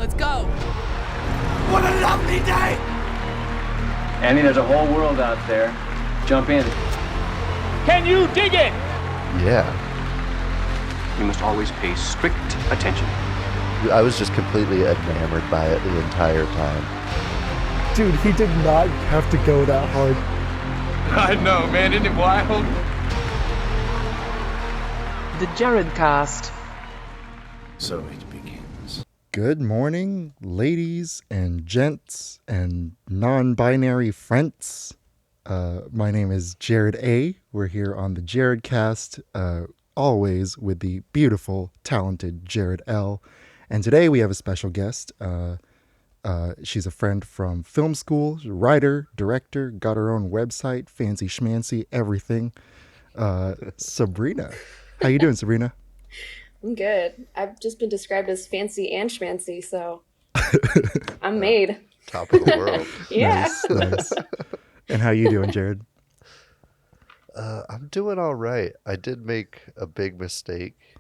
Let's go. What a lovely day! Annie, there's a whole world out there. Jump in. Can you dig it? Yeah. You must always pay strict attention. I was just completely enamored by it the entire time. Dude, he did not have to go that hard. I know, man. Isn't it wild? TheJaredcast. So it begins. Good morning, ladies and gents and non-binary friends. My name is Jared A. We're here on the Jaredcast, always with the beautiful, talented Jared L. And today we have a special guest. She's a friend from film school, writer, director, got her own website, fancy schmancy, everything. Sabrina. How you doing, Sabrina? I'm good. I've just been described as fancy and schmancy, so I'm made. Top of the world. Yeah. Nice. And how you doing, Jared? I'm doing all right. I did make a big mistake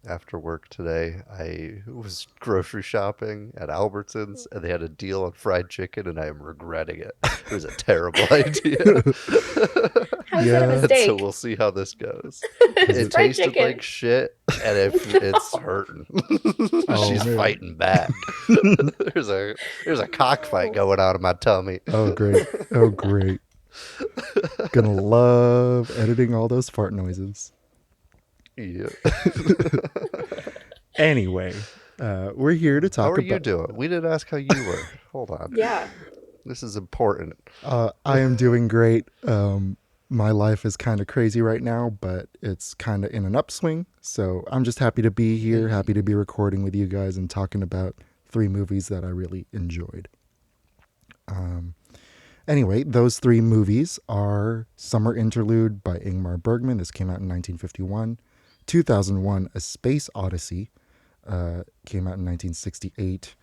after work today. I was grocery shopping at Albertsons, and they had a deal on fried chicken, and I am regretting it. It was a terrible idea. How's that a mistake? So we'll see how this goes. It's It fried tasted chicken. like shit, and it's hurting. She's man. fighting back. There's a cockfight going on in my tummy. Oh, great. Oh, great. Gonna love editing all those fart noises. Yeah. Anyway, we're here to talk How are about... you doing? We didn't ask how you were. Hold on. Yeah. This is important. I am doing great. My life is kind of crazy right now, but it's kind of in an upswing. So I'm just happy to be here, happy to be recording with you guys and talking about 3 movies that I really enjoyed. Anyway, those 3 movies are Summer Interlude by Ingmar Bergman. This came out in 1951. 2001, A Space Odyssey came out in 1968.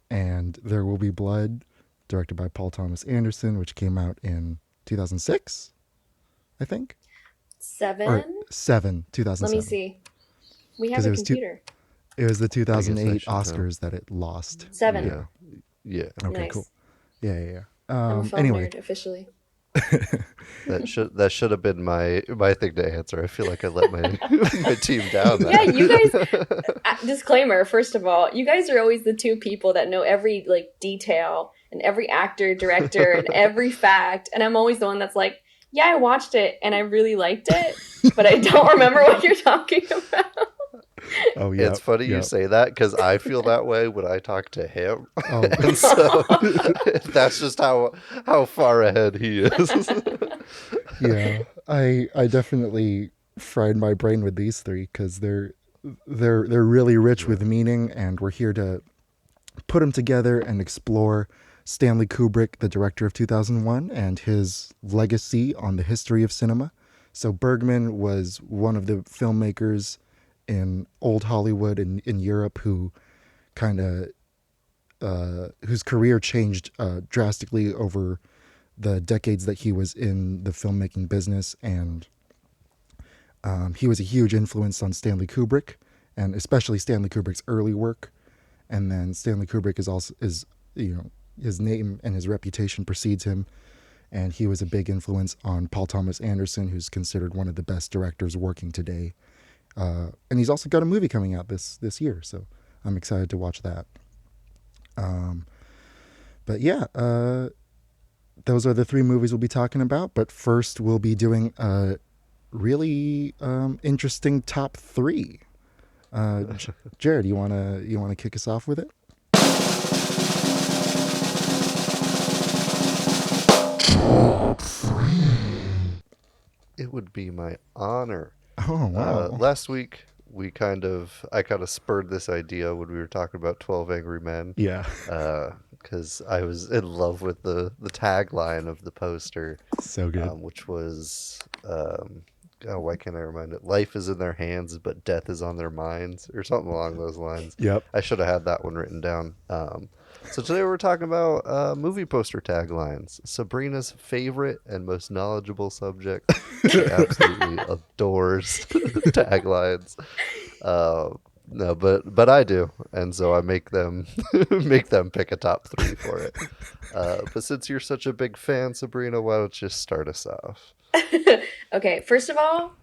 And There Will Be Blood, directed by Paul Thomas Anderson, which came out in 2006, I think. 7? Or 2007. Let me see. We have 'Cause a it was computer. It was the 2008 should know. Oscars that it lost. 7. Yeah. Okay, Nice. cool. Yeah. I'm a film Anyway, nerd, officially. That should have been my thing to answer. I feel like I let my my team down. Yeah, you guys... disclaimer, first of all, you guys are always the 2 people that know every detail and every actor, director, and every fact. And I'm always the one that's like, yeah, I watched it and I really liked it, but I don't remember what you're talking about. oh yeah. It's funny you say that because I feel that way when I talk to him. Oh. And so that's just how far ahead he is. Yeah, I definitely fried my brain with these 3 because they're really rich with meaning, and we're here to put them together and explore Stanley Kubrick, the director of 2001, and his legacy on the history of cinema. So Bergman was one of the filmmakers in old Hollywood and in Europe who kind of whose career changed drastically over the decades that he was in the filmmaking business, and he was a huge influence on Stanley Kubrick, and especially Stanley Kubrick's early work. And then Stanley Kubrick is his name and his reputation precedes him, and he was a big influence on Paul Thomas Anderson, who's considered one of the best directors working today. And he's also got a movie coming out this year, so I'm excited to watch that. But yeah, those are the 3 movies we'll be talking about. But first, we'll be doing a really interesting top 3. Jared, you wanna kick us off with it? It would be my honor. Oh wow! Last week I kind of spurred this idea when we were talking about 12 Angry Men. Yeah. Because I was in love with the tagline of the poster. So good. Which was, why can't I remind it? Life is in their hands, but death is on their minds, or something along those lines. Yep. I should have had that one written down. So today we're talking about movie poster taglines. Sabrina's favorite and most knowledgeable subject. She absolutely adores taglines. No, but I do, and so I make them make them pick a top three for it. But since you're such a big fan, Sabrina, why don't you start us off? Okay, first of all,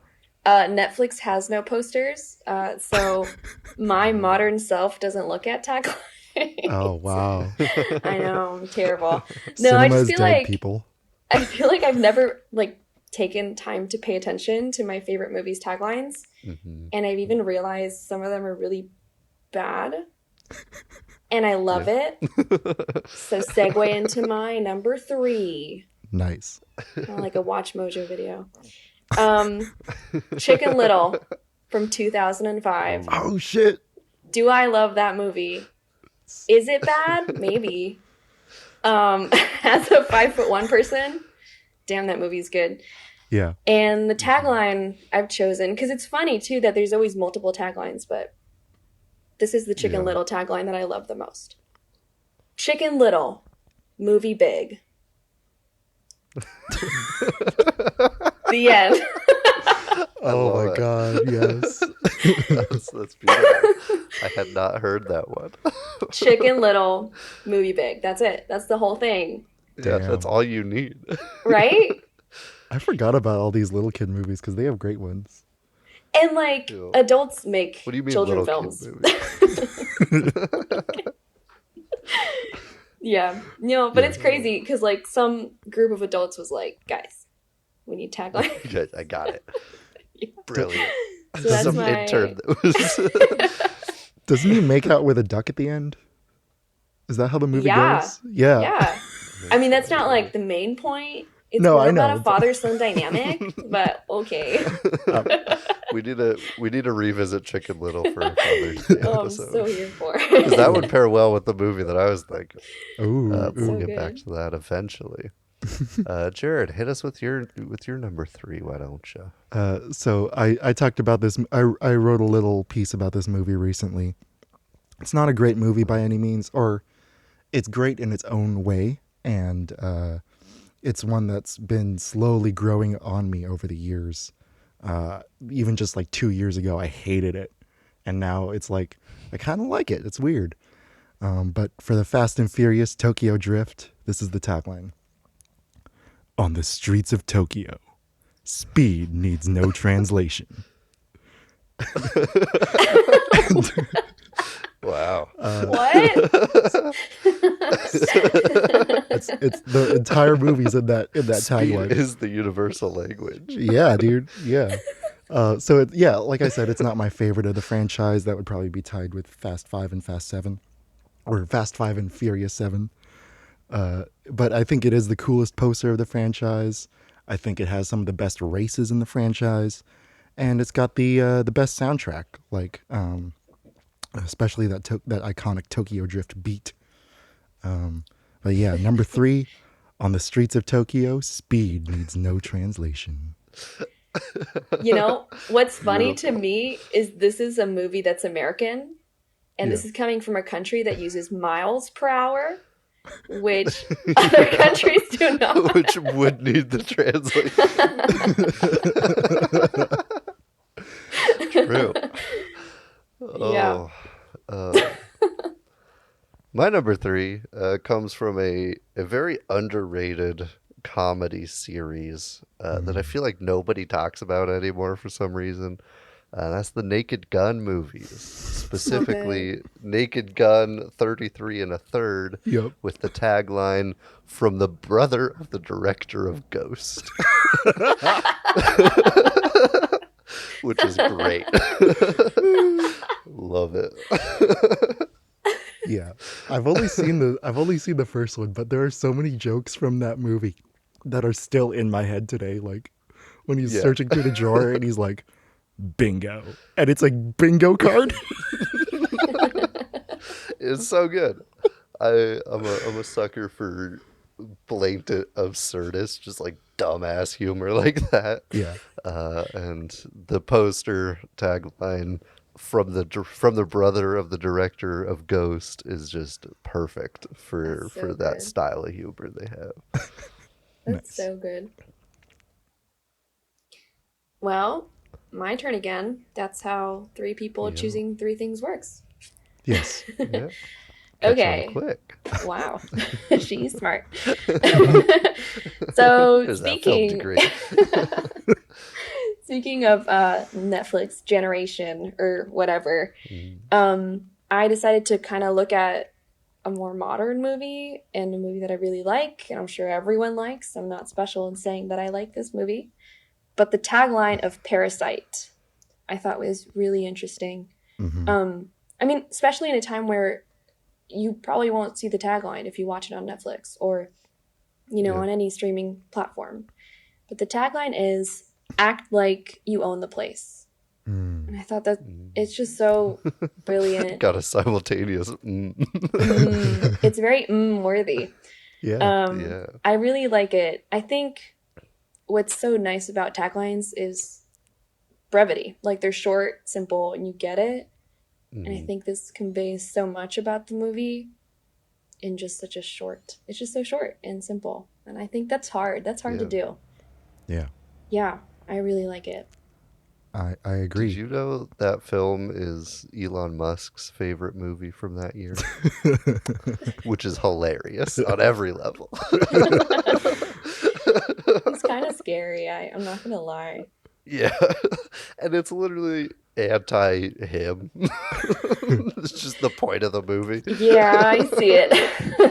Netflix has no posters, so my modern self doesn't look at taglines. Oh wow. I know, I'm terrible. No, I Cinema just is feel dead, like people. I've never like taken time to pay attention to my favorite movies' taglines, and I've even realized some of them are really bad, and I love it. So segue into my number three, Nice. kind of like a Watch Mojo video. Chicken Little from 2005. Oh shit. Do I love that movie? Is it bad? Maybe. As a 5'1" person, damn, that movie's good. Yeah. And the tagline I've chosen, because it's funny too that there's always multiple taglines, but this is the Chicken Little tagline that I love the most. Chicken Little, movie big. The end. Oh my it. god, yes. That's beautiful. I had not heard that one. Chicken Little, movie big. That's it. That's the whole thing. Yeah, that's Damn. all you need. Right? I forgot about all these little kid movies because they have great ones. And like Ew. adults make What do you mean children little films. kid movies? Yeah. No, but it's crazy because like some group of adults was like, guys, we need tagline. Yes, I got it. Yeah. Brilliant. So that's Some my intern that was Doesn't he make out with a duck at the end? Is that how the movie Yeah. goes? Yeah. Yeah. I mean that's not like the main point. It's No, more I about know. a father-son dynamic, but okay. we need to revisit Chicken Little for a Father's Day Oh, I'm episode. so here for. Because that would pair well with the movie that I was thinking. Ooh, We'll So get back good. to that eventually. Jared, hit us with your number three, why don't you? So I talked about this. I wrote a little piece about this movie recently. It's not a great movie by any means, or it's great in its own way, and it's one that's been slowly growing on me over the years. Even just like 2 years ago, I hated it, and now it's like I kind of like it. It's weird. But for the Fast and Furious Tokyo Drift, this is the tagline. On the streets of Tokyo, speed needs no translation. Wow. What? It's the entire movie's in that Speed tagline. is the universal language. Yeah, dude. Yeah. Like I said, it's not my favorite of the franchise. That would probably be tied with Fast 5 and Fast 7, or Fast 5 and Furious 7. But I think it is the coolest poster of the franchise. I think it has some of the best races in the franchise, and it's got the best soundtrack, like especially that iconic Tokyo Drift beat. But yeah, number 3, on the streets of Tokyo, speed needs no translation. You know, what's funny to me is this is a movie that's American, and this is coming from a country that uses miles per hour, which other countries do not. Which would need the translation. True. Yeah. My number 3 comes from a very underrated comedy series that I feel like nobody talks about anymore for some reason. That's the Naked Gun movies, specifically Naked Gun 33 and a Third, Yep. with the tagline, "From the brother of the director of Ghost." Which is great. Love it. Yeah, I've only seen the first one, but there are so many jokes from that movie that are still in my head today. Like when he's searching through the drawer and he's like, "Bingo," and it's like bingo card. It's so good. I'm a sucker for blatant absurdist, just like dumbass humor like that. Yeah. And the poster tagline, from the brother of the director of Ghost, is just perfect for That's so that good. style of humor they have. That's so good. Well, my turn again. That's how three people choosing three things works. Yes. Yeah. Catch Okay. on quick. Wow. She's smart. So There's that film degree. speaking of Netflix generation or whatever, I decided to kind of look at a more modern movie and a movie that I really like, and I'm sure everyone likes. I'm not special in saying that I like this movie. But the tagline of Parasite I thought was really interesting. I mean, especially in a time where you probably won't see the tagline if you watch it on Netflix or, on any streaming platform. But the tagline is, act like you own the place. And I thought that it's just so brilliant. Got a simultaneous. It's very worthy. Yeah. I really like it. I think what's so nice about taglines is brevity. Like, they're short, simple, and you get it. And I think this conveys so much about the movie in just such a short. It's just so short and simple. And I think that's hard. That's hard to do. Yeah. Yeah, I really like it. I agree. Did you know that film is Elon Musk's favorite movie from that year? Which is hilarious on every level. It's kind of scary. I'm not going to lie. Yeah. And it's literally anti-him. It's just the point of the movie. Yeah, I see it.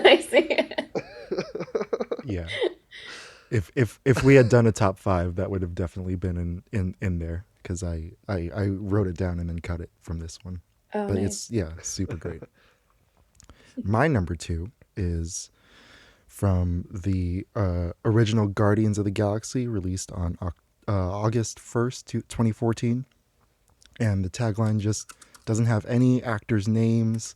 I see it. Yeah. If we had done a top 5, that would have definitely been in there, because I wrote it down and then cut it from this one. Oh, but nice. it's super great. My number 2 is from the original Guardians of the Galaxy, released on August 1st, 2014. And the tagline just doesn't have any actors' names.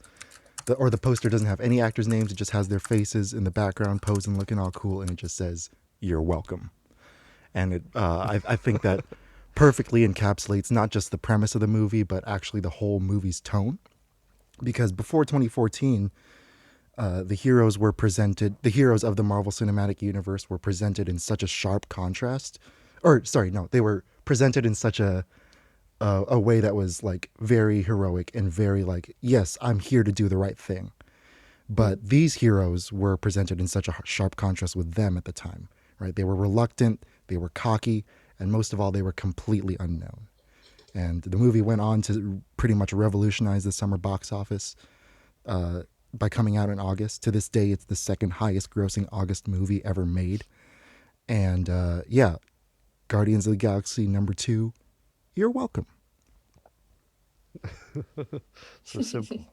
The poster doesn't have any actors' names. It just has their faces in the background, posing, looking all cool, and it just says, "You're welcome." And I think that perfectly encapsulates not just the premise of the movie, but actually the whole movie's tone. Because before 2014, the heroes of the Marvel Cinematic Universe were presented in such a sharp contrast. They were presented in such a way that was like very heroic and very like, yes, I'm here to do the right thing. But these heroes were presented in such a sharp contrast with them at the time, right? They were reluctant, they were cocky, and most of all, they were completely unknown. And the movie went on to pretty much revolutionize the summer box office by coming out in August. To this day, it's the second highest grossing August movie ever made. And Guardians of the Galaxy number 2, you're welcome. So simple.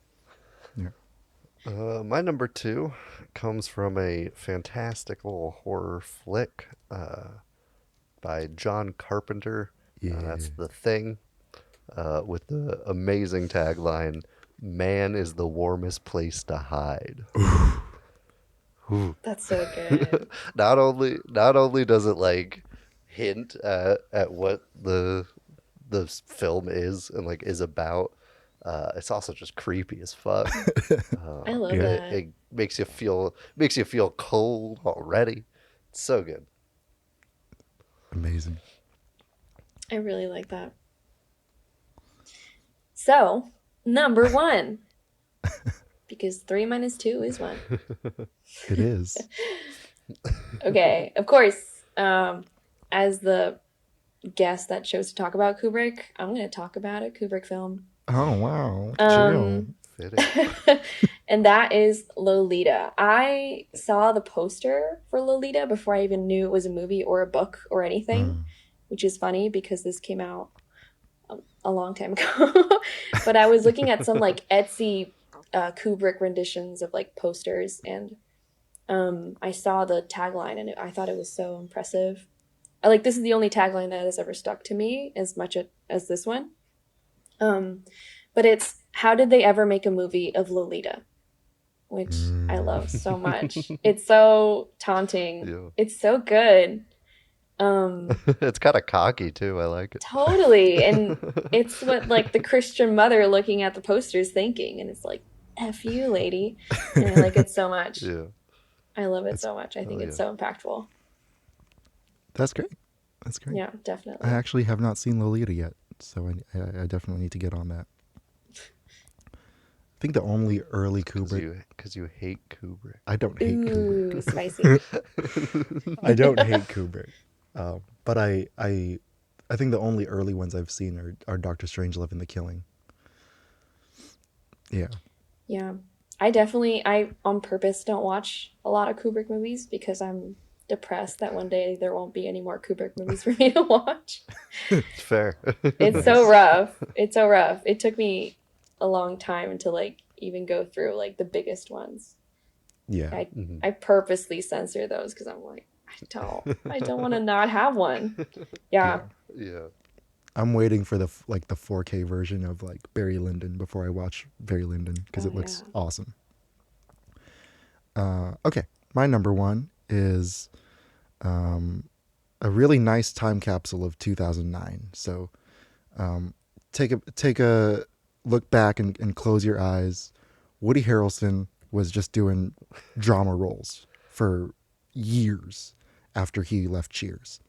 Yeah. My number 2 comes from a fantastical horror flick by John Carpenter. That's The Thing, with the amazing tagline, "Man is the warmest place to hide." That's so good. Not only does it like hint at what the film is and like is about, it's also just creepy as fuck. I love that. It makes you feel cold already. It's so good. Amazing. I really like that. So, number 1. Because 3 minus 2 is 1. It is. Okay, of course, as the guest that chose to talk about Kubrick, I'm going to talk about a Kubrick film. Oh, wow. Jill. Fitting. And that is Lolita. I saw the poster for Lolita before I even knew it was a movie or a book or anything, which is funny because this came out a long time ago. But I was looking at some like Etsy Kubrick renditions of like posters, and I saw the tagline and I thought it was so impressive. This is the only tagline that has ever stuck to me as much as this one. But it's, how did they ever make a movie of Lolita? Which I love so much. It's so taunting. Yeah. It's so good. It's kind of cocky too. I like it. Totally. And it's what like the Christian mother looking at the posters thinking. And it's like, F you, lady. And I like it so much. Yeah. I love it so much. I think it's so impactful. That's great. That's great. Yeah, definitely. I actually have not seen Lolita yet, so I definitely need to get on that. I think the only early Kubrick... Because you hate Kubrick. I don't hate Ooh, Kubrick. spicy. I don't hate Kubrick. But I think the only early ones I've seen are Doctor Strangelove and The Killing. Yeah. Yeah. I on purpose don't watch a lot of Kubrick movies because I'm depressed that one day there won't be any more Kubrick movies for me to watch. It's fair. It's so rough. It's so rough. It took me a long time to like even go through like the biggest ones. Yeah. I purposely censor those because I'm like, I don't want to not have one. Yeah. Yeah. I'm waiting for the 4K version of like Barry Lyndon before I watch Barry Lyndon because it looks awesome. Okay, my number one is a really nice time capsule of 2009. So take a look back and close your eyes. Woody Harrelson was just doing drama roles for years after he left Cheers.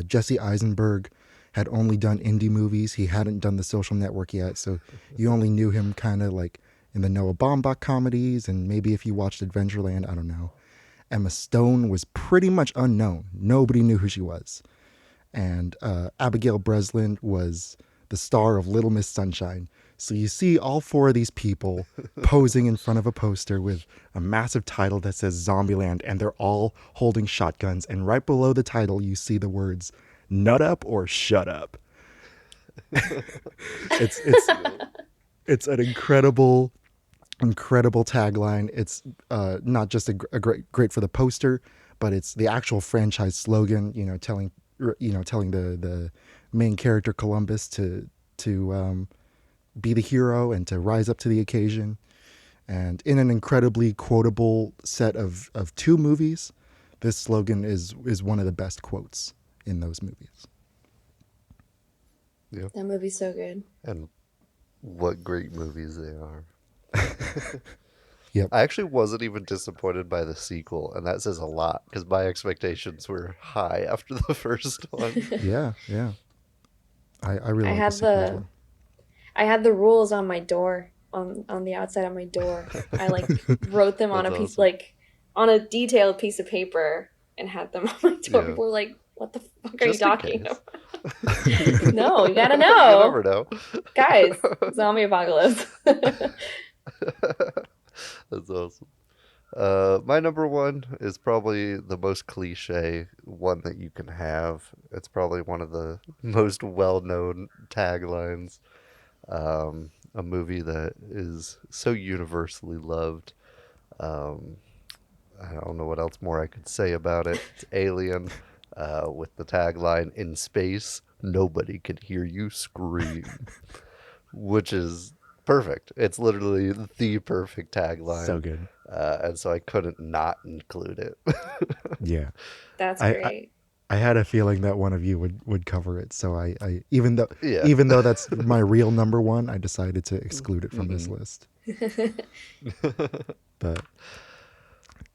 Jesse Eisenberg had only done indie movies. He hadn't done The Social Network yet, so you only knew him kind of like in the Noah Baumbach comedies, and maybe if you watched Adventureland, I don't know. Emma Stone was pretty much unknown. Nobody knew who she was. And Abigail Breslin was the star of Little Miss Sunshine. So you see all four of these people posing in front of a poster with a massive title that says Zombieland, and they're all holding shotguns. And right below the title, you see the words, "Nut up" or "Shut up." It's an incredible tagline. It's not just a great for the poster, but it's the actual franchise slogan. Telling the main character Columbus to be the hero and to rise up to the occasion. And in an incredibly quotable set of two movies, this slogan is one of the best quotes in those movies. Yeah. That movie's so good. And what great movies they are. Yep. I actually wasn't even disappointed by the sequel, and that says a lot because my expectations were high after the first one. Yeah. I really like the sequel as well. I had the rules on my door, on the outside of my door. I like wrote them on a piece, like on a detailed piece of paper, and had them on my door. Yeah. People were like, "What the fuck are Just you in talking case. about?" No, you gotta know. You never know. Guys, zombie apocalypse. That's awesome. My number one is probably the most cliche one that you can have. It's probably one of the most well-known taglines. A movie that is so universally loved. I don't know what else more I could say about it. It's Alien, with the tagline, "In space, nobody can hear you scream," which is perfect. It's literally the perfect tagline. So good. And so I couldn't not include it. Yeah. That's great. I had a feeling that one of you would cover it, so I even though that's my real number one, I decided to exclude it from this list. But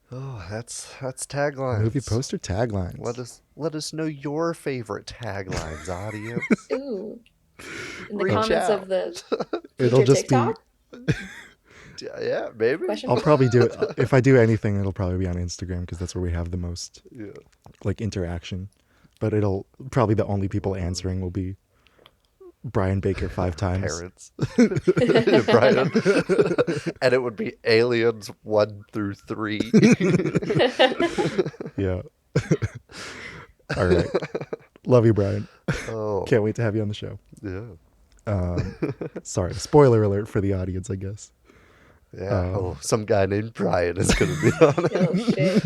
that's taglines. movie poster taglines. Let us know your favorite taglines, audience. Ooh. In the Reach comments out. of the It'll future just TikTok? Yeah, maybe. Question? I'll probably do it if I do anything. It'll probably be on Instagram because that's where we have the most interaction. But it'll probably the only people answering will be Brian Baker 5 times. Parents. Brian. And it would be Aliens 1 through 3. Yeah. All right. Love you, Brian. Oh. Can't wait to have you on the show. Yeah. Sorry, spoiler alert for the audience, I guess. Yeah. Some guy named Brian is going to be on it. Oh, shit.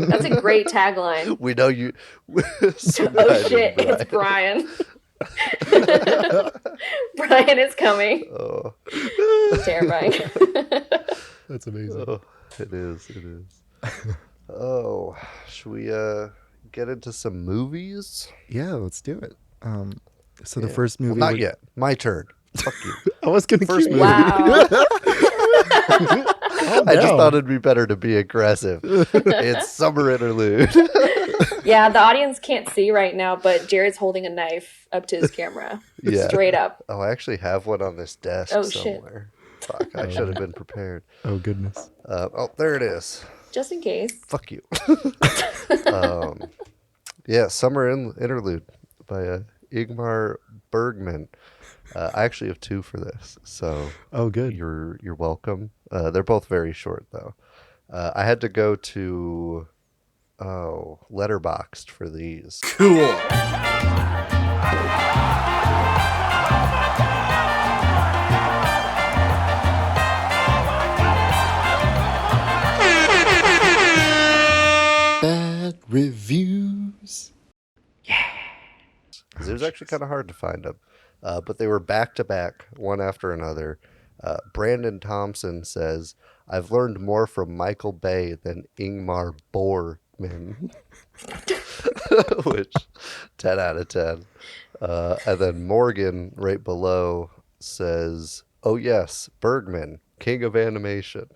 That's a great tagline. We know you. Oh, shit. It's Brian. Brian is coming. Oh. Terrifying. That's amazing. Oh, it is. Oh, should we get into some movies? Yeah, let's do it. So the first movie. Well, not yet. My turn. Fuck you. I was going to First keep movie. Wow. I just thought it'd be better to be aggressive. It's Summer Interlude. Yeah, the audience can't see right now, but Jared's holding a knife up to his camera. Yeah. Straight up. Oh, I actually have one on this desk Oh, shit. somewhere. Fuck, I should have been prepared. Oh, goodness. Oh, there it is. Just in case. Fuck you. Yeah, Summer Interlude by Ingmar Bergman. I actually have 2 for this, so Oh, good. you're welcome. They're both very short though. I had to go to Letterboxd for these. Cool. Bad reviews. 'Cause it was actually kind of hard to find them, but they were back to back, one after another. Brandon Thompson says, "I've learned more from Michael Bay than Ingmar Borgman," which 10 out of 10. And then Morgan right below says, "Oh yes, Bergman, king of animation."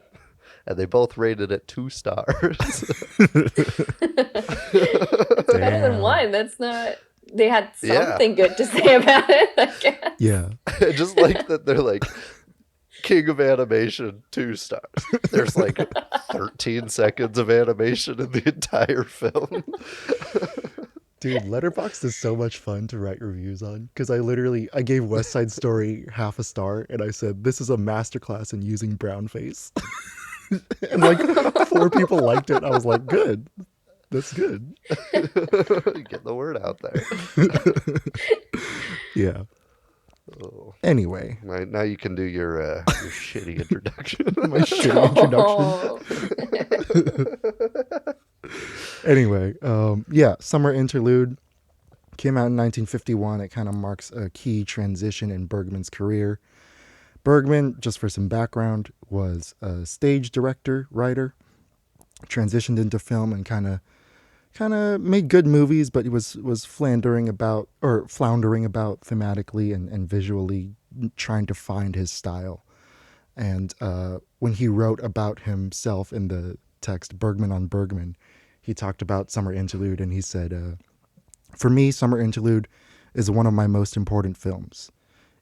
And they both rated it 2 stars. It's better than 1. That's not... They had Yeah. something good to say about it, I guess. Yeah. I just like that they're like, king of animation, 2 stars. There's like 13 seconds of animation in the entire film. Dude, Letterboxd is so much fun to write reviews on because I gave West Side Story half a star and I said, this is a masterclass in using brown face. And like 4 people liked it. I was like, good. That's good. Get the word out there. Yeah. Oh. Anyway, Now you can do your shitty introduction. my shitty introduction. Anyway, yeah, Summer Interlude came out in 1951. It kind of marks a key transition in Bergman's career. Bergman, just for some background, was a stage director, writer, transitioned into film and kind of made good movies, but he was floundering about thematically and visually, trying to find his style. And when he wrote about himself in the text Bergman on Bergman, he talked about Summer Interlude, and he said, "For me, Summer Interlude is one of my most important films.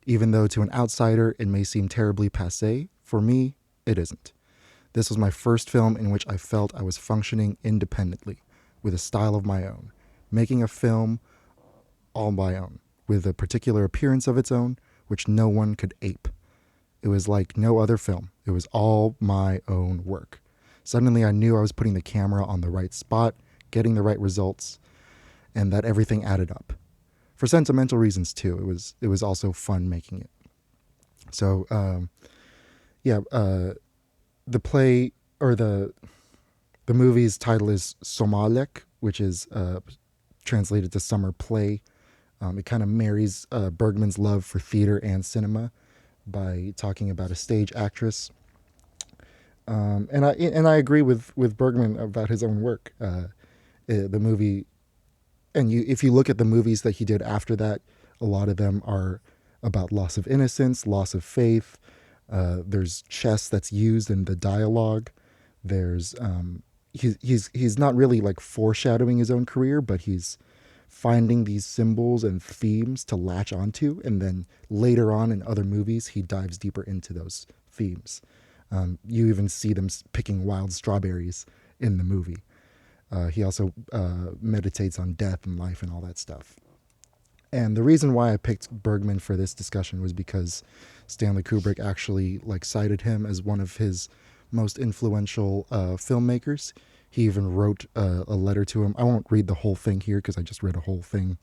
Even though to an outsider it may seem terribly passé, for me, it isn't. This was my first film in which I felt I was functioning independently, with a style of my own, making a film all my own, with a particular appearance of its own, which no one could ape. It was like no other film. It was all my own work. Suddenly I knew I was putting the camera on the right spot, getting the right results, and that everything added up. For sentimental reasons too. It was also fun making it." So, the play or the movie's title is Somalek, which is translated to summer play. It kind of marries Bergman's love for theater and cinema by talking about a stage actress. And I agree with Bergman about his own work. The movie, and if you look at the movies that he did after that, a lot of them are about loss of innocence, loss of faith. There's chess that's used in the dialogue. There's he's not really like foreshadowing his own career, but he's finding these symbols and themes to latch onto, and then later on in other movies he dives deeper into those themes. You even see them picking wild strawberries in the movie. He also meditates on death and life and all that stuff. And the reason why I picked Bergman for this discussion was because Stanley Kubrick actually cited him as one of his most influential filmmakers. He even wrote a letter to him. I won't read the whole thing here because I just read a whole thing.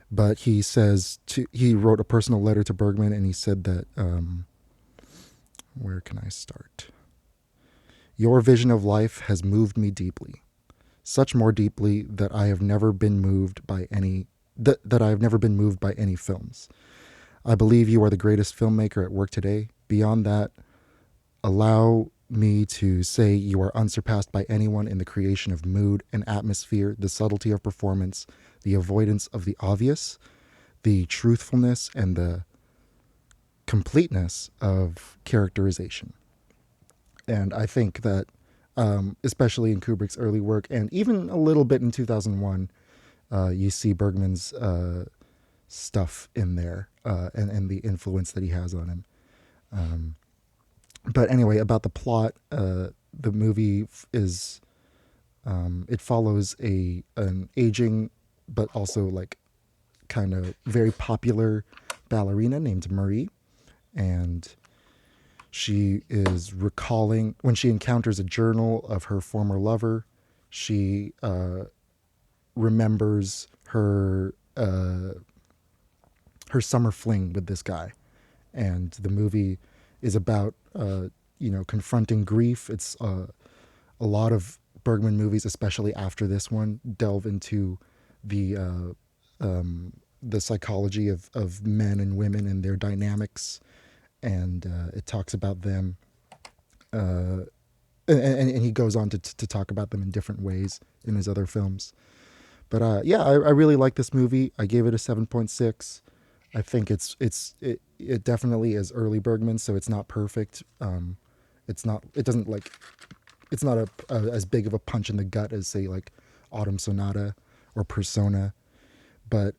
But he says he wrote a personal letter to Bergman, and he said that, where can I start? "Your vision of life has moved me deeply. Such more deeply that I have never been moved by any films. I believe you are the greatest filmmaker at work today. Beyond that, allow me to say you are unsurpassed by anyone in the creation of mood and atmosphere, the subtlety of performance, the avoidance of the obvious, the truthfulness and the completeness of characterization." And I think that especially in Kubrick's early work, and even a little bit in 2001. You see Bergman's stuff in there, and the influence that he has on him. But anyway, about the plot, the movie is it follows an aging but also like kind of very popular ballerina named Marie, and she is recalling when she encounters a journal of her former lover. She remembers her summer fling with this guy, and the movie is about confronting grief. It's a lot of Bergman movies, especially after this one, delve into the psychology of men and women and their dynamics, and it talks about them, and he goes on to talk about them in different ways in his other films. But I really like this movie. I gave it a 7.6. I think it definitely is early Bergman, so it's not perfect. It's not as big of a punch in the gut as, say, like Autumn Sonata or Persona,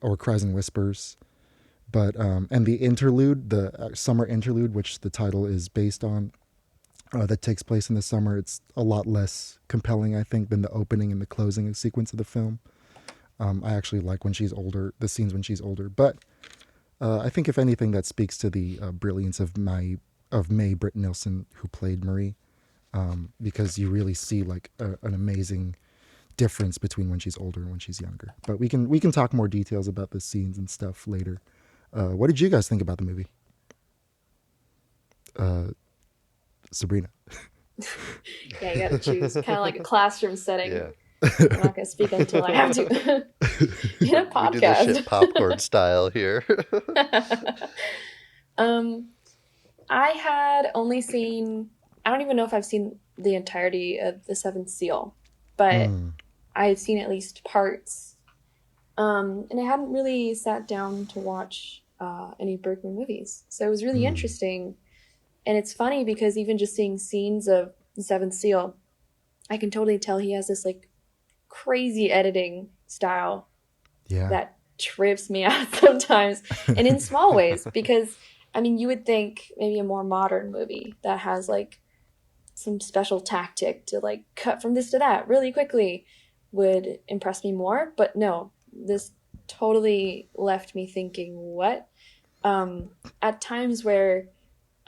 or Cries and Whispers. But and the interlude, the summer interlude, which the title is based on, that takes place in the summer, it's a lot less compelling, I think, than the opening and the closing sequence of the film. I actually like when she's older, the scenes when she's older. But I think, if anything, that speaks to the brilliance of Mae Britt Nilsson, who played Marie, because you really see like an amazing difference between when she's older and when she's younger. But we can talk more details about the scenes and stuff later. What did you guys think about the movie? Sabrina. Yeah, you gotta choose. Kind of like a classroom setting. Yeah. I'm not gonna speak until I have to. In a podcast. We do this shit popcorn style here. I had only seen, I don't even know if I've seen the entirety of The Seventh Seal, but I've seen at least parts. And I hadn't really sat down to watch any Bergman movies. So it was really interesting. And it's funny because even just seeing scenes of The Seventh Seal, I can totally tell he has this like crazy editing style that trips me out sometimes, and in small ways, because I mean, you would think maybe a more modern movie that has like some special tactic to like cut from this to that really quickly would impress me more. But no, this totally left me thinking, what? At times where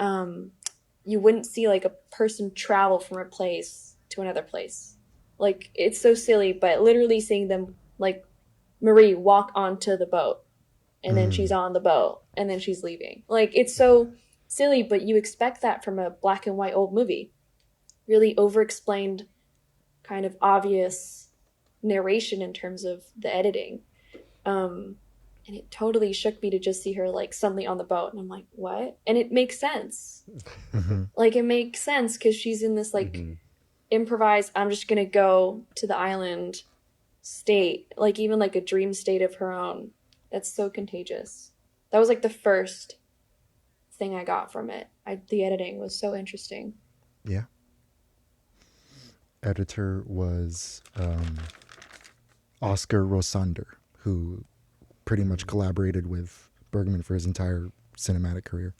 you wouldn't see like a person travel from a place to another place. Like, it's so silly, but literally seeing them, like, Marie walk onto the boat, and then she's on the boat, and then she's leaving. Like, it's so silly, but you expect that from a black and white old movie. Really over-explained, kind of obvious narration in terms of the editing. And it totally shook me to just see her, like, suddenly on the boat, and I'm like, what? And it makes sense. Like, it makes sense, because she's in this, like, improvised, I'm just gonna go to the island state, like even like a dream state of her own. That's so contagious. That was like the first thing I got from it. The editing was so interesting. Yeah. Editor was Oscar Rosander, who pretty much collaborated with Bergman for his entire cinematic career.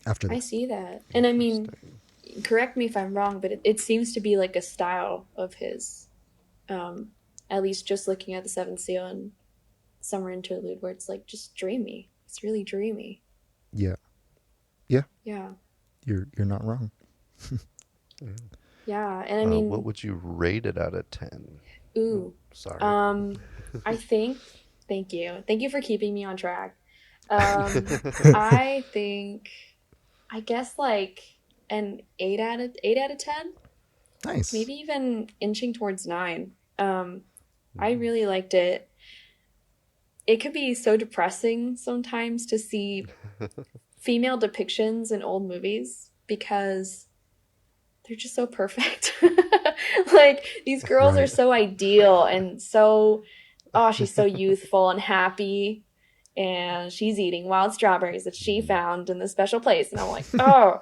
After that. I see that. And I mean, correct me if I'm wrong, but it seems to be like a style of his, at least just looking at The Seventh Seal and Summer Interlude, where it's like just dreamy. It's really dreamy. Yeah. You're not wrong. Yeah, and I mean, what would you rate it out of 10? Ooh. Sorry. I think. Thank you for keeping me on track. I think, I guess like an 8 out of 10. Nice. Maybe even inching towards 9. I really liked it. It could be so depressing sometimes to see female depictions in old movies because they're just so perfect. Like, these girls are so ideal and so, she's so youthful and happy. and she's eating wild strawberries that she found in the special place. And I'm like, oh,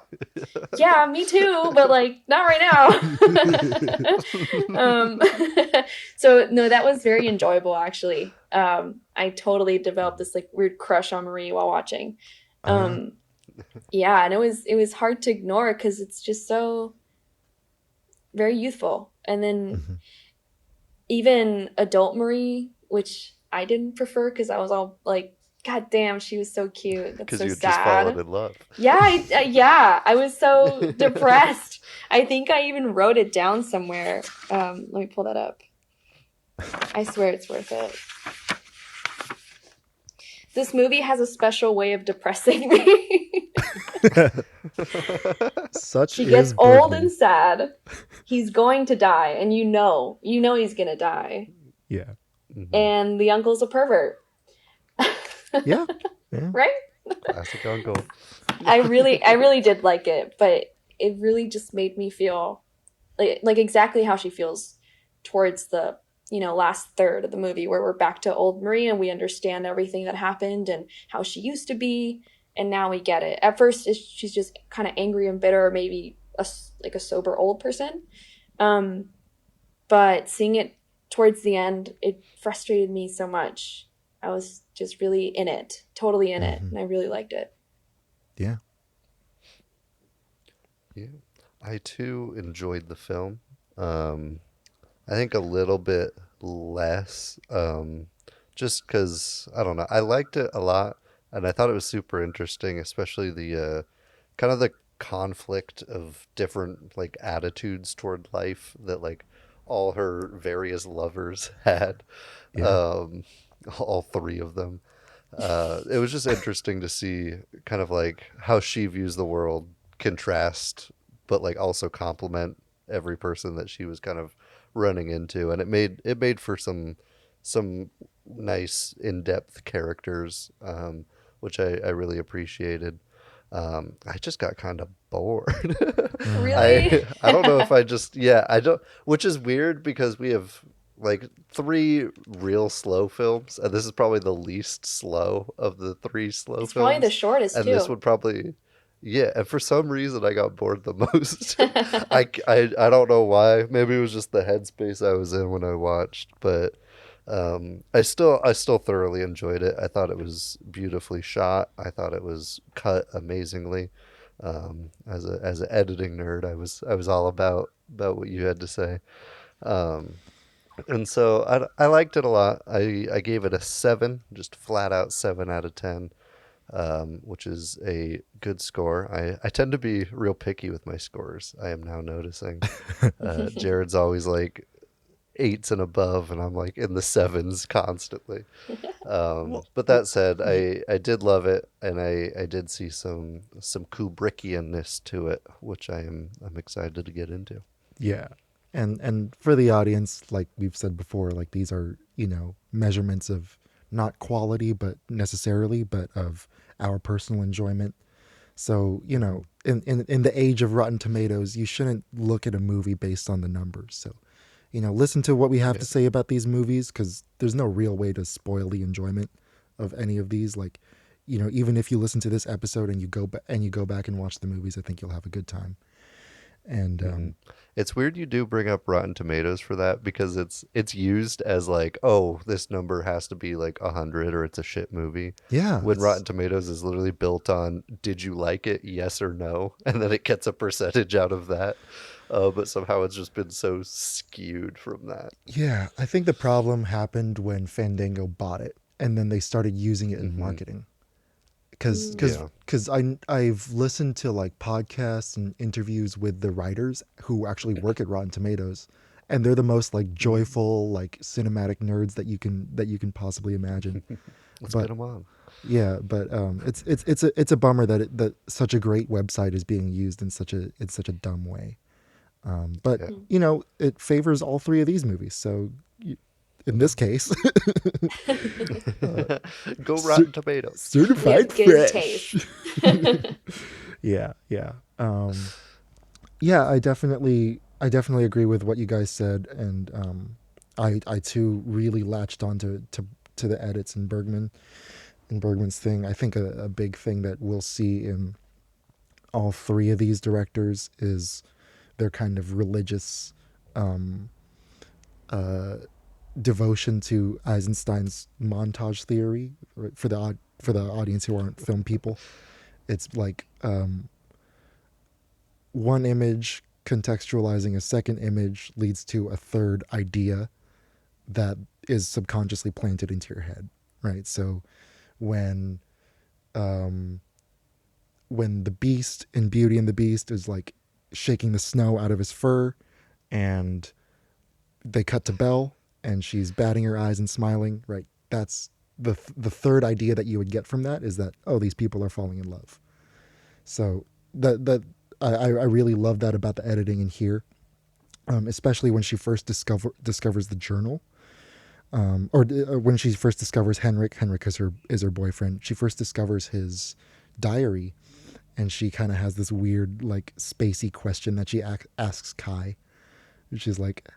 yeah, me too, but like not right now. So no, that was very enjoyable actually. I totally developed this like weird crush on Marie while watching. Yeah, and it was hard to ignore because it's just so very youthful. And then even adult Marie, which I didn't prefer because I was all like, God damn, she was so cute. That's so Because you sad. just fallen in love. Yeah, I was so depressed. I think I even wrote it down somewhere. Let me pull that up. I swear it's worth it. This movie has a special way of depressing me. Such He is gets old Bergman. and sad. He's going to die, and you know he's gonna die. Yeah. And the uncle's a pervert. Yeah. Right? Classic uncle. I really did like it, but it really just made me feel like exactly how she feels towards the last third of the movie, where we're back to old Marie and we understand everything that happened and how she used to be, and now we get it. At first, she's just kind of angry and bitter, or maybe a sober old person. But seeing it towards the end, it frustrated me so much. I was just really in it, totally in it, and I really liked it. Yeah. Yeah. I too enjoyed the film. I think a little bit less, just because, I don't know, I liked it a lot, and I thought it was super interesting, especially the kind of the conflict of different like attitudes toward life that like all her various lovers had. All three of them. It was just interesting to see kind of like how she views the world, contrast, but like also complement every person that she was kind of running into, and it made for some nice in-depth characters, which I really appreciated. I just got kind of bored. Really? I don't know if I don't, which is weird because we have like 3 real slow films, and this is probably the least slow of the 3 slow It's films. probably the shortest and too. this would probably, yeah, and for some reason I got bored the most. I don't know why. Maybe it was just the headspace I was in when I watched, but I still thoroughly enjoyed it. I thought it was beautifully shot. I thought it was cut amazingly. As an editing nerd, I was all about what you had to say. And so I liked it a lot. I gave it a 7, just flat out 7 out of 10. Which is a good score. I tend to be real picky with my scores. I am now noticing. Jared's always like 8s and above, and I'm like in the 7s constantly. But that said, I did love it, and I did see some Kubrickianness to it, which I'm excited to get into. Yeah. And for the audience, like we've said before, like these are, measurements of not quality, but of our personal enjoyment. So, in the age of Rotten Tomatoes, you shouldn't look at a movie based on the numbers. So, listen to what we have to say about these movies, because there's no real way to spoil the enjoyment of any of these. Like, even if you listen to this episode and you go back and watch the movies, I think you'll have a good time. And it's weird you do bring up Rotten Tomatoes for that, because it's used as like, oh, this number has to be like 100 or it's a shit movie. Yeah. When Rotten Tomatoes is literally built on, did you like it? Yes or no? And then it gets a percentage out of that. But somehow it's just been so skewed from that. Yeah. I think the problem happened when Fandango bought it, and then they started using it in marketing. Because I've listened to like podcasts and interviews with the writers who actually work at Rotten Tomatoes, and they're the most like joyful, like cinematic nerds that you can possibly imagine. Let's get them on. Yeah, but it's a bummer that such a great website is being used in such a dumb way. But it favors all 3 of these movies, so. In this case, go Rotten Tomatoes. Certified good fresh. Yeah. I definitely agree with what you guys said, and I too really latched on to the edits in Bergman. Bergman's thing. I think a big thing that we'll see in all three of these directors is their kind of religious devotion to Eisenstein's montage theory. For the audience who aren't film people, it's like one image contextualizing a second image leads to a third idea that is subconsciously planted into your head, right? So when the Beast in Beauty and the Beast is like shaking the snow out of his fur, and they cut to Belle and she's batting her eyes and smiling, right? That's the third idea that you would get from that, is that, oh, these people are falling in love. So I really love that about the editing in here, especially when she first discovers the journal, or when she first discovers Henrik. Henrik is her boyfriend. She first discovers his diary, and she kind of has this weird, like, spacey question that she asks Kai. She's like,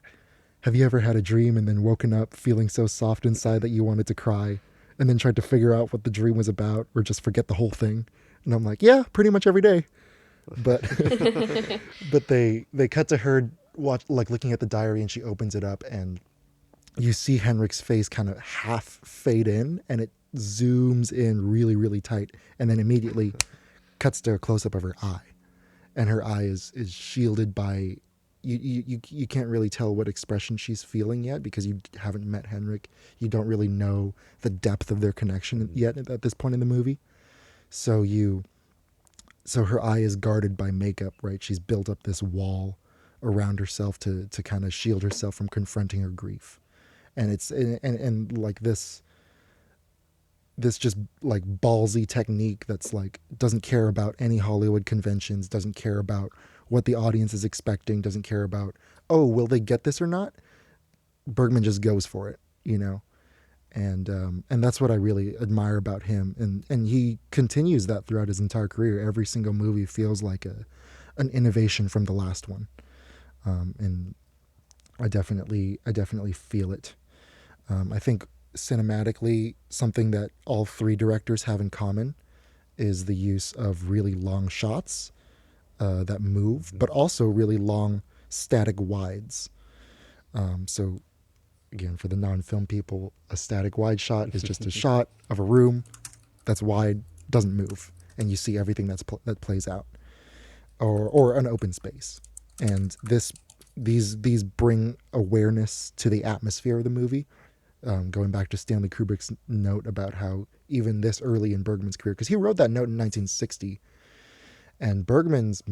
have you ever had a dream and then woken up feeling so soft inside that you wanted to cry, and then tried to figure out what the dream was about, or just forget the whole thing? And I'm like, yeah, pretty much every day. But but they cut to her looking at the diary, and she opens it up, and you see Henrik's face kind of half fade in, and it zooms in really, really tight, and then immediately cuts to a close-up of her eye, and her eye is shielded by, you can't really tell what expression she's feeling yet, because you haven't met Henrik. You don't really know the depth of their connection yet at this point in the movie. So her eye is guarded by makeup, right? She's built up this wall around herself to kind of shield herself from confronting her grief. And it's and like this just like ballsy technique that's like doesn't care about any Hollywood conventions, doesn't care about what the audience is expecting, doesn't care about, oh, will they get this or not? Bergman just goes for it, you know? And that's what I really admire about him. And he continues that throughout his entire career. Every single movie feels like an innovation from the last one. And I definitely feel it. I think cinematically, something that all three directors have in common is the use of really long shots that move, but also really long static wides. So again, for the non-film people, a static wide shot is just a shot of a room that's wide, doesn't move, and you see everything that plays out, or an open space. And these bring awareness to the atmosphere of the movie. Going back to Stanley Kubrick's note about how even this early in Bergman's career, because he wrote that note in 1960, and Bergman's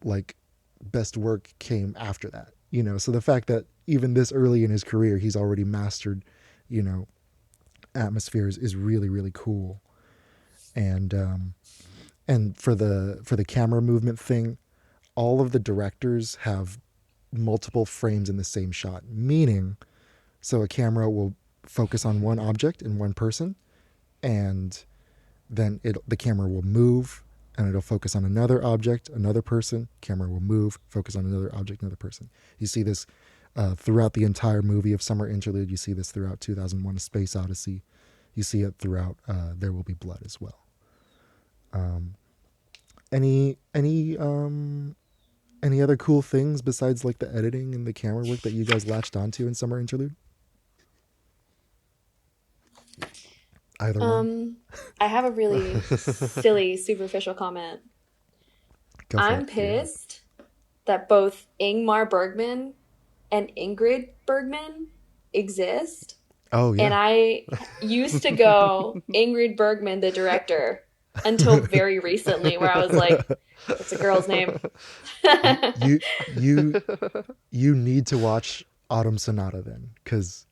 like best work came after that, you know. So the fact that even this early in his career he's already mastered, you know, atmospheres is really, really cool. And for the camera movement thing, all of the directors have multiple frames in the same shot, meaning, so a camera will focus on one object and one person, and then the camera will move and it'll focus on another object, another person. Camera will move, focus on another object, another person. You see this throughout the entire movie of Summer Interlude. You see this throughout 2001: A Space Odyssey. You see it throughout There Will Be Blood as well. Any other cool things besides like the editing and the camera work that you guys latched onto in Summer Interlude? Either one? I have a really silly, superficial comment. I'm pissed that both Ingmar Bergman and Ingrid Bergman exist. Oh, yeah. And I used to go Ingrid Bergman, the director, until very recently, where I was like, "What's a girl's name?" you need to watch Autumn Sonata then, because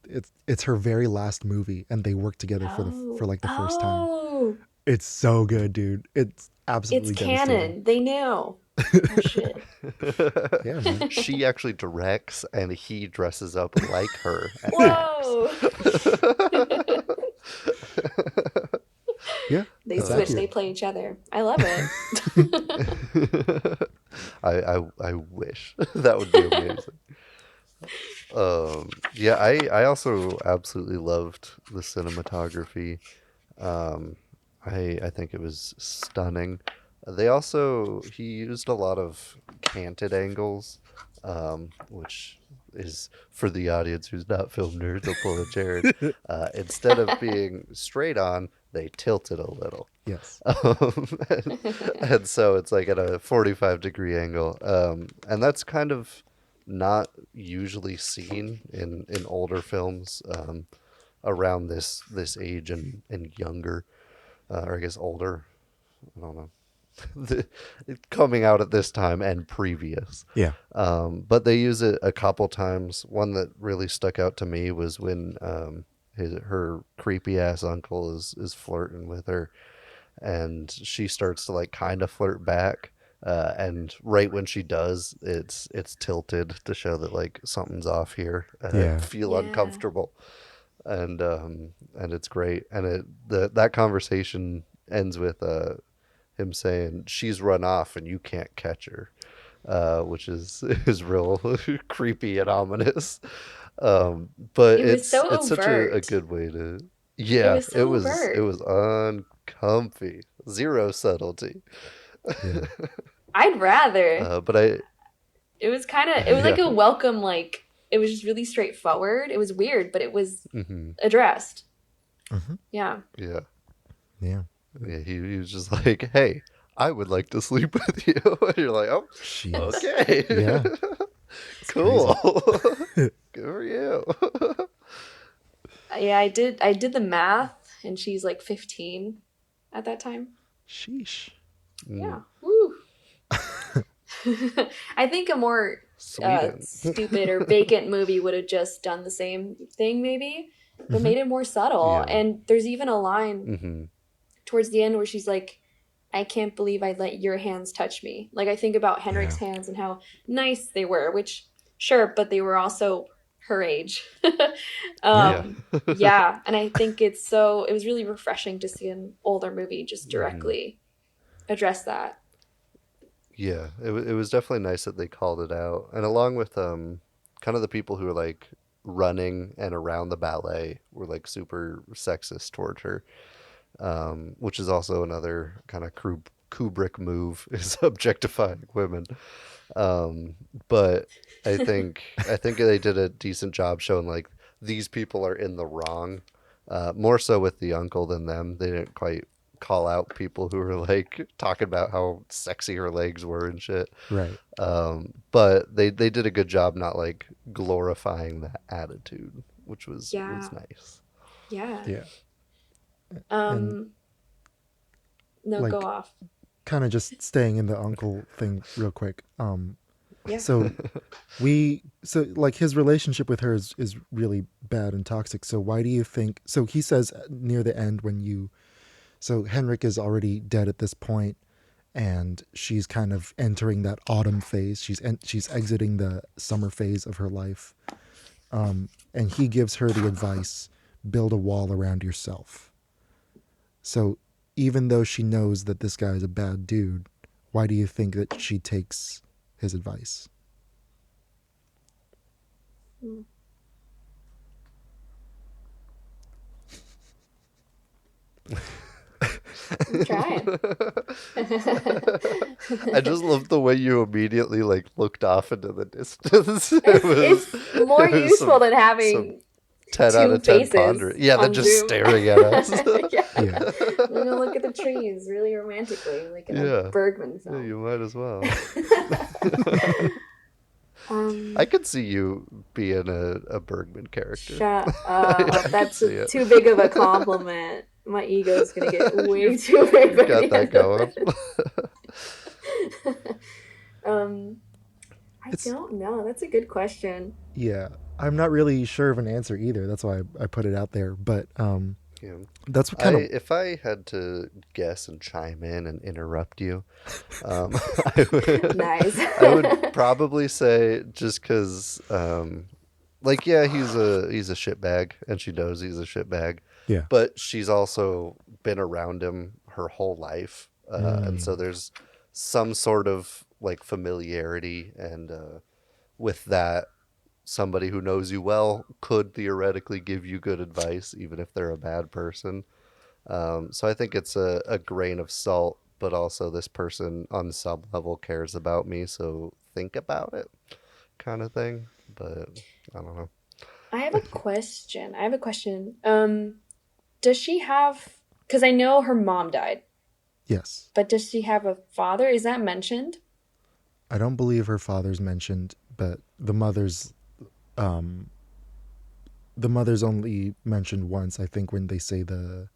it's her very last movie, and they work together for the first time. It's so good, dude. It's absolutely canon. They knew. Oh shit. Yeah, man. She actually directs, and he dresses up like her. Whoa. Yeah, they switch. They play each other. I love it. I wish that would be amazing. I also absolutely loved the cinematography. I think it was stunning. He used a lot of canted angles, which is for the audience who's not film nerds. I'll pull a Jared. Instead of being straight on, they tilted a little. Yes. And so it's like at a 45-degree angle. And that's kind of not usually seen in older films around this age and younger, or I guess older. I don't know. Coming out at this time and previous. Yeah. But they use it a couple times. One that really stuck out to me was when her creepy ass uncle is flirting with her, and she starts to like kind of flirt back. And right when she does, it's tilted to show that like something's off here. Yeah. Feel uncomfortable, and it's great. And that conversation ends with him saying she's run off and you can't catch her, which is real creepy and ominous. But It was so it's such a overt. good way to. Yeah, was so overt. it was uncomfy, zero subtlety. Yeah. I'd rather. But I It was like a welcome, like, it was just really straightforward. It was weird, but it was addressed. Mhm. Yeah. yeah. Yeah. Yeah, he was just like, "Hey, I would like to sleep with you." And you're like, "Oh, Jeez. okay, Yeah. cool, good for you." Yeah, I did the math, and she's like 15 at that time. Sheesh. Yeah. Woo. I think a more Sweden. stupid or vacant movie would have just done the same thing, maybe, but made it more subtle. Yeah. And there's even a line Mm-hmm. towards the end where she's like, "I can't believe I let your hands touch me." Like, I think about Henrik's hands and how nice they were, which, sure, but they were also her age. Yeah, and I think it was really refreshing to see an older movie just directly address that. Yeah, it was definitely nice that they called it out, and along with kind of the people who were like running and around the ballet were like super sexist toward her, which is also another kind of Kubrick move, is objectifying women. But I think they did a decent job showing like these people are in the wrong, more so with the uncle than them. They didn't quite call out people who were like talking about how sexy her legs were and shit. Right. But they did a good job not like glorifying that attitude, which was nice. Yeah. Yeah. No, like, go off. Kind of just staying in the uncle thing real quick. Yeah. So like his relationship with her is really bad and toxic. So why do you think, so he says near the end so Henrik is already dead at this point and she's kind of entering that autumn phase. She's exiting the summer phase of her life. And he gives her the advice, build a wall around yourself. So even though she knows that this guy is a bad dude, why do you think that she takes his advice? I'm trying. I just love the way you immediately like looked off into the distance. It's more useful than having 10 two out of 10 faces pondering. Yeah, they're on just Zoom. staring at us. Yeah. Yeah. We're gonna look at the trees really romantically, like in Yeah. a Bergman Yeah, film. you might as well. I could see you being a Bergman character. Shut up. That's see it. too big of a compliment. My ego's gonna get way too big. You got that going. I don't know. That's a good question. Yeah. I'm not really sure of an answer either. That's why I put it out there. But Yeah. that's what kind of... If I had to guess and chime in and interrupt you, Nice. I would probably say just because, like, yeah, he's a shitbag, and she knows he's a shitbag. Yeah. But she's also been around him her whole life, and so there's some sort of like familiarity, and with that, somebody who knows you well could theoretically give you good advice, even if they're a bad person. So I think it's a grain of salt, but also this person on some level cares about me, so think about it, kind of thing. But I don't know. I have a question. Does she have? Because I know her mom died, Yes. but does she have a father? Is that mentioned? I don't believe her father's mentioned, but the mother's only mentioned once, I think, when they say the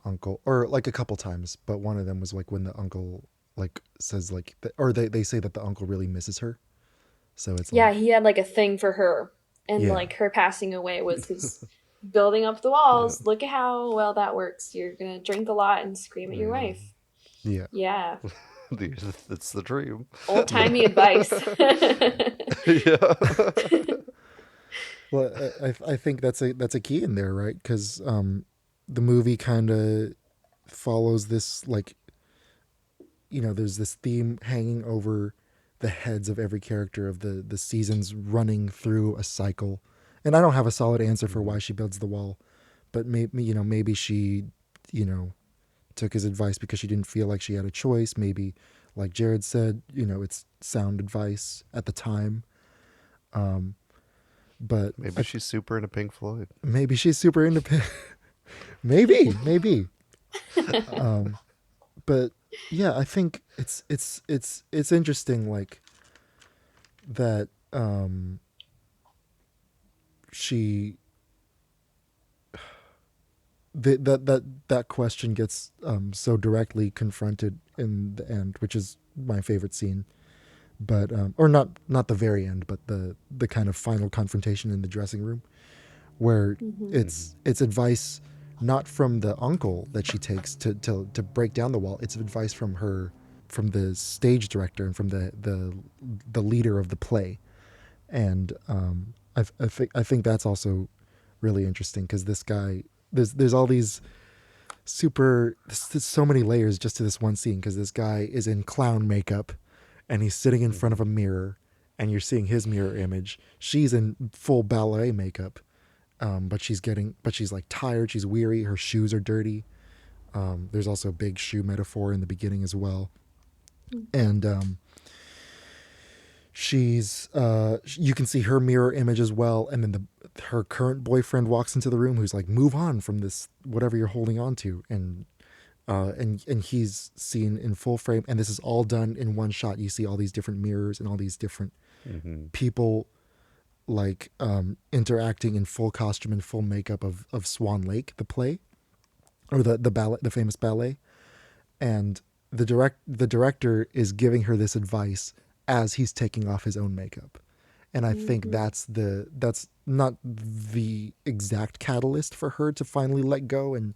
uncle, or like a couple times, but one of them was like when the uncle like says like or they say that the uncle really misses her. So it's Yeah, like, he had like a thing for her, and yeah. like her passing away was his building up the Yeah. walls. Look at how well that works. You're gonna drink a lot and scream at your Mm. wife. Yeah. Yeah, It's the dream. old timey advice. Yeah. Well, I think that's a key in there, right? Because the movie kind of follows this, like, there's this theme hanging over the heads of every character of the seasons, running through a cycle. And I don't have a solid answer for why she builds the wall, but maybe she, took his advice because she didn't feel like she had a choice. Maybe, like Jared said, it's sound advice at the time. But Maybe she's super into Pink Floyd. maybe she's super into maybe. But yeah, I think it's interesting, like that she that question gets so directly confronted in the end, which is my favorite scene. But or not the very end, but the kind of final confrontation in the dressing room, where it's advice not from the uncle that she takes to break down the wall. It's advice from the stage director and from the leader of the play. And I think that's also really interesting, because this guy, there's all these there's so many layers just to this one scene, because this guy is in clown makeup and he's sitting in front of a mirror, and you're seeing his mirror image. She's in full ballet makeup, but she's like tired, she's weary, her shoes are dirty. There's also a big shoe metaphor in the beginning as well. And she's you can see her mirror image as well, and then her current boyfriend walks into the room, who's like, move on from this, whatever you're holding on to. And he's seen in full frame, and this is all done in one shot. You see all these different mirrors and all these different people, like interacting in full costume and full makeup of Swan Lake, the play, or the ballet, the famous ballet. And the director is giving her this advice as he's taking off his own makeup. And I think that's not the exact catalyst for her to finally let go and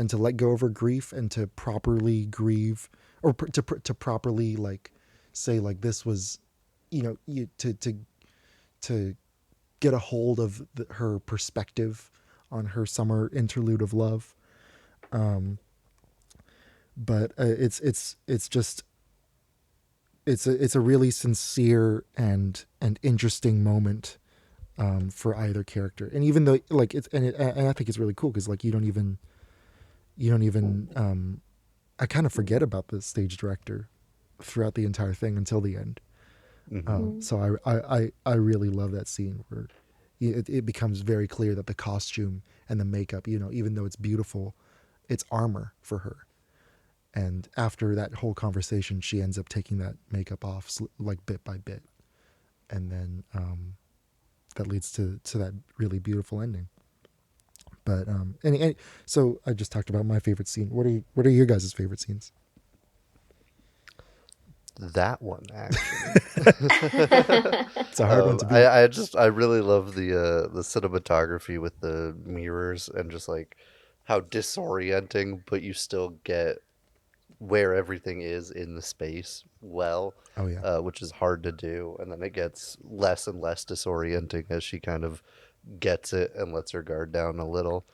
to let go of her grief, and to properly grieve, or to properly, like, say, like, this was, to get a hold of her perspective on her summer interlude of love. But it's just, it's a really sincere and interesting moment for either character. And even though, like, and I think it's really cool, because, like, you don't even I kind of forget about the stage director throughout the entire thing until the end. So I really love that scene where it becomes very clear that the costume and the makeup, even though it's beautiful, it's armor for her. And after that whole conversation, she ends up taking that makeup off, like, bit by bit, and then that leads to that really beautiful ending. But so I just talked about my favorite scene. What are your guys' favorite scenes? That one, actually. It's a hard one to beat. I really love the cinematography with the mirrors, and just like how disorienting, but you still get where everything is in the space well. Oh yeah. Which is hard to do, and then it gets less and less disorienting as she kind of gets it and lets her guard down a little.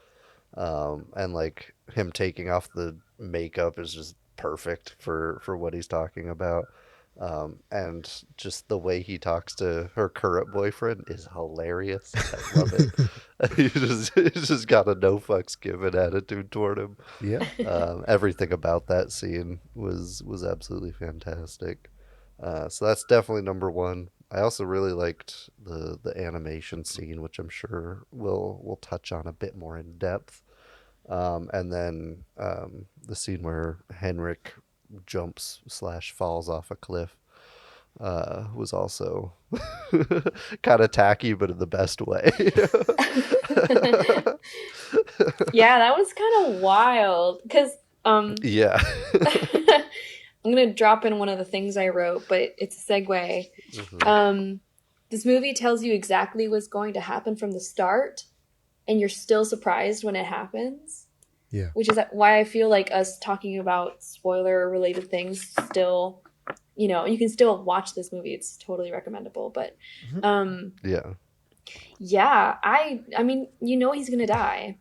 And like him taking off the makeup is just perfect for what he's talking about. And just the way he talks to her current boyfriend is hilarious. I love it. He's just got a no fucks given attitude toward him. Yeah. Everything about that scene was absolutely fantastic. So that's definitely number one. I also really liked the animation scene, which I'm sure we'll touch on a bit more in depth. And then the scene where Henrik jumps / falls off a cliff was also kind of tacky, but in the best way. Yeah, that was kind of wild because Yeah. I'm gonna drop in one of the things I wrote, but it's a segue. Mhm. This movie tells you exactly what's going to happen from the start, and you're still surprised when it happens. Yeah. Which is why I feel like us talking about spoiler-related things still, you know, you can still watch this movie. It's totally recommendable. But, Yeah. yeah, I mean, you know, he's gonna die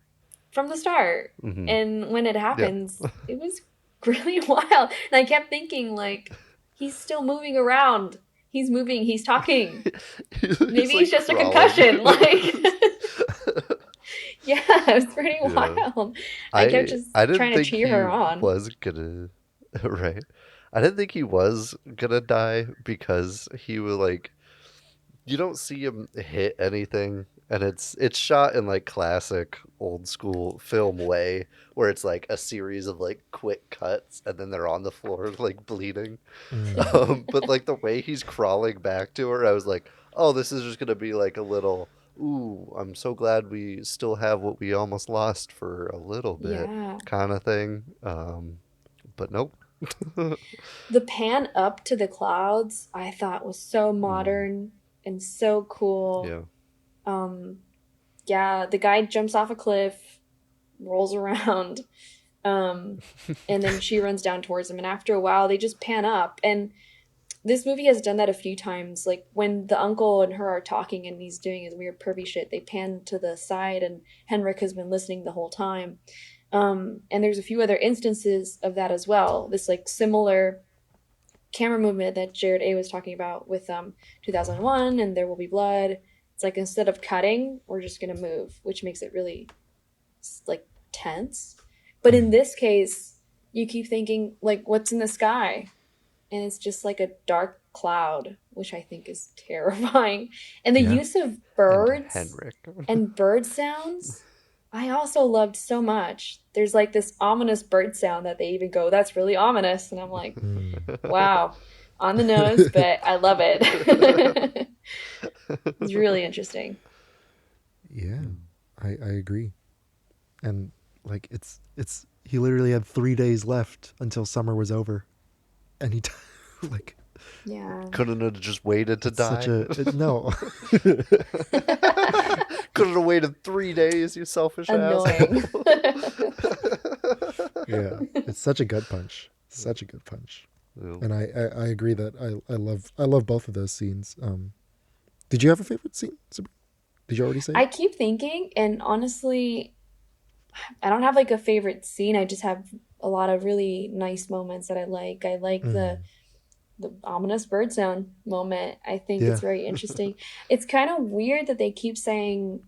from the start, Mhm. and when it happens, it was really wild. And I kept thinking, like, he's still moving around. He's moving. He's talking. Maybe like it's just crawling. a concussion. Like, yeah, it was pretty Yeah. wild. I kept just I didn't trying to think cheer he her on. was gonna right. I didn't think he was gonna die because he was like you don't see him hit anything, and it's shot in like classic old school film way where it's like a series of like quick cuts and then they're on the floor like bleeding. But like the way he's crawling back to her, I was like, oh, this is just gonna be like a little ooh, I'm so glad we still have what we almost lost for a little bit Yeah. kind of thing. But nope. The pan up to the clouds, I thought was so modern and so cool. Yeah. Yeah, the guy jumps off a cliff, rolls around, and then she runs down towards him. And after a while, they just pan up. And this movie has done that a few times. Like when the uncle and her are talking and he's doing his weird pervy shit, they pan to the side and Henrik has been listening the whole time. And there's a few other instances of that as well. This like similar camera movement that Jared A was talking about with 2001 and There Will Be Blood. It's like instead of cutting, we're just gonna move, which makes it really like tense. But in this case, you keep thinking like, what's in the sky? And it's just like a dark cloud, which I think is terrifying. And the use of birds Henrik. and bird sounds, I also loved so much. There's like this ominous bird sound that they even go, that's really ominous. And I'm like, wow, on the nose, but I love it. It's really interesting. Yeah, I agree. And like it's he literally had 3 days left until summer was over, and he like Yeah. Couldn't have just waited to die. No. Couldn't have waited 3 days, you selfish Annoying. asshole. Yeah, it's such a gut punch. Such a good punch. Yeah. And I agree that I love both of those scenes. Did you have a favorite scene, Sabrina? Did you already say? I keep thinking, and honestly, I don't have like a favorite scene. I just have a lot of really nice moments that I like. I like the ominous bird sound moment. I think it's very interesting. It's kind of weird that they keep saying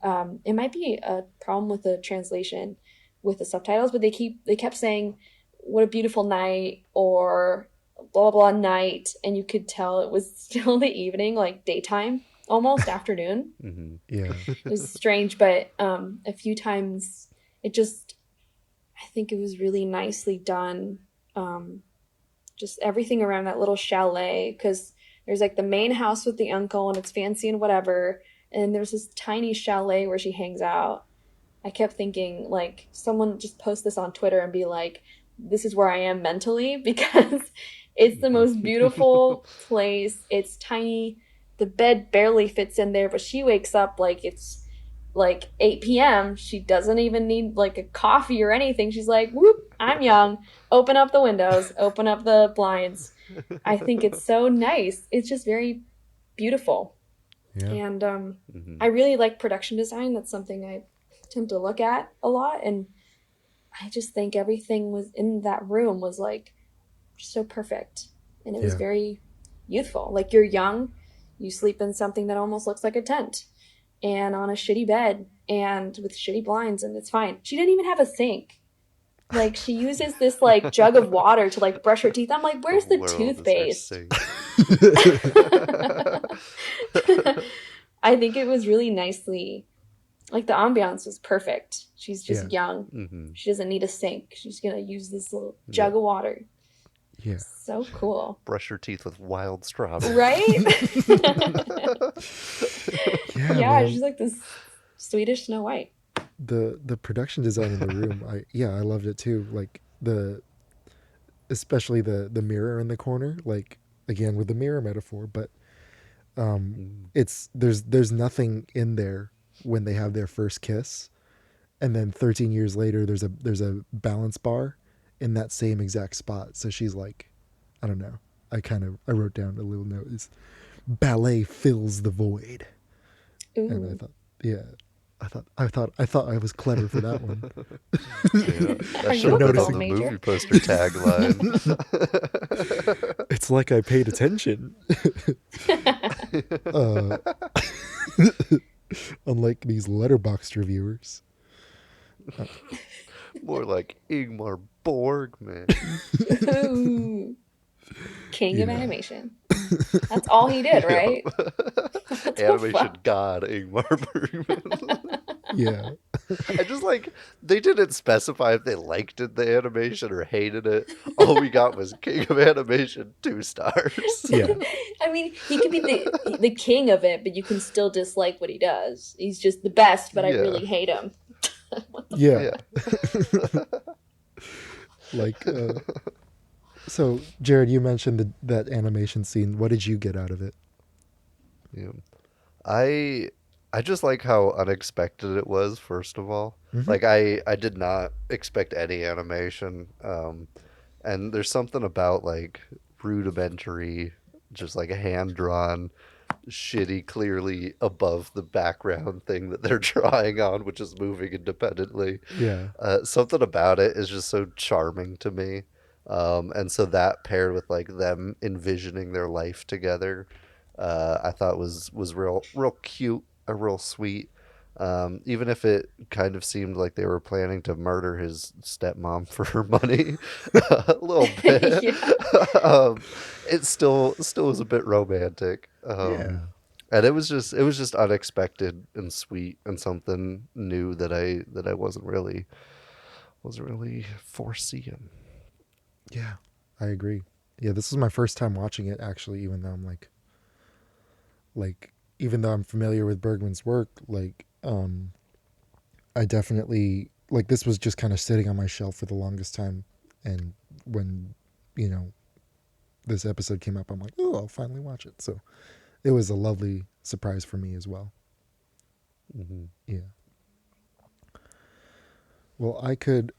it might be a problem with the translation with the subtitles, but they kept saying what a beautiful night or blah blah night, and you could tell it was still the evening, like daytime, almost afternoon. Mm-hmm. Yeah. It was strange, but a few times it just, I think it was really nicely done. Just everything around that little chalet, because there's like the main house with the uncle and it's fancy and whatever, and there's this tiny chalet where she hangs out. I kept thinking, like, someone just post this on Twitter and be like, this is where I am mentally, because it's the most beautiful place. It's tiny. The bed barely fits in there, but she wakes up like it's like 8 p.m. She doesn't even need like a coffee or anything. She's like, whoop, I'm young. Open up the windows, open up the blinds. I think it's so nice. It's just very beautiful. Yeah. And I really like production design. That's something I tend to look at a lot. And I just think everything was in that room was like so perfect. And it was very youthful. Like, you're young, you sleep in something that almost looks like a tent and on a shitty bed and with shitty blinds, and it's fine. She didn't even have a sink. Like, she uses this like jug of water to like brush her teeth. I'm like, where's the world is her toothpaste? sink. I think it was really nicely, like, the ambiance was perfect. She's just young. Mm-hmm. She doesn't need a sink. She's gonna use this little jug of water. Yeah. So cool. Brush your teeth with wild strawberries. Right? Yeah, Yeah, man. she's like this Swedish Snow White. The production design in the room, I loved it too. Like especially the mirror in the corner, like, again with the mirror metaphor, but there's nothing in there when they have their first kiss, and then 13 years later there's a balance bar in that same exact spot. So she's like, I don't know, I wrote down a little note, is ballet fills the void. Ooh. And I thought, yeah, I thought I was clever for that one. Yeah, Are I you should have a been gold on the major? movie poster tagline. It's like I paid attention. Unlike these letterboxd reviewers. More like Ingmar Borgman. Ooh. King of Yeah. animation. That's all he did, right? Animation god Ingmar Bergman. Yeah. I just like, they didn't specify if they liked it, the animation, or hated it. All we got was King of Animation 2 stars. Yeah. I mean, he could be the king of it, but you can still dislike what he does. He's just the best, but I Yeah. really hate him. Yeah. Yeah. Like, so Jared, you mentioned that animation scene. What did you get out of it? Yeah. I just like how unexpected it was, first of all. Mhm. Like, I did not expect any animation. And there's something about, like, rudimentary, just like a hand-drawn, shitty, clearly above the background thing that they're drawing on, which is moving independently. Yeah. Something about it is just so charming to me. And so that paired with, like, them envisioning their life together, I thought was real cute, real sweet. Even if it kind of seemed like they were planning to murder his stepmom for her money a little bit. It still was a bit romantic. Yeah. And it was just unexpected and sweet, and something new that I wasn't really foreseeing. Yeah. I agree. Yeah, this is my first time watching it, actually, even though I'm even though I'm familiar with Bergman's work, I definitely, like, this was just kind of sitting on my shelf for the longest time. And when, this episode came up, I'm like, oh, I'll finally watch it. So it was a lovely surprise for me as well. Mm-hmm. Yeah. Well, I could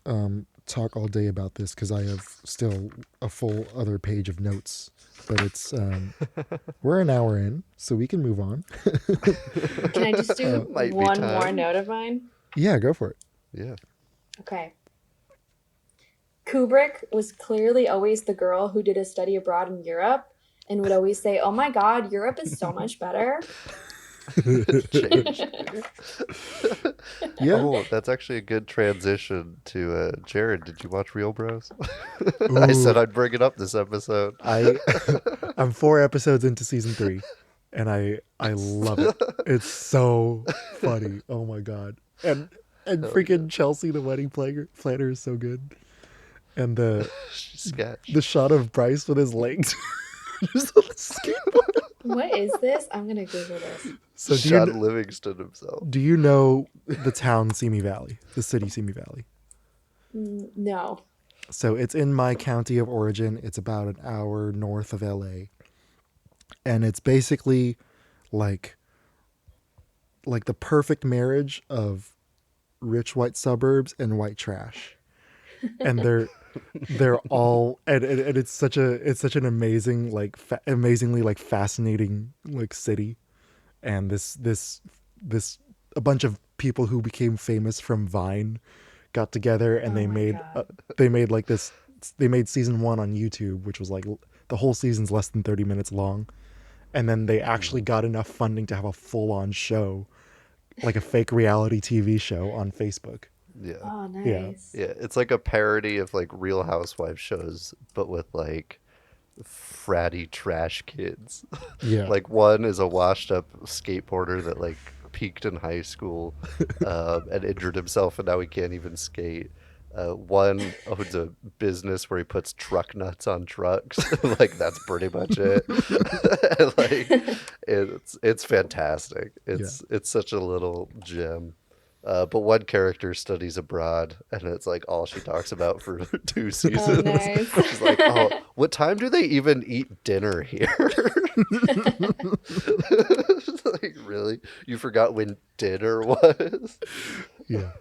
talk all day about this because I have still a full other page of notes, but it's we're an hour in, so we can move on. Can I just do Might be one time. more note of mine? Yeah, go for it. Yeah. Okay. Kubrick was clearly always the girl who did a study abroad in Europe and would always say, "Oh my God, Europe is so much better." Yeah. Oh, that's actually a good transition to Jared. Did you watch Real Bros? I said I'd bring it up this episode. I'm 4 episodes into season 3, and I love it. It's so funny. Oh my god. And freaking Chelsea, the wedding planner, is so good. And the Sketch. shot of Bryce with his legs just on the skateboard. What is this? I'm gonna Google this. So Sean Livingston himself. do you know the town Simi Valley, the city Simi Valley? No. So it's in my county of origin. It's about an hour north of LA. And it's basically like the perfect marriage of rich white suburbs and white trash. And they're all and it's such an amazing, like, amazingly, like, fascinating, like, city. And this a bunch of people who became famous from Vine got together, and they made like this. They made season 1 on YouTube, which was like The whole season's less than 30 minutes long. And then they actually got enough funding to have a full-on show, like a fake reality TV show on Facebook. Yeah. Oh, nice. Yeah, it's like a parody of like Real Housewives shows, but with like fratty trash kids. Yeah. Like one is a washed up skateboarder that like peaked in high school and injured himself and now he can't even skate. One owns a business where he puts truck nuts on trucks. Like that's pretty much it. Like it's fantastic. It's such a little gem. But one character studies abroad, and it's like all she talks about for 2 seasons. Oh, nice. She's like, "Oh, what time do they even eat dinner here?" Like, really? You forgot when dinner was? Yeah,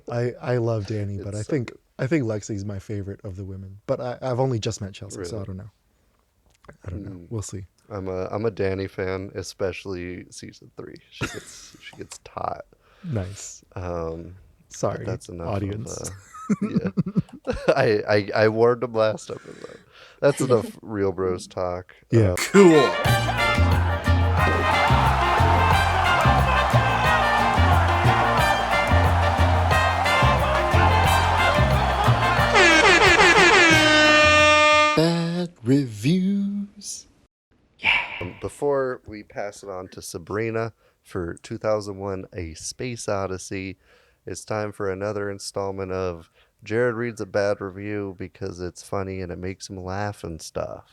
I love Danny, but I think Lexi's my favorite of the women. But I've only just met Chelsea, so I don't know. I don't know. We'll see. I'm a Danny fan, especially season 3. She gets hot. Nice. but Sorry, that's enough audience. Yeah, I warned him last episode. That's enough Real Bros talk. Yeah. Cool. Bad reviews. Before we pass it on to Sabrina for 2001 A Space Odyssey, it's time for another installment of Jared reads a bad review because it's funny and it makes him laugh and stuff.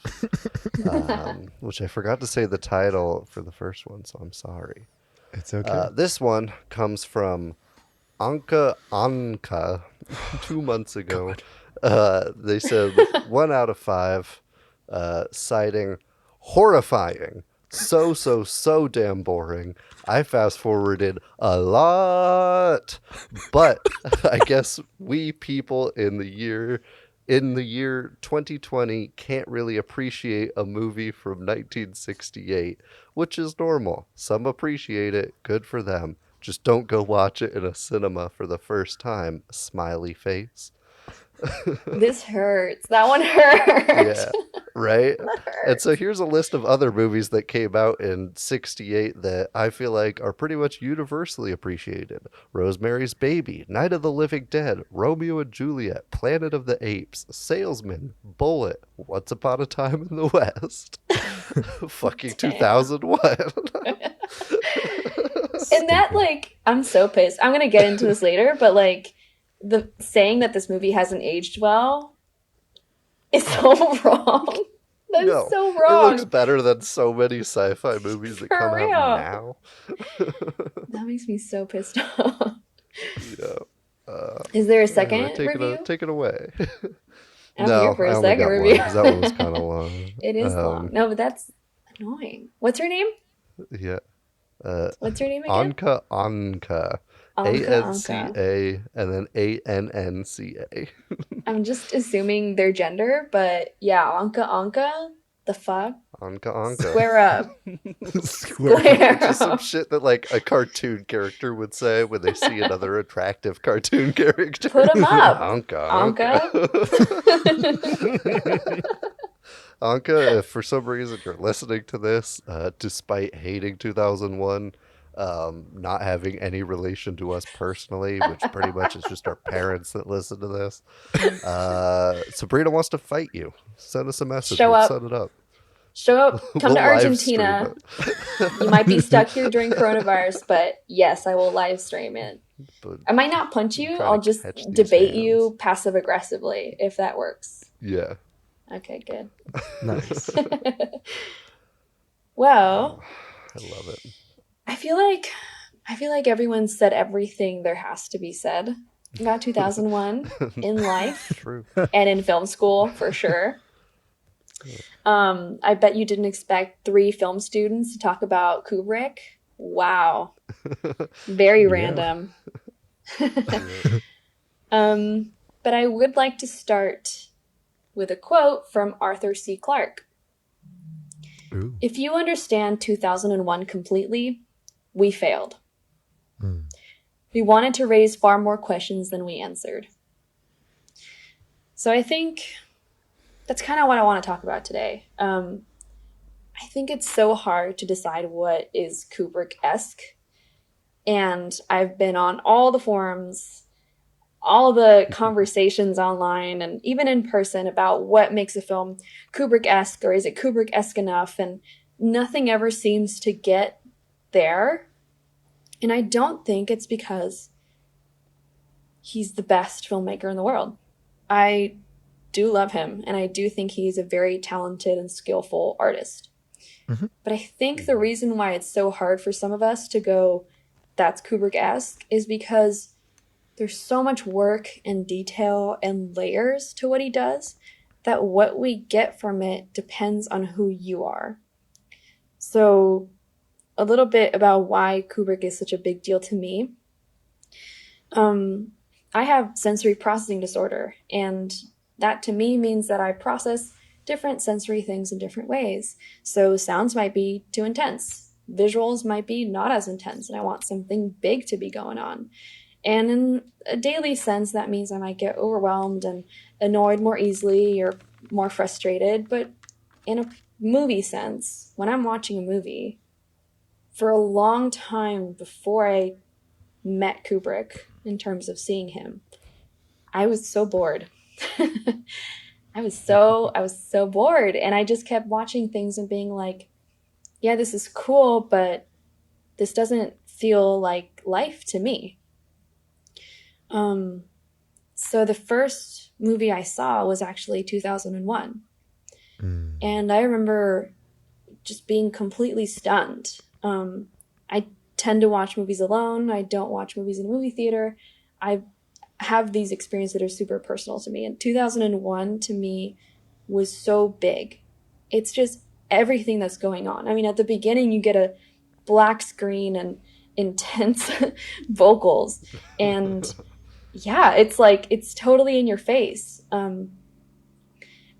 Which I forgot to say the title for the first one, so I'm sorry. It's okay. This one comes from Anka 2 months ago. They said 1 out of 5, citing horrifying, so damn boring. I fast forwarded a lot, but I guess we people in the year 2020 can't really appreciate a movie from 1968, which is normal. Some appreciate it, good for them. Just don't go watch it in a cinema for the first time. Smiley face. This hurts. That one hurt. Yeah, right? That hurts. And so here's a list of other movies that came out in 68 that I feel like are pretty much universally appreciated. Rosemary's Baby, Night of the Living Dead, Romeo and Juliet, Planet of the Apes, Salesman, Bullet, Once Upon a Time in the West. Fucking 2001. And that, like, I'm so pissed. I'm going to get into this later, but, like, the saying that this movie hasn't aged well is so wrong. That is so It wrong. looks better than so many sci-fi movies that come real. out now. That makes me so pissed off. Yeah. Is there a second Anyway, review? take it away. I'm here for a I only second got review. one, 'cause that one was kind of long. It is long. No, but that's annoying. What's her name? Yeah. What's her name again? Anka. Anka. ANCA and then ANNCA. I'm just assuming their gender, but yeah, Anka. The fuck? Anka. Square up. Square. It's just some shit that like a cartoon character would say when they see another attractive cartoon character. Put 'em up. Anka. Anka, if for some reason you're listening to this, despite hating 2001, not having any relation to us personally, which pretty much is just our parents that listen to this, Sabrina wants to fight you. Send us a message. Show We'll up. set it up. Show up. Come We'll to live Argentina. stream You might be stuck here during coronavirus, but yes, I will live stream it. But I might not punch you. Try to I'll just catch these debate hands. you passive aggressively if that works. yeah. Okay, good. Nice. Well, I love it. I feel like everyone said everything there has to be said about 2001 in life True. and in film school for sure. I bet you didn't expect 3 film students to talk about Kubrick. Wow. Very random. But I would like to start with a quote from Arthur C. Clarke. Ooh. If you understand 2001 completely, we failed. We wanted to raise far more questions than we answered. So I think that's kind of what I want to talk about today. I think it's so hard to decide what is Kubrick-esque. And I've been on all the forums, all the conversations online, and even in person about what makes a film Kubrick-esque, or is it Kubrick-esque enough? And nothing ever seems to get there. And I don't think it's because he's the best filmmaker in the world. I do love him, and I do think he's a very talented and skillful artist. But I think the reason why it's so hard for some of us to go, that's Kubrick-esque, is because there's so much work and detail and layers to what he does that what we get from it depends on who you are. So a little bit about why Kubrick is such a big deal to me. I have sensory processing disorder, and that to me means that I process different sensory things in different ways. So sounds might be too intense. Visuals might be not as intense, and I want something big to be going on. And in a daily sense, that means I might get overwhelmed and annoyed more easily or more frustrated. But in a movie sense, when I'm watching a movie, for a long time before I met Kubrick, in terms of seeing him, I was so bored. I was so bored, and I just kept watching things and being like, yeah, this is cool, but this doesn't feel like life to me. So the first movie I saw was actually 2001. And I remember just being completely stunned. I tend to watch movies alone. I don't watch movies in a movie theater. I have these experiences that are super personal to me. And 2001 to me was so big. It's just everything that's going on. I mean, at the beginning, you get a black screen and intense vocals. And yeah, it's like, it's totally in your face. And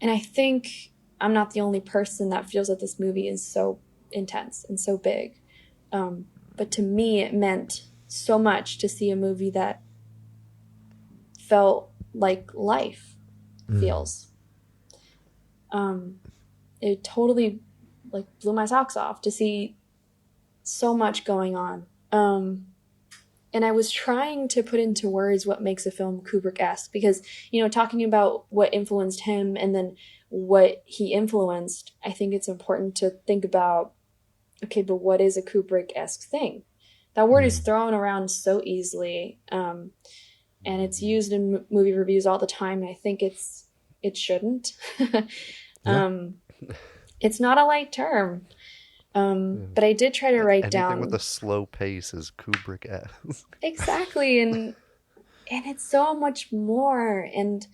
I think I'm not the only person that feels that this movie is so intense and so big. But to me, it meant so much to see a movie that felt like life feels. It totally like blew my socks off to see so much going on. And I was trying to put into words what makes a film Kubrick-esque, because, you know, talking about what influenced him and then what he influenced, I think it's important to think about, okay, but what is a Kubrick-esque thing? That word is thrown around so easily, and it's used in movie reviews all the time. And I think it shouldn't. It's not a light term. But I did try to write down. Anything with a slow pace is Kubrick-esque. Exactly, and it's so much more. And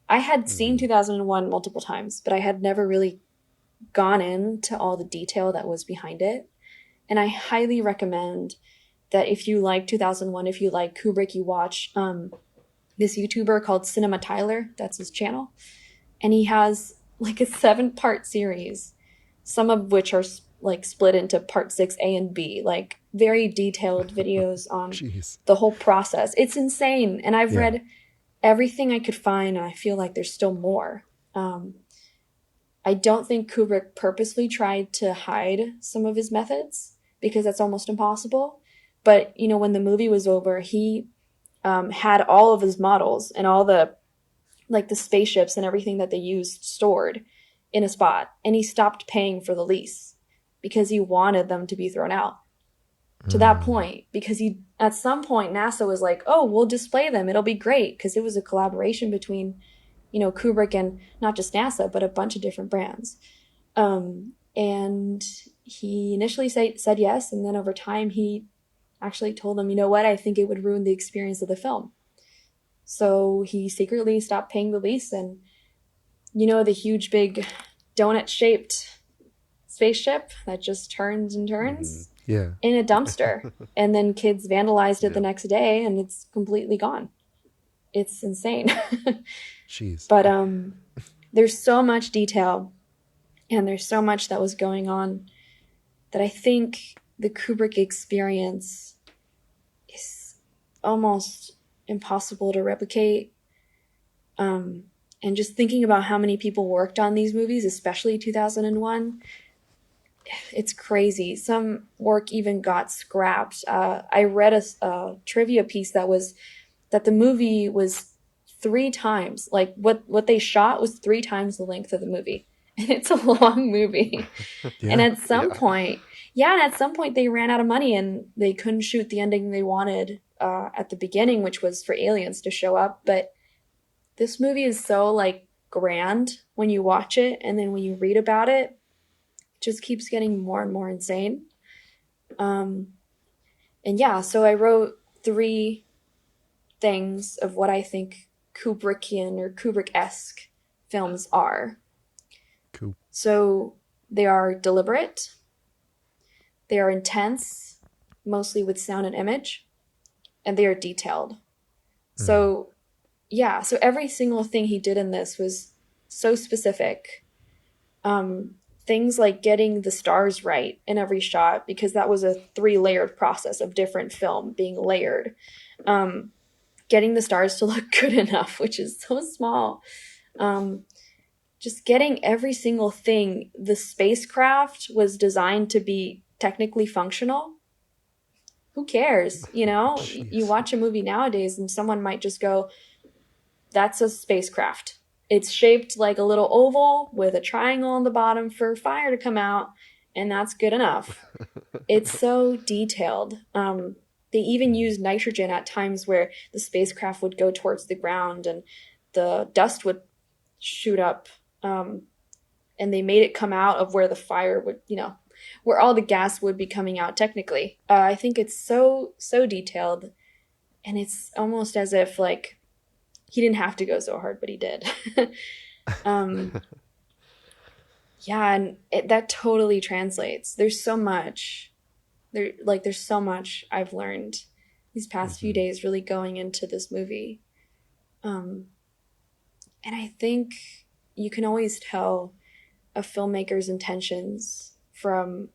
I had seen 2001 multiple times, but I had never really gone into all the detail that was behind it. And I highly recommend that if you like 2001, if you like Kubrick, you watch this YouTuber called Cinema Tyler. That's his channel. And he has like a 7-part series, some of which are like split into part 6A and B, like very detailed videos on the whole process. It's insane. And I've read everything I could find, and I feel like there's still more. I don't think Kubrick purposely tried to hide some of his methods, because that's almost impossible. But, you know, when the movie was over, he had all of his models and all the, like the spaceships and everything that they used stored in a spot. And he stopped paying for the lease because he wanted them to be thrown out. To that point, because at some point NASA was like, oh, we'll display them, it'll be great, because it was a collaboration between, you know, Kubrick and not just NASA, but a bunch of different brands. And he initially said yes, and then over time he actually told them, you know what, I think it would ruin the experience of the film. So he secretly stopped paying the lease, and, you know, the huge big donut-shaped spaceship that just turns and turns in a dumpster. And then kids vandalized it the next day, and it's completely gone. It's insane. Jeez. But there's so much detail, and there's so much that was going on, that I think the Kubrick experience is almost impossible to replicate. And And just thinking about how many people worked on these movies, especially 2001, it's crazy. Some work even got scrapped. I read a trivia piece that the movie was 3 times, like what they shot was 3 times the length of the movie. And it's a long movie. Yeah. And at some point, they ran out of money and they couldn't shoot the ending they wanted at the beginning, which was for aliens to show up. But this movie is so like grand when you watch it, and then when you read about it, it just keeps getting more and more insane. And yeah, so I wrote 3 things of what I think Kubrickian or Kubrick-esque films are. Cool. So they are deliberate, they are intense, mostly with sound and image, and they are detailed. So yeah, so every single thing he did in this was so specific. Things like getting the stars right in every shot, because that was a 3-layered process of different film being layered. Getting the stars to look good enough, which is so small. Just getting every single thing. The spacecraft was designed to be technically functional. Who cares? You know, you watch a movie nowadays and someone might just go, that's a spacecraft. It's shaped like a little oval with a triangle on the bottom for fire to come out, and that's good enough. It's so detailed. They even used nitrogen at times where the spacecraft would go towards the ground and the dust would shoot up. And they made it come out of where the fire would, where all the gas would be coming out technically. I think it's so detailed, and it's almost as if like he didn't have to go so hard, but he did. Yeah, and that totally translates. There's so much I've learned these past few days really going into this movie. And I think you can always tell a filmmaker's intentions from,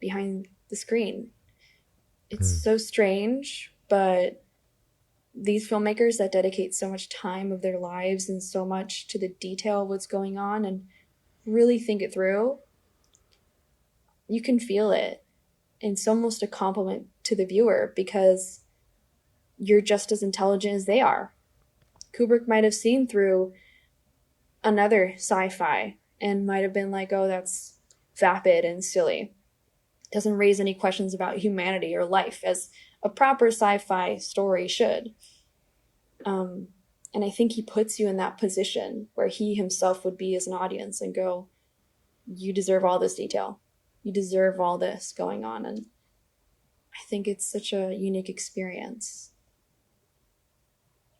behind the screen. It's so strange, but these filmmakers that dedicate so much time of their lives and so much to the detail of what's going on and really think it through, you can feel it. And it's almost a compliment to the viewer because you're just as intelligent as they are. Kubrick might have seen through another sci-fi and might have been like, oh, that's vapid and silly. Doesn't raise any questions about humanity or life as a proper sci-fi story should. And I think he puts you in that position where he himself would be as an audience and go, you deserve all this detail. You deserve all this going on. And I think it's such a unique experience.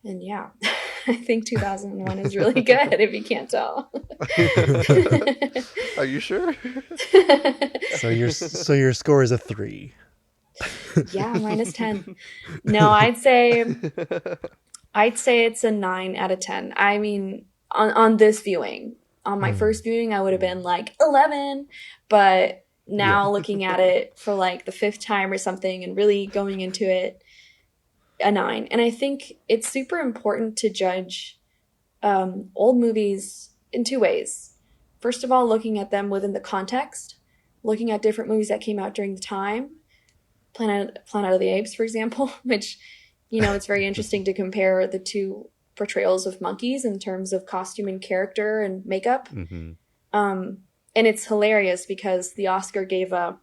And yeah, I think 2001 is really good, if you can't tell. Are you sure? So your score is a 3. Yeah, -10. No, I'd say it's a 9 out of 10. I mean, on this viewing. On my first viewing, I would have been like 11, but now looking at it for like the 5th time or something and really going into it, a 9. And I think it's super important to judge old movies in 2 ways. First of all, looking at them within the context, looking at different movies that came out during the time. Planet of the Apes, for example, which, it's very interesting to compare the 2 portrayals of monkeys in terms of costume and character and makeup. And it's hilarious because the Oscar gave a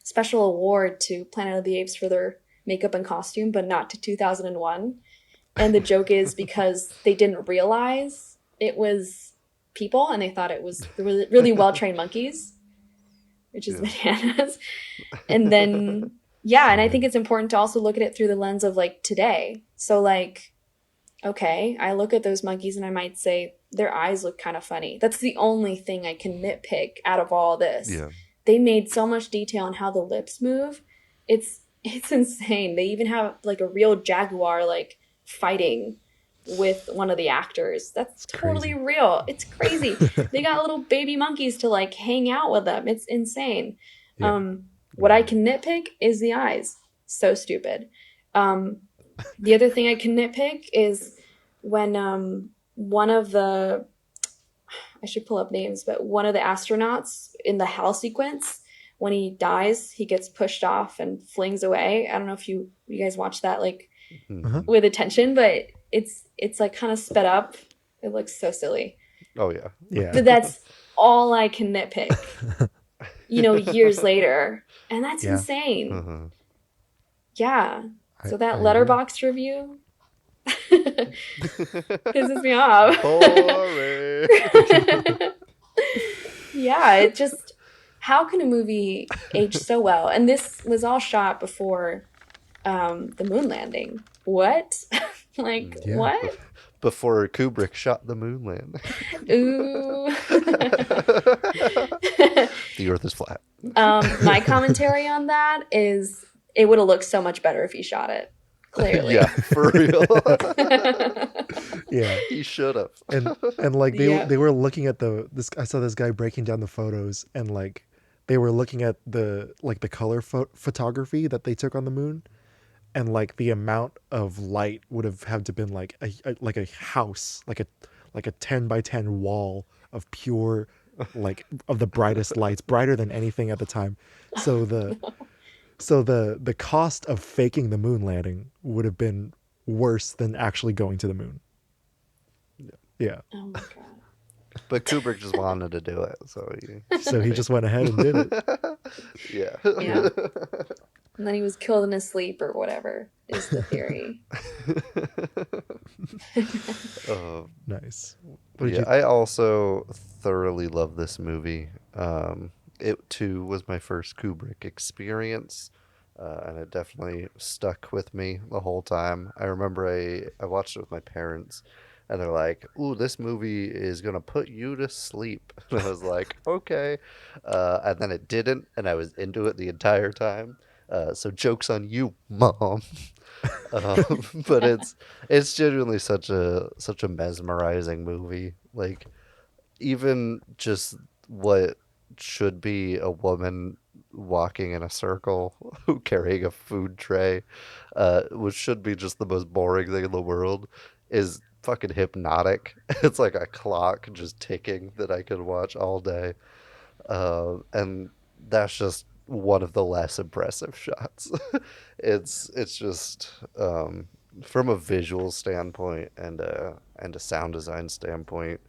special award to Planet of the Apes for their makeup and costume, but not to 2001. And the joke is because they didn't realize it was people and they thought it was really, really well-trained monkeys, which is bananas. And then, and I think it's important to also look at it through the lens of like today. So like, okay, I look at those monkeys and I might say their eyes look kind of funny. That's the only thing I can nitpick out of all this. Yeah. They made so much detail on how the lips move. It's insane. They even have like a real jaguar like fighting with one of the actors. That's totally real. It's crazy. They got little baby monkeys to like hang out with them. It's insane. Yeah. What I can nitpick is the eyes. So stupid. The other thing I can nitpick is when one of the, I should pull up names, but one of the astronauts in the HAL sequence, when he dies, he gets pushed off and flings away. I don't know if you guys watch that like with attention, but it's like kind of sped up. It looks so silly. Oh yeah. Yeah. But that's all I can nitpick, years later. And that's insane. Yeah. So that Letterboxd review pisses me off. Boring. Yeah, it just, how can a movie age so well? And this was all shot before the moon landing. What? What? Before Kubrick shot the moon landing. Ooh. The Earth is flat. My commentary on that is it would have looked so much better if he shot it. Clearly. Yeah, for real. Yeah, he should have. And like they were looking at this. I saw this guy breaking down the photos, and like they were looking at the color photography that they took on the moon, and like the amount of light would have had to been like a house, like a 10 by 10 wall of pure like of the brightest lights, brighter than anything at the time. So the cost of faking the moon landing would have been worse than actually going to the moon. Yeah. Oh my god. But Kubrick just wanted to do it, so he just went ahead and did it. Yeah. Yeah. And then he was killed in his sleep or whatever is the theory. Nice. I also thoroughly love this movie. It too was my first Kubrick experience, and it definitely stuck with me the whole time. I remember I watched it with my parents, and they're like, "Ooh, this movie is gonna put you to sleep." And I was like, "Okay," and then it didn't, and I was into it the entire time. So joke's on you, Mom. But it's genuinely such a mesmerizing movie. Like, even just what should be a woman walking in a circle carrying a food tray, which should be just the most boring thing in the world, is fucking hypnotic. It's like a clock just ticking that I could watch all day, and that's just one of the less impressive shots. It's just from a visual standpoint and a sound design standpoint,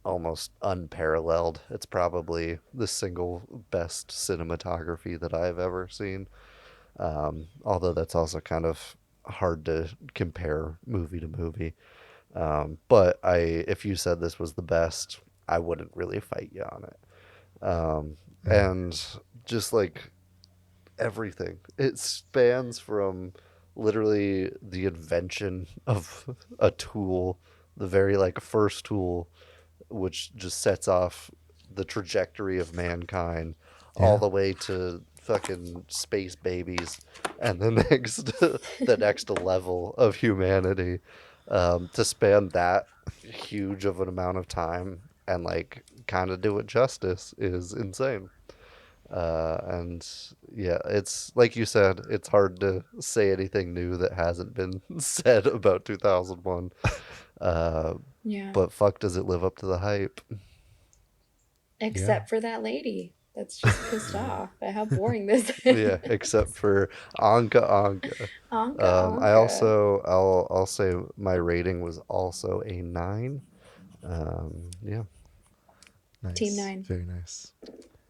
almost unparalleled. It's probably the single best cinematography that I've ever seen. Although that's also kind of hard to compare movie to movie. But if you said this was the best, I wouldn't really fight you on it. And just like everything, it spans from literally the invention of a tool, the very like first tool, which just sets off the trajectory of mankind, all the way to fucking space babies and the next level of humanity, to span that huge of an amount of time and like kind of do it justice is insane. And yeah, it's like you said, it's hard to say anything new that hasn't been said about 2001. But fuck, does it live up to the hype? Except for that lady that's just pissed off at how boring this is. Yeah, except for Anka. I'll say my rating was also a 9. Yeah. Nice. Team 9. Very nice.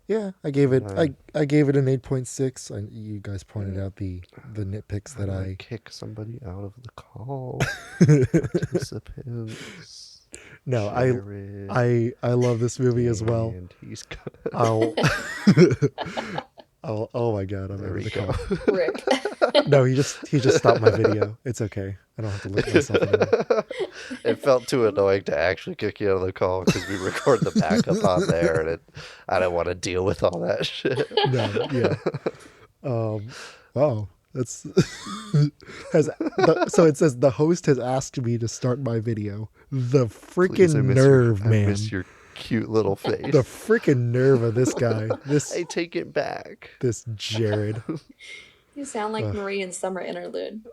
Yeah, I gave it an 8.6. And you guys pointed out the nitpicks that I kick somebody out of the call. Participants. No, I love this movie as well. And he's oh my god, I'm over the call. Rick. No, he just stopped my video. It's okay. I don't have to look myself anymore. It felt too annoying to actually kick you out of the call because we record the backup on there, and I don't want to deal with all that shit. No, yeah. Wow. That's so it says the host has asked me to start my video. The freaking nerve, man. I miss your cute little face. The freaking nerve of this guy. I take it back. This Jared. You sound like Marie in Summer Interlude.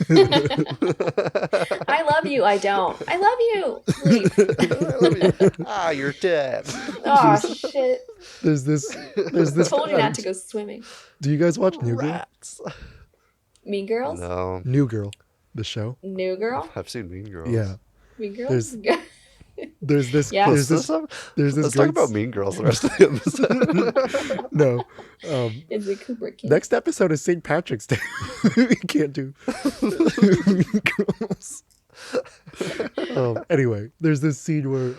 I love you. I don't. I love you. Leave. I love you. Ah, you're dead. Oh shit! There's this. Told you not to go swimming. Do you guys watch New Girl? Rats. Mean Girls. No, New Girl, the show. New Girl. I've seen Mean Girls. Yeah. Mean Girls. There's this. Yeah. There's this. There's this. Let's talk about Mean Girls the rest of the episode. No. It's a Kubrick kid. Next episode is St. Patrick's Day. We can't do Mean Girls. Anyway, there's this scene where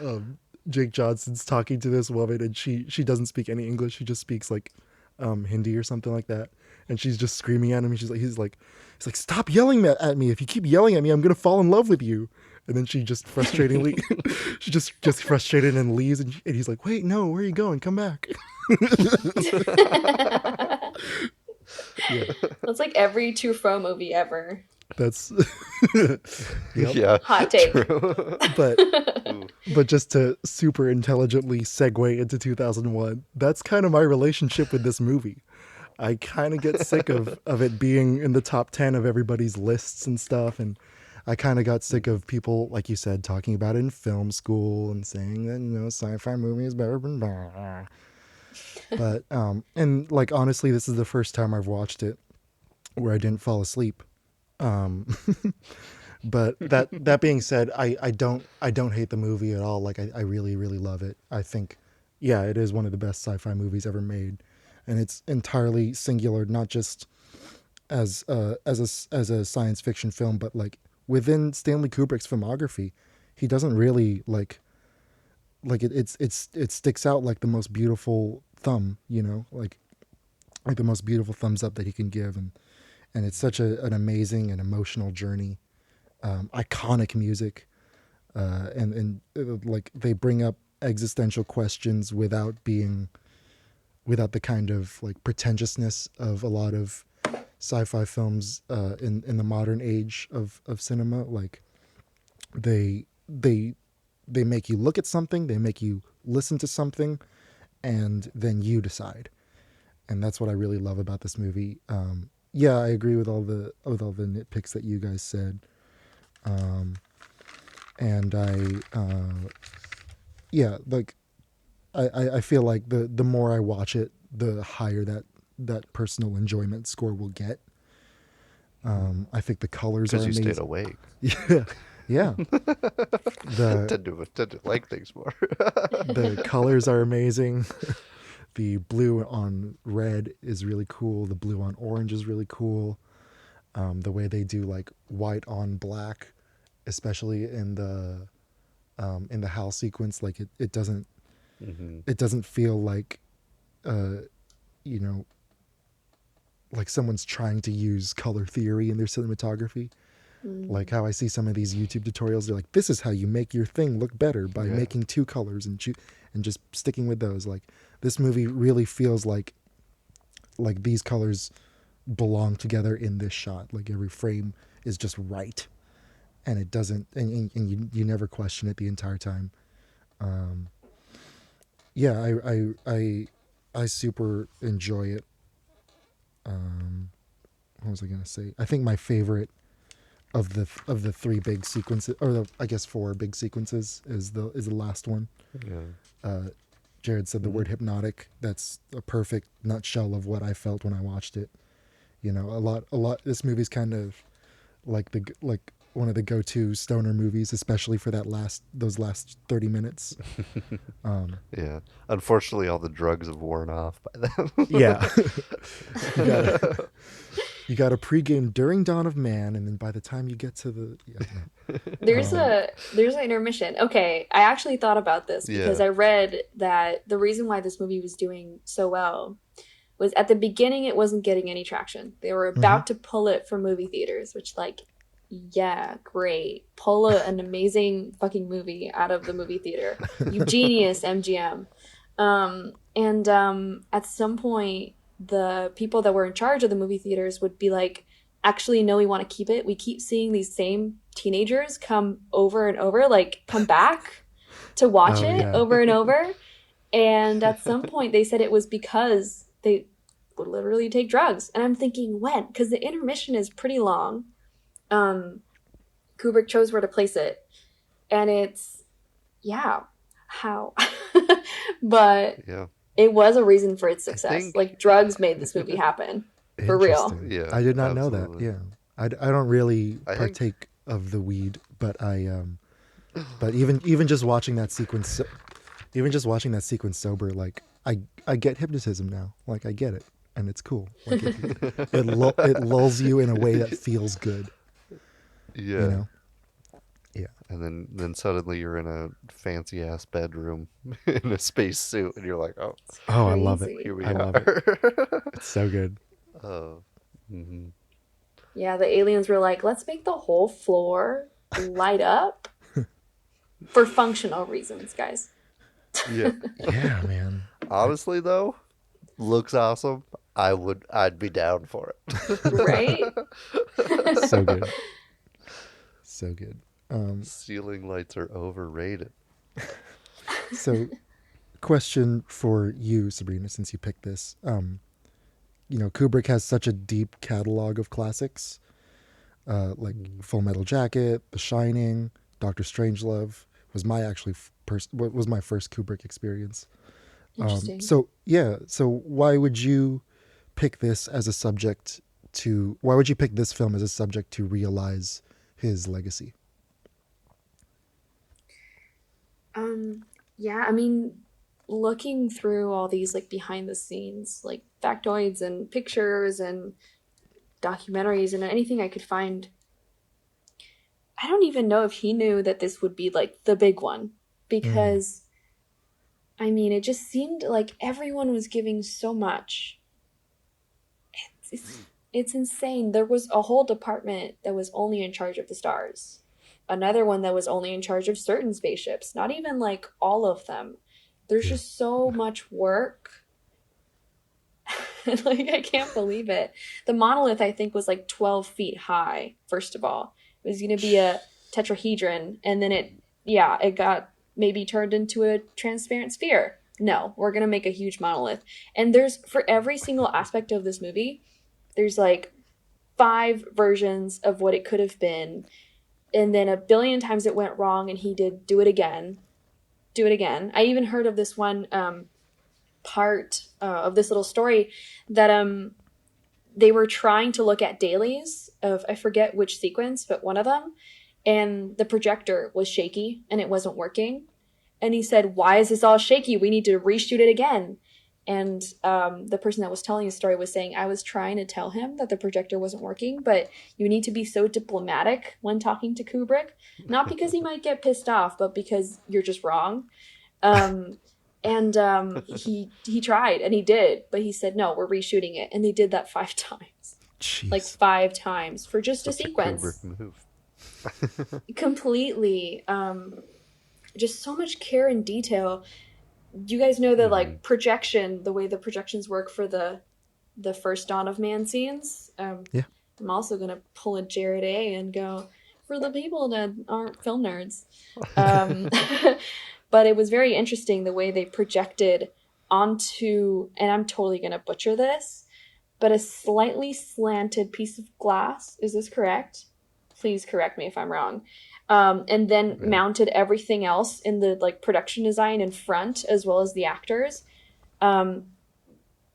Jake Johnson's talking to this woman, and she doesn't speak any English. She just speaks like Hindi or something like that, and she's just screaming at him. And he's like, stop yelling at me! If you keep yelling at me, I'm gonna fall in love with you. And then she just frustratingly, she just frustrated and leaves. And he's like, wait, no, where are you going? Come back. Yeah. That's like every Truffaut movie ever. That's Yep. Yeah. Hot take. But just to super intelligently segue into 2001, that's kind of my relationship with this movie. I kind of get sick of it being in the top 10 of everybody's lists and stuff. And I kind of got sick of people, like you said, talking about it in film school and saying that, sci-fi movie is better than blah. But, and like, honestly, this is the first time I've watched it where I didn't fall asleep. But that being said, I don't hate the movie at all. Like, I really, really love it. I think, yeah, it is one of the best sci-fi movies ever made. And it's entirely singular, not just as a science fiction film, but like within Stanley Kubrick's filmography, he doesn't really like it sticks out like the most beautiful thumb, like the most beautiful thumbs up that he can give, and it's such an amazing and emotional journey, iconic music, and like they bring up existential questions without the kind of like pretentiousness of a lot of sci-fi films in the modern age of cinema. Like they make you look at something, they make you listen to something, and then you decide. And that's what I really love about this movie. Yeah, I agree with all the nitpicks that you guys said. And I feel like the more I watch it, the higher that personal enjoyment score will get. I think the colors are amazing. Because you stayed awake. Yeah. Tend to like things more. The colors are amazing. The blue on red is really cool. The blue on orange is really cool. The way they do like white on black, especially in the HAL sequence, like it doesn't feel like like someone's trying to use color theory in their cinematography. Like how I see some of these YouTube tutorials, they're like, this is how you make your thing look better by making two colors and just sticking with those. Like this movie really feels like these colors belong together in this shot. Like every frame is just right, and it doesn't, and you never question it the entire time. Yeah, I super enjoy it. What was I gonna say? I think my favorite of the three big sequences, or I guess four big sequences, is the last one. Yeah. Jared said the word hypnotic. That's a perfect nutshell of what I felt when I watched it. A lot. This movie's kind of like one of the go-to stoner movies, especially for those last 30 minutes. Yeah. Unfortunately, all the drugs have worn off by then. Yeah. You got a pregame during Dawn of Man, and then by the time you get to the... Yeah. There's an intermission. Okay, I actually thought about this because I read that the reason why this movie was doing so well was at the beginning it wasn't getting any traction. They were about to pull it from movie theaters, which yeah, great. Pull an amazing fucking movie out of the movie theater. You genius, MGM. At some point, the people that were in charge of the movie theaters would be like, actually, no, we want to keep it. We keep seeing these same teenagers come over and over, like come back to watch it over and over. And at some point they said it was because would literally take drugs. And I'm thinking, when? Because the intermission is pretty long. Kubrick chose where to place it. And it's, yeah, how? But Yeah. it was a reason for its success. think- Like, drugs made this movie happen. For real. Interesting. Yeah, I did not know that. absolutely. Yeah, I don't really I think- partake of the weed, but but even just watching that sequence, sober, like I get hypnotism now. Like I get it, and it's cool. Like it lulls you in a way that feels good. Yeah. You know. Yeah. And then suddenly you're in a fancy ass bedroom in a space suit, and you're like, oh, Oh, I love it. Crazy. here we I are. love it. It's so good. Oh. Mhm. Yeah, the aliens were like, let's make the whole floor light up for functional reasons, guys. Yeah. Yeah, man. Honestly, though, looks awesome. I'd be down for it. Right? So good. So good. Ceiling lights are overrated. So, question for you, Sabrina, since you picked this. Kubrick has such a deep catalog of classics, like Full Metal Jacket, The Shining, Doctor Strangelove was my was my first Kubrick experience. Interesting. So why would you pick this as a subject to? Why would you pick this film as a subject to realize his legacy? Yeah, I mean, looking through all these like behind the scenes, like factoids and pictures and documentaries and anything I could find, I don't even know if he knew that this would be like the big one, because I mean, it just seemed like everyone was giving so much. It's insane. There was a whole department that was only in charge of the stars. Another one that was only in charge of certain spaceships, not even like all of them. There's just so much work. Like, I can't believe it. The monolith, I think, was like 12 feet high, first of all. It was going to be a tetrahedron, and then it got maybe turned into a transparent sphere. No, we're going to make a huge monolith. And for every single aspect of this movie, there's like 5 versions of what it could have been. And then a billion times it went wrong, and he did do it again. I even heard of this one part of this little story that they were trying to look at dailies of, I forget which sequence, but one of them, and the projector was shaky and it wasn't working. And he said, "Why is this all shaky? We need to reshoot it again." And the person that was telling the story was saying, I was trying to tell him that the projector wasn't working, but you need to be so diplomatic when talking to Kubrick, not because he might get pissed off, but because you're just wrong. He tried, and he did, but he said, no, we're reshooting it. And they did that 5 times. Jeez. Like 5 times for just Such a sequence. Kubrick move. Completely. Just so much care and detail. You guys know the like projection, the way the projections work for the first Dawn of Man scenes. Yeah. I'm also gonna pull a Jared A and go for the people that aren't film nerds. But it was very interesting the way they projected onto, and I'm totally gonna butcher this, but a slightly slanted piece of glass. Is this correct? Please correct me if I'm wrong. And then mounted everything else in the like production design in front, as well as the actors.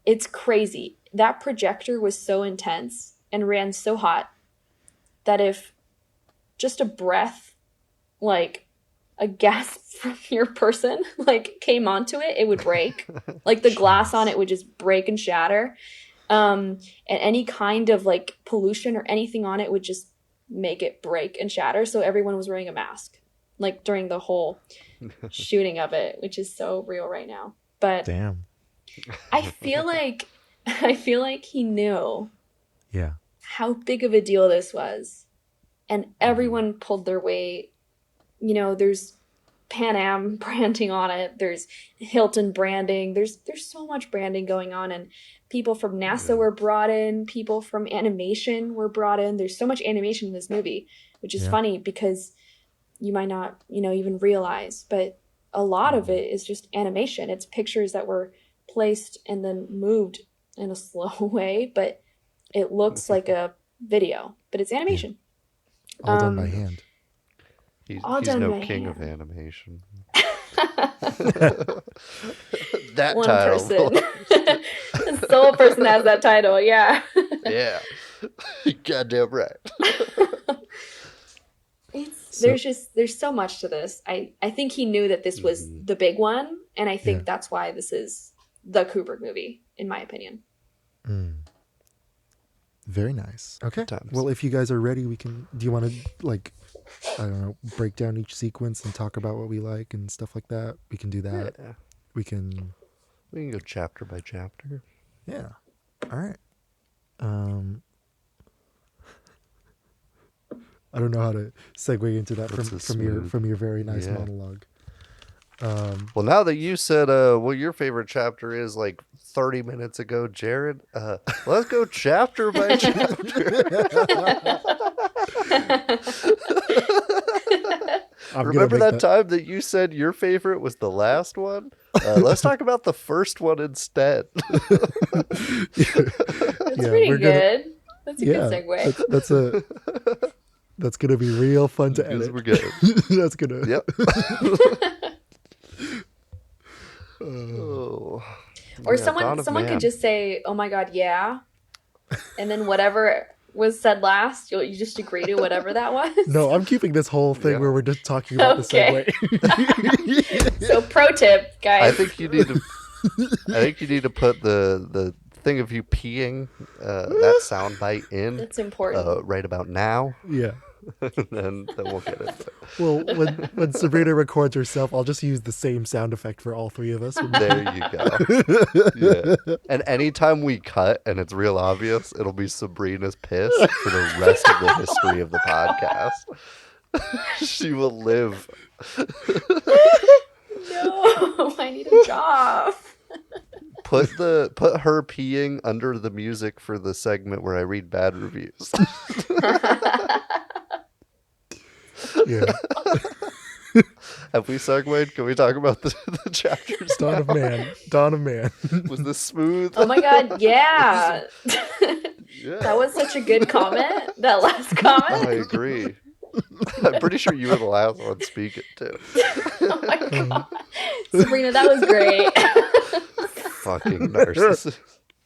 It's crazy. That projector was so intense and ran so hot that if just a breath, like a gasp from your person, like came onto it, it would break. Like the glass on it would just break and shatter. And any kind of like pollution or anything on it would just make it break and shatter. So everyone was wearing a mask like during the whole shooting of it, which is so real right now. But Damn. I feel like he knew how big of a deal this was, and everyone pulled their weight. You know, there's Pan Am branding on it, there's Hilton branding, there's so much branding going on, and people from NASA were brought in, people from animation were brought in. There's so much animation in this movie, which is funny because you might not, even realize, but a lot of it is just animation. It's pictures that were placed and then moved in a slow way, but it looks like a video, but it's animation. All done by hand. All He's done no by king hand. of animation. That One title. person. The sole person has that title, yeah. Yeah. Goddamn right. There's so much to this. I think he knew that this was the big one, and I think that's why this is the Kubrick movie, in my opinion. Very nice. Okay. Times. Well, if you guys are ready, we can. Do you want to I don't know, break down each sequence and talk about what we like and stuff like that? We can do that. Yeah. We can go chapter by chapter. Yeah. All right. I don't know how to segue into that from your very nice monologue. Well, now that you said what your favorite chapter is, like 30 minutes ago, Jared, let's go chapter by chapter. Remember that time that you said your favorite was the last one? Let's talk about the first one instead. That's pretty good. That's a good segue. That's gonna be real fun to edit. We're good. That's gonna. Yep. Or someone could just say, "Oh my God, yeah," and then whatever was said last, you just agree to whatever that was. No, I'm keeping this whole thing where we're just talking about the segue. So, pro tip, guys. I think you need to put the thing of you peeing that sound bite in. That's important. Right about now. Yeah. then we'll get into it. Well, when Sabrina records herself, I'll just use the same sound effect for all three of us. There you go. Yeah. And anytime we cut and it's real obvious, it'll be Sabrina's piss for the rest of the history of the podcast. She will live. No, I need a job. Put her peeing under the music for the segment where I read bad reviews. Yeah. Have we segued? Can we talk about the chapters? Dawn of Man. Was this smooth? Oh my God, yeah. That was such a good comment. That last comment. I agree. I'm pretty sure you were the last one speaking too. Oh my God. Sabrina, that was great. Fucking narcissist.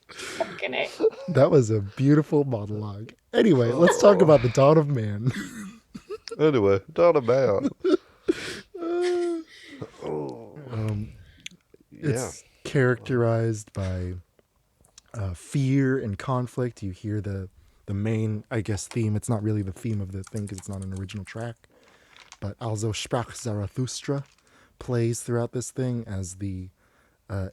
Fucking A. That was a beautiful monologue. Anyway, let's talk about the Dawn of Man. Anyway, Dawn of Man. It's characterized by fear and conflict. You hear the main, I guess, theme. It's not really the theme of the thing because it's not an original track. But Also sprach Zarathustra plays throughout this thing as the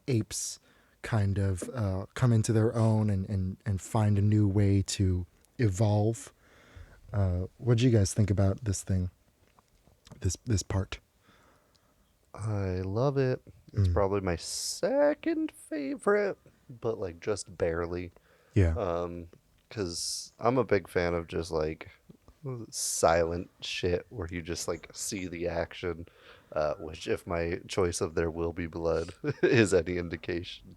apes kind of come into their own and find a new way to evolve. What do you guys think about this thing? This part? I love it. It's probably my second favorite, but like just barely. Yeah. Because I'm a big fan of just like silent shit where you just like see the action, which if my choice of There Will Be Blood is any indication,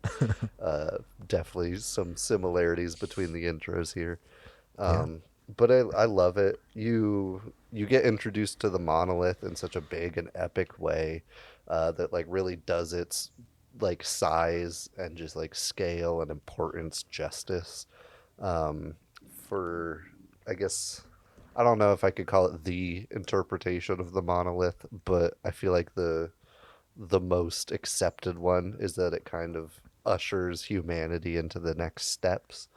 definitely some similarities between the intros here. But I love it. You get introduced to the monolith in such a big and epic way that like really does its like size and just like scale and importance justice. For I guess I don't know if I could call it the interpretation of the monolith, but I feel like the most accepted one is that it kind of ushers humanity into the next steps.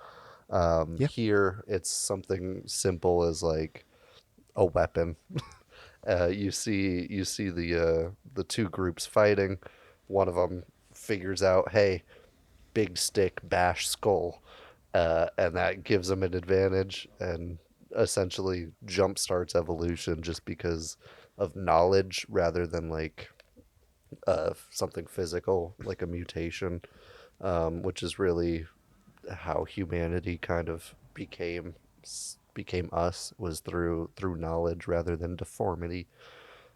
Here it's something simple as like a weapon. You see the two groups fighting. One of them figures out, hey, big stick, bash skull, and that gives them an advantage and essentially jumpstarts evolution just because of knowledge rather than like something physical like a mutation, which is really how humanity kind of became us, was through knowledge rather than deformity.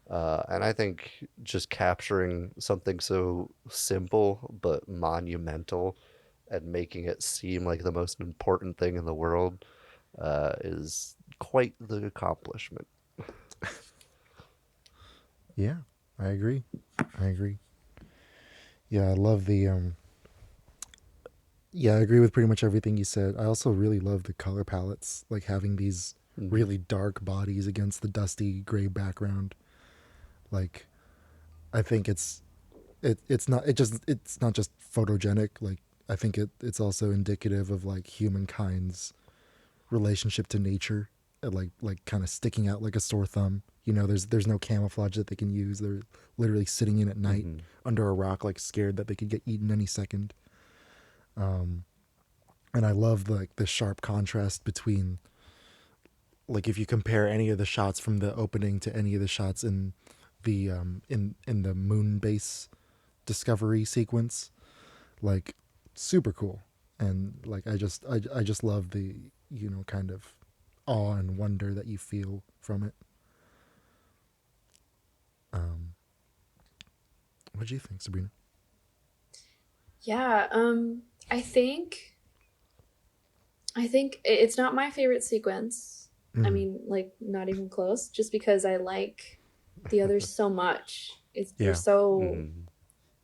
And I think just capturing something so simple but monumental and making it seem like the most important thing in the world is quite the accomplishment. Yeah, I agree. I agree. Yeah, I love the yeah, I agree with pretty much everything you said. I also really love the color palettes, like having these really dark bodies against the dusty gray background. Like I think it's not just photogenic, like I think it's also indicative of like humankind's relationship to nature, like kind of sticking out like a sore thumb. You know, there's no camouflage that they can use. They're literally sitting in at night under a rock, like scared that they could get eaten any second. And I love the sharp contrast between, like, if you compare any of the shots from the opening to any of the shots in the in the moon base discovery sequence, like super cool. And like I just love the, you know, kind of awe and wonder that you feel from it. What do you think, Sabrina? Yeah, I think it's not my favorite sequence. I mean, like, not even close, just because I like the others so much. They're so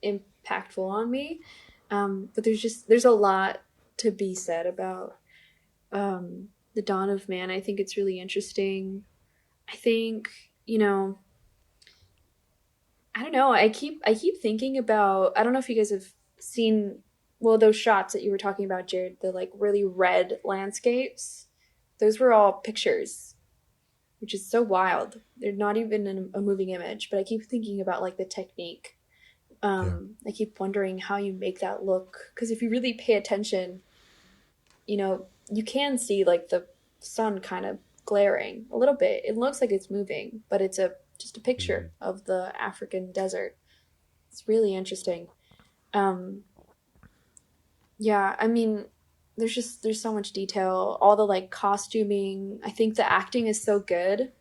impactful on me. But there's a lot to be said about the Dawn of Man. I think it's really interesting. I think, you know, I don't know. I keep thinking about, I don't know if you guys have seen, well, those shots that you were talking about, Jared, the like really red landscapes. Those were all pictures, which is so wild. They're not even in a moving image, but I keep thinking about like the technique. I keep wondering how you make that look, because if you really pay attention, you know, you can see like the sun kind of glaring a little bit. It looks like it's moving, but it's just a picture of the African desert. It's really interesting. Yeah, I mean, there's so much detail. All the like costuming. I think the acting is so good.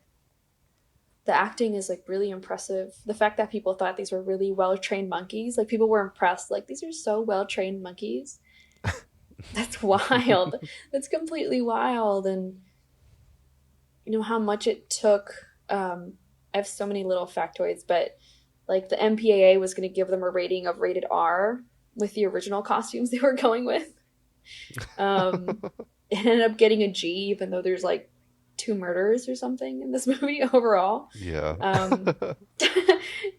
The acting is like really impressive. The fact that people thought these were really well-trained monkeys, like people were impressed. Like, these are so well-trained monkeys. That's wild. That's completely wild. And you know how much it took. I have so many little factoids, but like the MPAA was going to give them a rating of rated R with the original costumes they were going with. It ended up getting a G, even though there's like 2 murders or something in this movie overall. Yeah.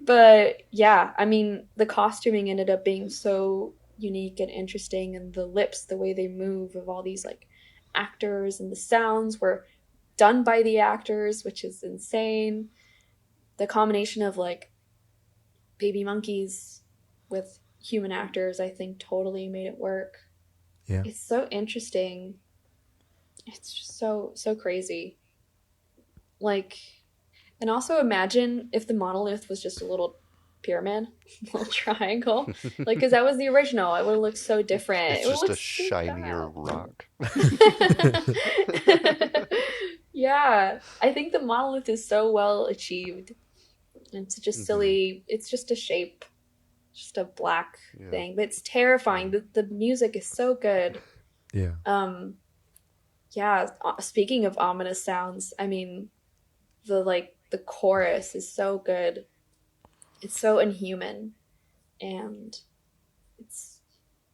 But yeah, I mean, the costuming ended up being so unique and interesting, and the lips, the way they move of all these like actors, and the sounds were done by the actors, which is insane. The combination of like baby monkeys with human actors, I think, totally made it work. Yeah. It's so interesting. It's just so crazy. Like, and also imagine if the monolith was just a little pyramid, a little triangle. Like, because that was the original. It would have looked so different. It's It would just look a shinier so rock. Yeah, I think the monolith is so well achieved. It's just silly. It's just a shape, just a black thing, but it's terrifying. The music is so good. Yeah. Yeah. Speaking of ominous sounds, I mean, the chorus is so good. It's so inhuman, and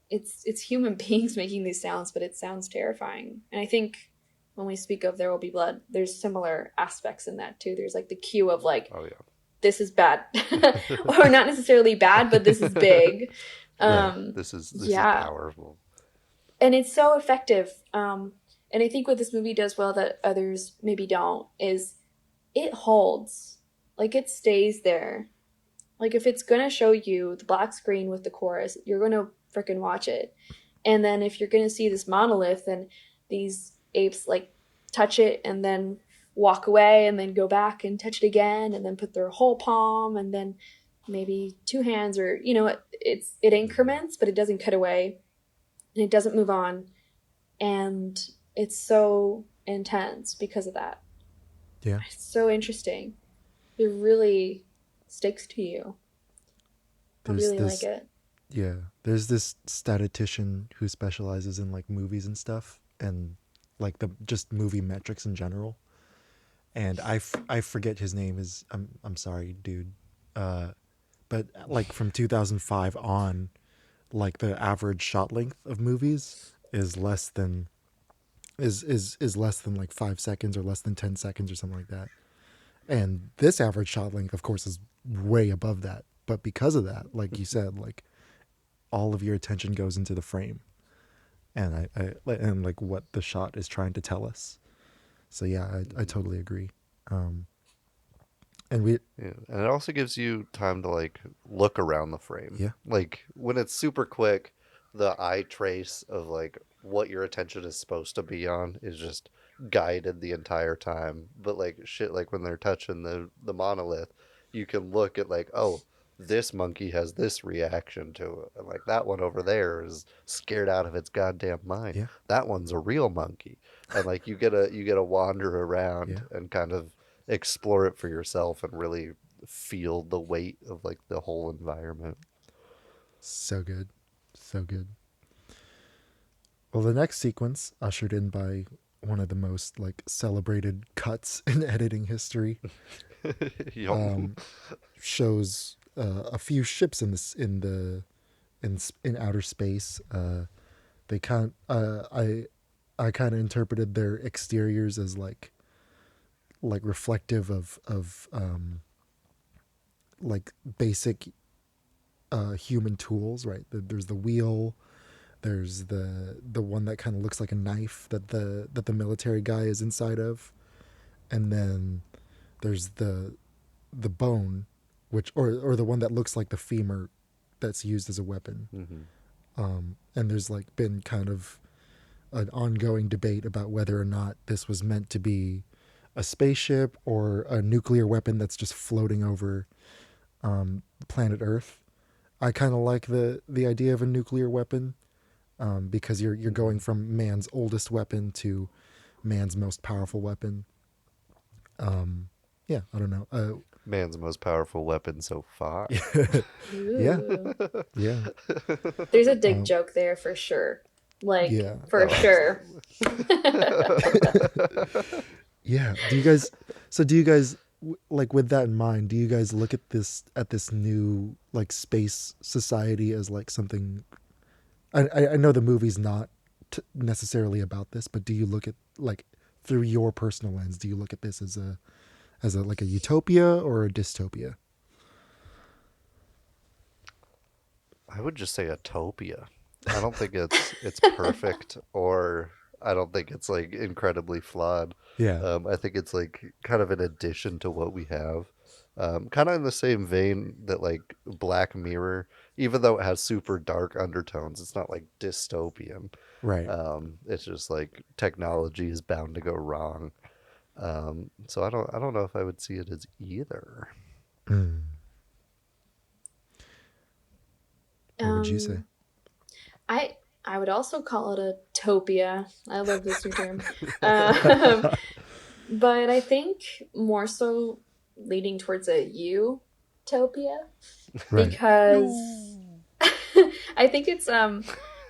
it's human beings making these sounds, but it sounds terrifying. And I think when we speak of There Will Be Blood, there's similar aspects in that too. There's like the cue of like, Oh yeah. This is bad, or not necessarily bad, but this is big. This is Yeah. powerful. And it's so effective. And I think what this movie does well that others maybe don't is it holds. Like, it stays there. Like, if it's gonna show you the black screen with the chorus, you're gonna freaking watch it. And then if you're gonna see this monolith and these apes like touch it and then walk away and then go back and touch it again and then put their whole palm and then maybe 2 hands, or you know, it increments, but it doesn't cut away and it doesn't move on, and it's so intense because of that. Yeah. It's so interesting. It really sticks to you. I really like it. Yeah. There's this statistician who specializes in like movies and stuff, and like the just movie metrics in general. And I forget his name. Is I'm sorry, dude. But like from 2005 on, like the average shot length of movies is less than less than like 5 seconds or less than 10 seconds or something like that. And this average shot length, of course, is way above that. But because of that, like you said, like all of your attention goes into the frame, and and like what the shot is trying to tell us. So yeah, I totally agree. And and it also gives you time to like look around the frame. Yeah. Like when it's super quick, the eye trace of like what your attention is supposed to be on is just guided the entire time. But like shit, like when they're touching the monolith, you can look at like, oh, this monkey has this reaction to it, and like that one over there is scared out of its goddamn mind. Yeah. That one's a real monkey, and like you get to wander around and kind of explore it for yourself and really feel the weight of like the whole environment. So good. So good. Well, the next sequence, ushered in by one of the most like celebrated cuts in editing history, shows a few ships in outer space. They I kind of interpreted their exteriors as like reflective of like basic human tools, right? There's the wheel, there's the one that kind of looks like a knife that the military guy is inside of, and then there's the bone, which or the one that looks like the femur that's used as a weapon. And there's like been kind of an ongoing debate about whether or not this was meant to be a spaceship or a nuclear weapon that's just floating over planet Earth. I kind of like the idea of a nuclear weapon, because you're going from man's oldest weapon to man's most powerful weapon. Yeah, I don't know. Man's most powerful weapon so far. Yeah. There's a dick joke there for sure. Like, Yeah. for sure. Yeah. Do you guys like, with that in mind, do you guys look at this new like space society as like something? I know the movie's not necessarily about this, but do you look at like through your personal lens? Do you look at this as a like a utopia or a dystopia? I would just say utopia. I don't think it's perfect, or I don't think it's like incredibly flawed. Yeah. I think it's like kind of an addition to what we have. Kind of in the same vein that like Black Mirror, even though it has super dark undertones, it's not like dystopian. Right. It's just like technology is bound to go wrong. So I don't know if I would see it as either. What would you say? I would also call it a topia. I love this new term. But I think more so leading towards a utopia, Right. because I think it's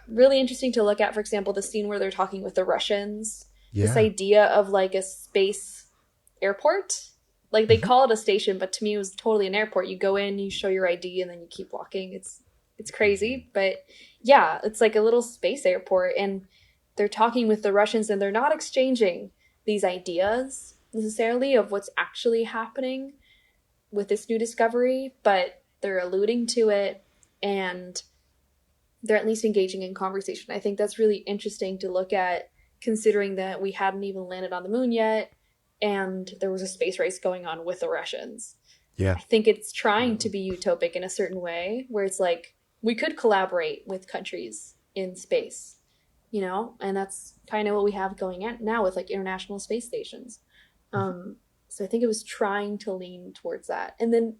really interesting to look at, for example, the scene where they're talking with the Russians. Yeah. This idea of like a space airport. Like they call it a station, but to me it was totally an airport. You go in, you show your ID, and then you keep walking. It's crazy, but yeah, it's like a little space airport, and they're talking with the Russians, and they're not exchanging these ideas necessarily of what's actually happening with this new discovery, but they're alluding to it, and they're at least engaging in conversation. I think that's really interesting to look at, considering that we hadn't even landed on the moon yet, and there was a space race going on with the Russians. Yeah. I think it's trying to be utopic in a certain way, where it's like, we could collaborate with countries in space, you know? And that's kind of what we have going on now with like international space stations. So I think it was trying to lean towards that. And then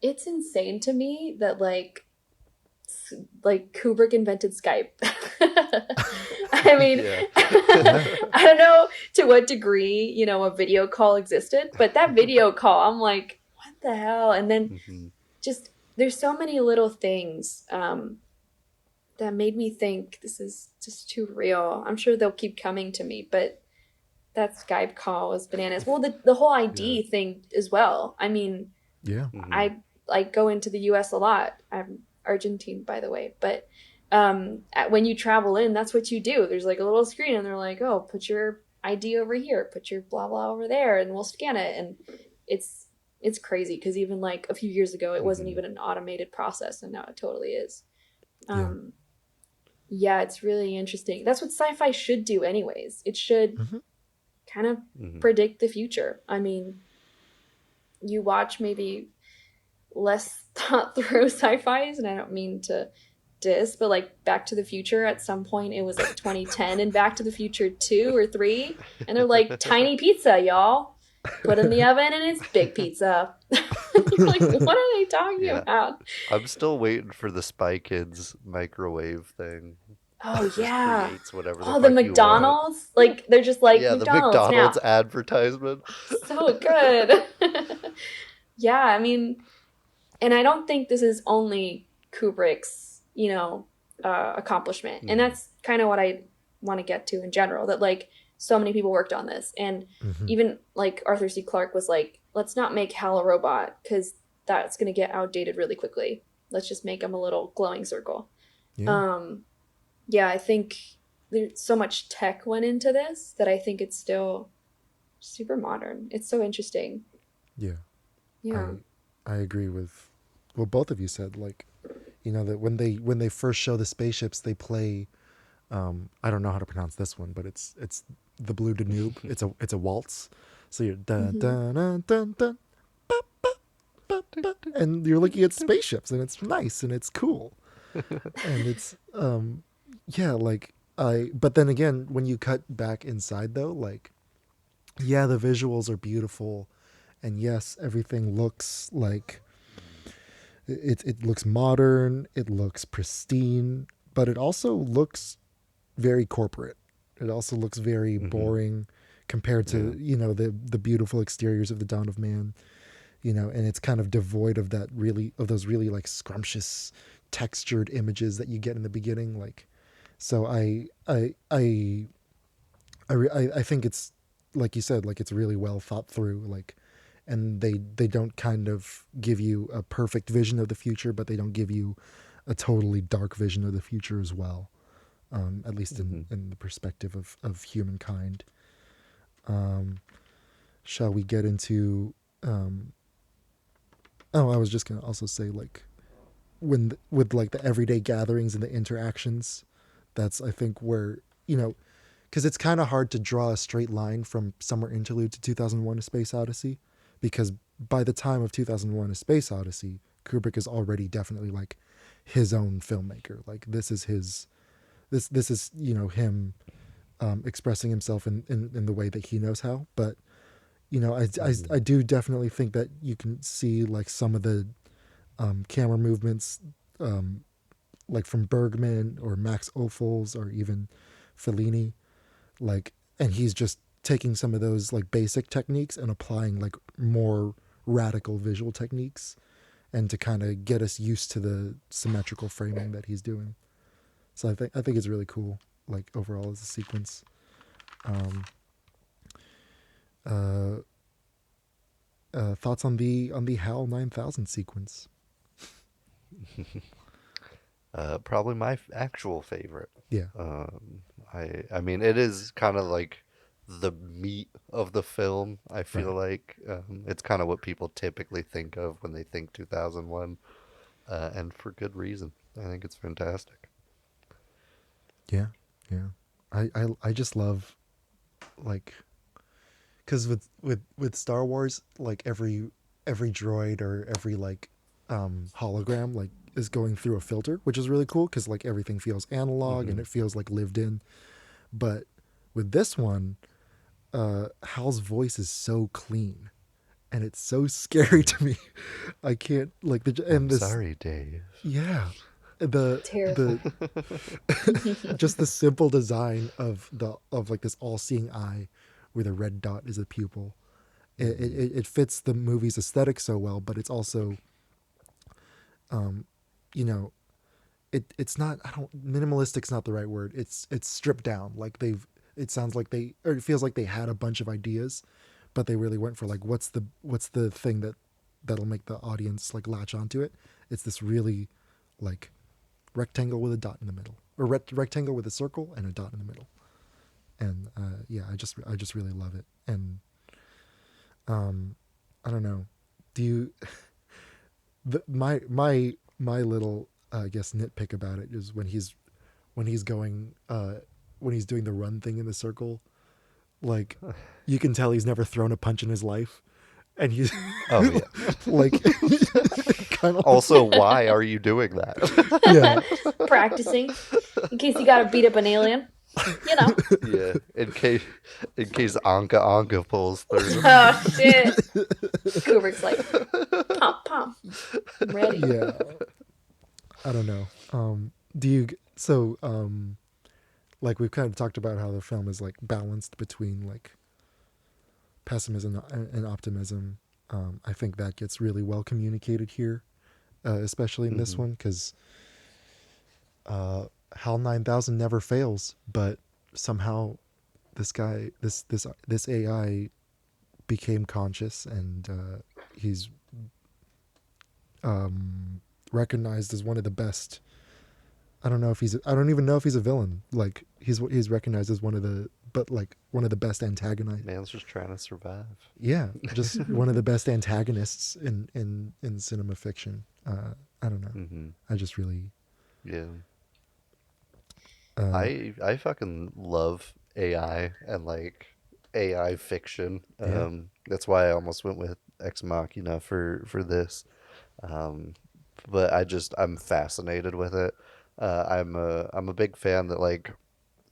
it's insane to me that like Kubrick invented Skype. I mean, I don't know to what degree, you know, a video call existed, but that video call, I'm like, what the hell? And then just, there's so many little things that made me think this is just too real. I'm sure they'll keep coming to me, but that Skype call was bananas. Well, the whole ID thing as well. I mean, Yeah. I like go into the US a lot. I'm Argentine, by the way, but when you travel in, that's what you do. There's like a little screen and they're like, oh, put your ID over here, put your blah blah over there, and we'll scan it. And it's crazy because even like a few years ago it wasn't even an automated process, and now it totally is. Yeah, it's really interesting. That's what sci-fi should do anyways. It should kind of predict the future. I mean, you watch maybe less thought through sci-fis, and I don't mean to diss, but like Back to the Future, at some point it was like 2010 and Back to the Future 2 or 3, and they're like, tiny pizza, y'all, put in the oven and it's big pizza. You're like, what are they talking about? I'm still waiting for the Spy Kids microwave thing. Oh yeah. Creates whatever Oh, the McDonald's, like they're just like, the McDonald's advertisement. So good. Yeah, I mean, and I don't think this is only Kubrick's, accomplishment. And that's kind of what I want to get to in general, that like so many people worked on this. And even like Arthur C. Clarke was like, let's not make Hal a robot because that's going to get outdated really quickly. Let's just make him a little glowing circle. Yeah, I think there's so much tech went into this that I think it's still super modern. It's so interesting. Yeah. Yeah. I agree with what both of you said. Like, that when they first show the spaceships, they play I don't know how to pronounce this one, but it's the Blue Danube. It's a waltz. So you're dun dun dun dun dun ba, ba, ba, ba, and you're looking at spaceships, and it's nice and it's cool. And it's but then again, when you cut back inside though, like, yeah, the visuals are beautiful, and yes, everything looks like it looks modern, it looks pristine, but it also looks very corporate. It also looks very boring compared to the beautiful exteriors of the Dawn of Man, and it's kind of devoid of those really like scrumptious textured images that you get in the beginning. Like, so I think it's, like you said, like it's really well thought through, like, and they don't kind of give you a perfect vision of the future, but they don't give you a totally dark vision of the future as well. At least in the perspective of humankind. Shall we get into? I was just gonna also say, like, with like the everyday gatherings and the interactions, that's, I think, where, because it's kind of hard to draw a straight line from Summer Interlude to 2001: A Space Odyssey, because by the time of 2001: A Space Odyssey, Kubrick is already definitely like his own filmmaker. Like, this is his. This is him expressing himself in the way that he knows how. But I do definitely think that you can see like some of the camera movements like from Bergman or Max Ophuls or even Fellini, like, and he's just taking some of those like basic techniques and applying like more radical visual techniques, and to kind of get us used to the symmetrical framing that he's doing. So I think it's really cool, like, overall as a sequence. Thoughts on the HAL 9000 sequence? Probably my actual favorite. Yeah. I mean, it is kind of like the meat of the film. I feel like it's kind of what people typically think of when they think 2001, and for good reason. I think it's fantastic. Yeah. I just love, like, because with Star Wars, like every droid or every like hologram like is going through a filter, which is really cool because like everything feels analog and it feels like lived in. But with this one, Hal's voice is so clean, and it's so scary to me. I can't like Sorry, Dave. Yeah. The just the simple design of like this all-seeing eye where the red dot is a pupil. It fits the movie's aesthetic so well, but it's also it's not, I don't, minimalistic's not the right word. It's stripped down. Like it sounds like or it feels like they had a bunch of ideas, but they really went for like, what's the thing that'll make the audience like latch onto it. It's this really like rectangle with a dot in the middle, or rectangle with a circle and a dot in the middle. And yeah, I just really love it. And I don't know, do you my little I guess nitpick about it is when he's going when he's doing the run thing in the circle, like you can tell he's never thrown a punch in his life, and he's Oh yeah. like kind of Also, why are you doing that? yeah. Practicing in case you gotta beat up an alien. You know. Yeah, in case Anka pulls through. Oh shit. Kubrick's like, pom. I'm ready. Yeah. I don't know. Do you so like we've kind of talked about how the film is like balanced between like pessimism and optimism. I think that gets really well communicated here, especially in this one, because HAL 9000 never fails, but somehow this AI became conscious, and he's recognized as one of the best. I don't even know if he's a villain. Like he's recognized as one of the best antagonists. Man's just trying to survive. Yeah, just one of the best antagonists in cinema fiction. I don't know. Mm-hmm. I just really Yeah. I fucking love AI and like AI fiction. Yeah. That's why I almost went with Ex Machina for this. But I'm fascinated with it. I'm a big fan that like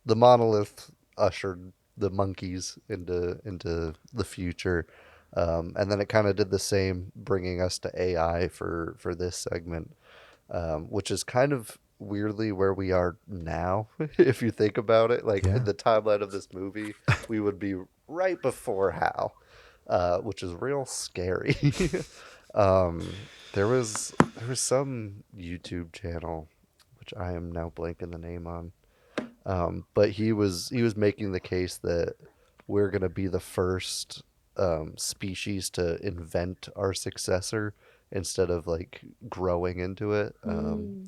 the monolith ushered the monkeys into the future, and then it kind of did the same, bringing us to AI for this segment, which is kind of weirdly where we are now. If you think about it, like Yeah. in the timeline of this movie, we would be right before HAL, which is real scary. There was some YouTube channel, which I am now blanking the name on, but he was making the case that we're gonna be the first species to invent our successor instead of like growing into it.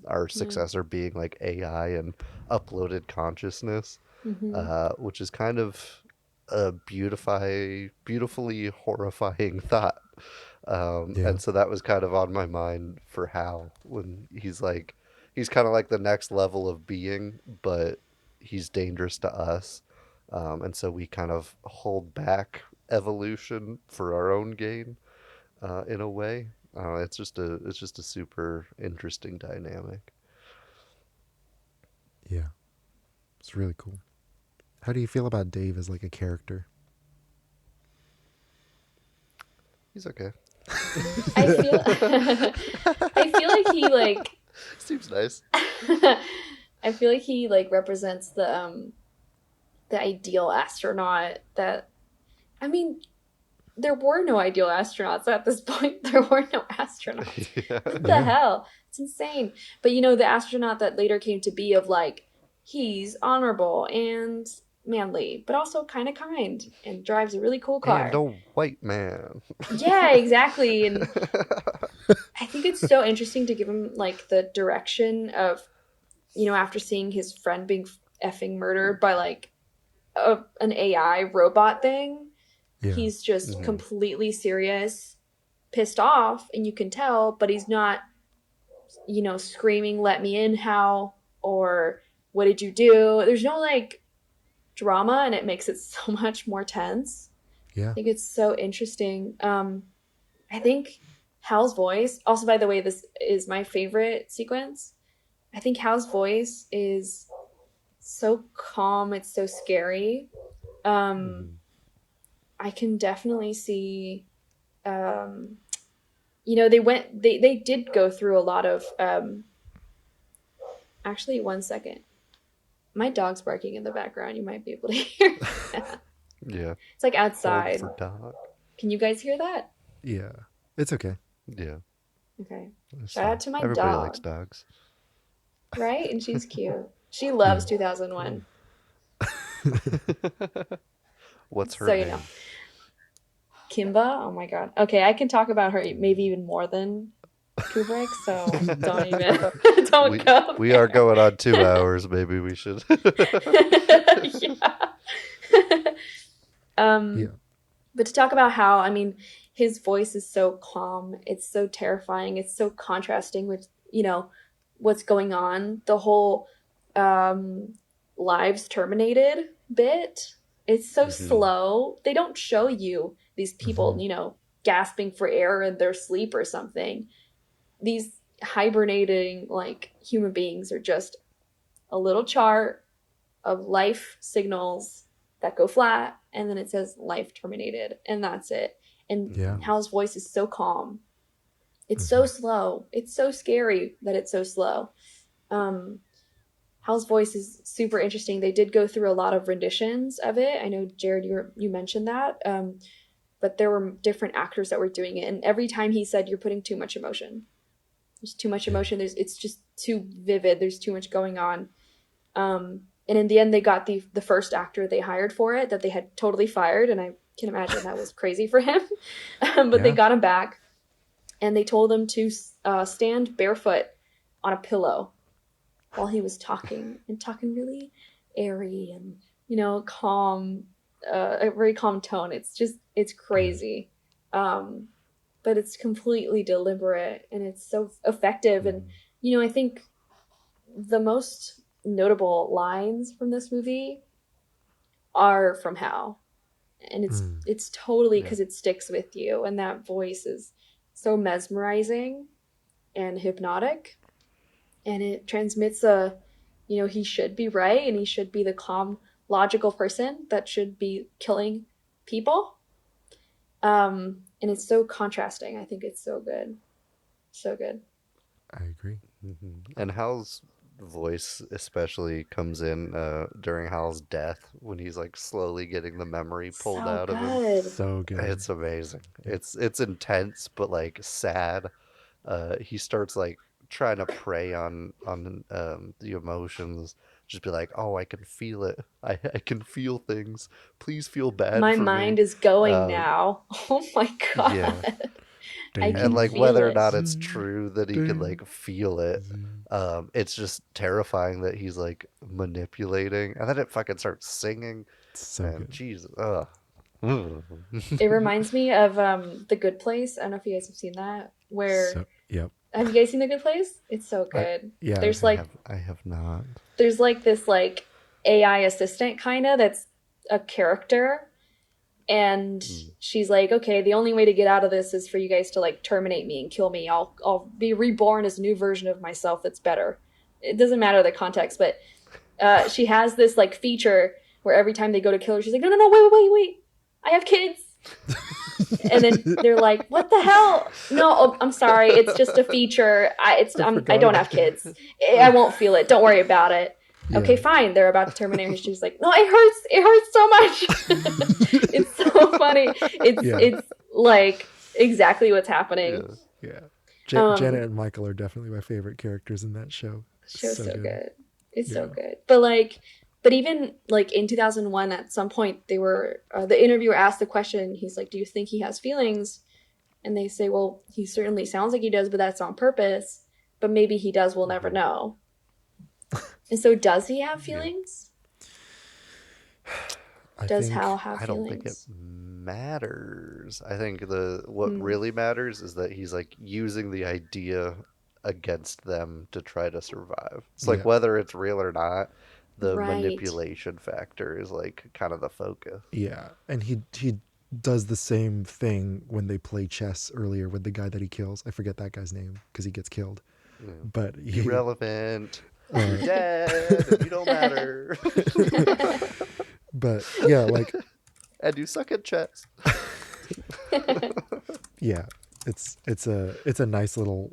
Our successor being like AI and uploaded consciousness, which is kind of a beautifully horrifying thought. Yeah. And so that was kind of on my mind for Hal, when he's kind of like the next level of being, but he's dangerous to us. And so we kind of hold back evolution for our own gain, in a way. It's just a super interesting dynamic. Yeah. It's really cool. How do you feel about Dave as like a character? He's okay. I feel I feel like he like Seems nice. I feel like he like represents the ideal astronaut that, I mean, there were no ideal astronauts at this point. There were no astronauts. Yeah. What the hell? It's insane. But you know, the astronaut that later came to be of like, he's honorable and manly, but also kind of kind and drives a really cool car. And a white man. Yeah, exactly. And I think it's so interesting to give him like the direction of, you know, after seeing his friend being effing murdered by like an AI robot thing. Yeah. He's just completely serious, pissed off, and you can tell, but he's not, you know, screaming, "Let me in, Hal," or "What did you do?" There's no like drama, and it makes it so much more tense. Yeah. I think it's so interesting. I think Hal's voice, also, by the way, this is my favorite sequence. I think Hal's voice is so calm. It's so scary. I can definitely see, you know, they did go through a lot of, actually, one second. My dog's barking in the background. You might be able to hear that. Yeah. It's like outside. Hold for dog. Can you guys hear that? Yeah. It's okay. Yeah. Okay. That's Shout out to my Everybody dog. likes dogs. right? And she's cute. She loves 2001. What's her So, name? Kimba, oh my god. Okay, I can talk about her maybe even more than Kubrick, so don't even don't go We there. are going on 2 hours. Maybe we should. Yeah. Yeah. But to talk about how, I mean, his voice is so calm, it's so terrifying, it's so contrasting with, what's going on. The whole um, lives terminated bit, it's so slow. They don't show you these people, gasping for air in their sleep or something. These hibernating, like, human beings are just a little chart of life signals that go flat, and then it says life terminated, and that's it. And Yeah. Hal's voice is so calm. It's so slow. It's so scary that it's so slow. Hal's voice is super interesting. They did go through a lot of renditions of it. I know, Jared, you mentioned that. But there were different actors that were doing it, and every time he said, "You're putting too much emotion. There's too much emotion. It's just too vivid. There's too much going on." And in the end, they got the first actor they hired for it that they had totally fired, and I can imagine that was crazy for him. But they got him back, and they told him to stand barefoot on a pillow while he was talking really airy and calm, a very calm tone. It's crazy, but it's completely deliberate and it's so effective. And I think the most notable lines from this movie are from Hal, and it's totally because it sticks with you, and that voice is so mesmerizing and hypnotic, and it transmits he should be right, and he should be the calm, logical person that should be killing people. And it's so contrasting. I think it's so good. So good. I agree. And Hal's voice especially comes in during Hal's death when he's like slowly getting the memory pulled So out of him. good. So good. It's amazing. It's intense but like sad. He starts like trying to prey on the emotions. Just be like, oh, I can feel it. I can feel things. Please feel bad My for mind me. is going now. Oh my god. Yeah. I And can like feel whether or it. not it's true that he can like feel it, it's just terrifying that he's like manipulating, and then it fucking starts singing. So And good. Jesus, It reminds me of The Good Place. I don't know if you guys have seen that. Yep. Have you guys seen The Good Place? It's so good. Yeah. There's I have not. there's like this like AI assistant kind of that's a character, and she's like, okay, the only way to get out of this is for you guys to like terminate me and kill me. I'll be reborn as a new version of myself that's better. It doesn't matter the context, but she has this like feature where every time they go to kill her, she's like, no, wait, I have kids. And then they're like, what the hell? No, I'm sorry, it's just a feature. I don't have kids. I won't feel it. Don't worry about it. Yeah. Okay, fine. They're about to terminate her. She's like, no, it hurts so much. It's so funny. It's like exactly what's happening. Yeah. Janet and Michael are definitely my favorite characters in that show. Show's so good. It's so good. But even like in 2001, at some point, they were the interviewer asked the question. He's like, "Do you think he has feelings?" And they say, "Well, he certainly sounds like he does, but that's on purpose. But maybe he does. We'll never know." And so, does he have feelings? Does Hal have feelings? I don't think it matters. I think what really matters is that he's like using the idea against them to try to survive. It's like whether it's real or not, the manipulation factor is like kind of the focus. Yeah, and he does the same thing when they play chess earlier with the guy that he kills. I forget that guy's name because he gets killed. Yeah. But irrelevant. You're dead. You don't matter. But yeah, like, and you suck at chess. Yeah, it's a nice little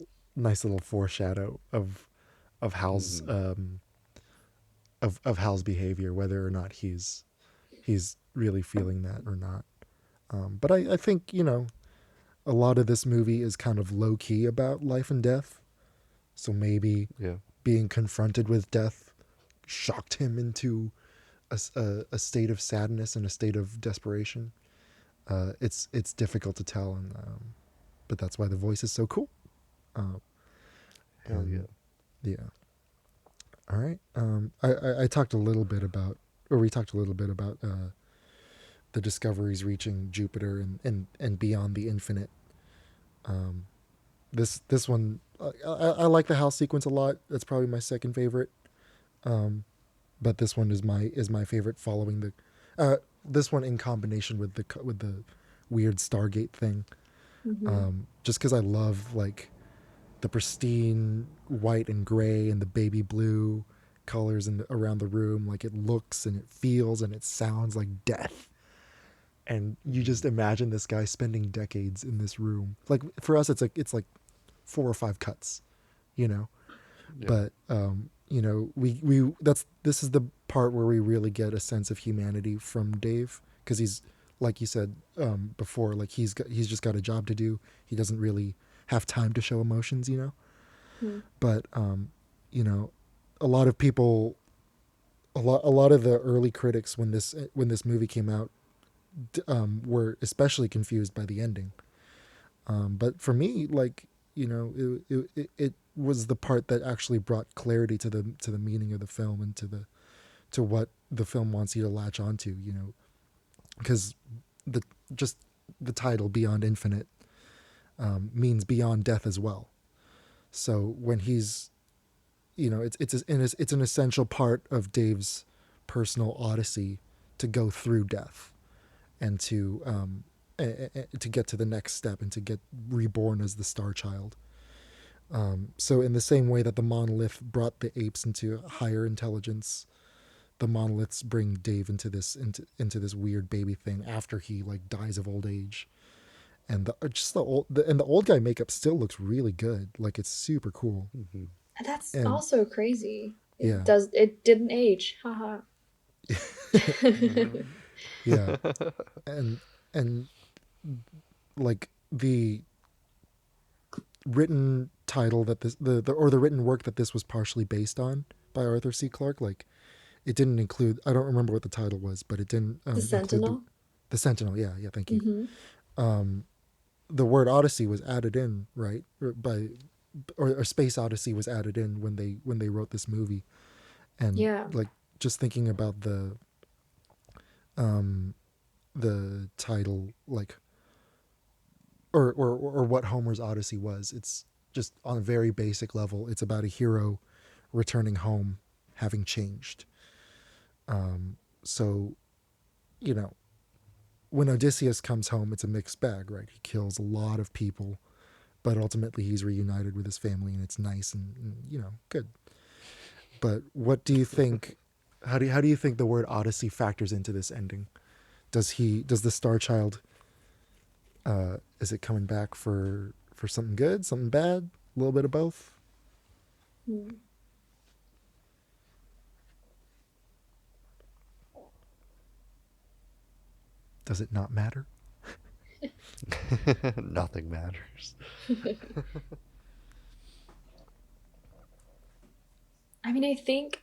foreshadow of Hal's of Hal's behavior, whether or not he's really feeling that or not. But I think a lot of this movie is kind of low key about life and death, so maybe being confronted with death shocked him into a state of sadness and a state of desperation. It's difficult to tell, and but that's why the voice is so cool. Hell yeah. Yeah. All right. I talked a little bit about, or we talked a little bit about the discoveries reaching Jupiter and beyond the infinite. This one, I like the house sequence a lot. That's probably my second favorite. But this one is my favorite. Following this one in combination with the weird Stargate thing. Just because I love like the pristine white and gray and the baby blue colors around the room. Like it looks and it feels and it sounds like death. And you just imagine this guy spending decades in this room. Like for us, it's like 4 or 5 cuts, you know. Yeah. But you know, this is the part where we really get a sense of humanity from Dave, because he's, like you said before, like he's just got a job to do. He doesn't really have time to show emotions, you know. But you know, a lot of people, a lot of the early critics when this movie came out were especially confused by the ending. But for me, like, you know, it was the part that actually brought clarity to the meaning of the film and to what the film wants you to latch onto, you know, because the title Beyond Infinite means beyond death as well. So when he's, you know, it's an essential part of Dave's personal odyssey to go through death and to get to the next step and to get reborn as the Star Child. So in the same way that the monolith brought the apes into higher intelligence, the monoliths bring Dave into this weird baby thing after he like dies of old age. And the old guy makeup still looks really good. Like it's super cool. Mm-hmm. That's also crazy. Yeah. It didn't age. Haha. Yeah. And like the written title that the written work that this was partially based on by Arthur C. Clarke, like it didn't include, I don't remember what the title was, but it didn't The Sentinel. The Sentinel, yeah, thank you. The word Odyssey was added in, right? Or Space Odyssey was added in when they wrote this movie. And like just thinking about the title, like or what Homer's Odyssey was, it's just on a very basic level, it's about a hero returning home having changed. So, you know, when Odysseus comes home, it's a mixed bag, right? He kills a lot of people, but ultimately he's reunited with his family, and it's nice and you know, good. But what do you think? How do you think the word Odyssey factors into this ending? Does the Star Child? Is it coming back for something good, something bad, a little bit of both? Does it not matter? Nothing matters. I mean, I think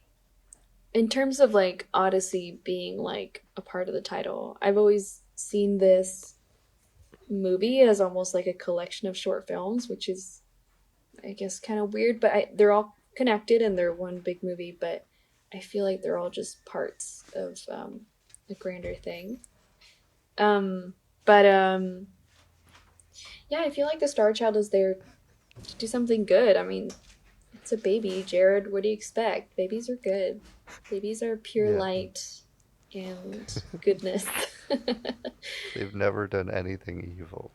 in terms of like Odyssey being like a part of the title, I've always seen this movie as almost like a collection of short films, which is, I guess, kind of weird, but they're all connected and they're one big movie, but I feel like they're all just parts of a grander thing. Yeah, I feel like the Star Child is there to do something good. I mean, it's a baby, Jared. What do you expect? Babies are good. Babies are pure light and goodness. They've never done anything evil.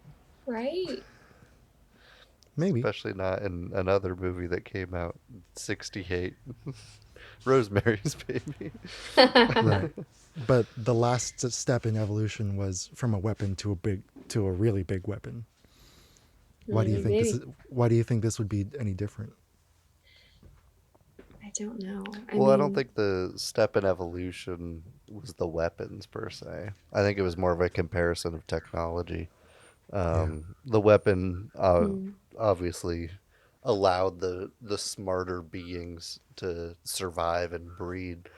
Right? Maybe. Especially not in another movie that came out in 1968. Rosemary's Baby. Right. But the last step in evolution was from a weapon to a really big weapon. Why do you think this would be any different? I don't know. I don't think the step in evolution was the weapons per se. I think it was more of a comparison of technology. The weapon obviously allowed the smarter beings to survive and breed.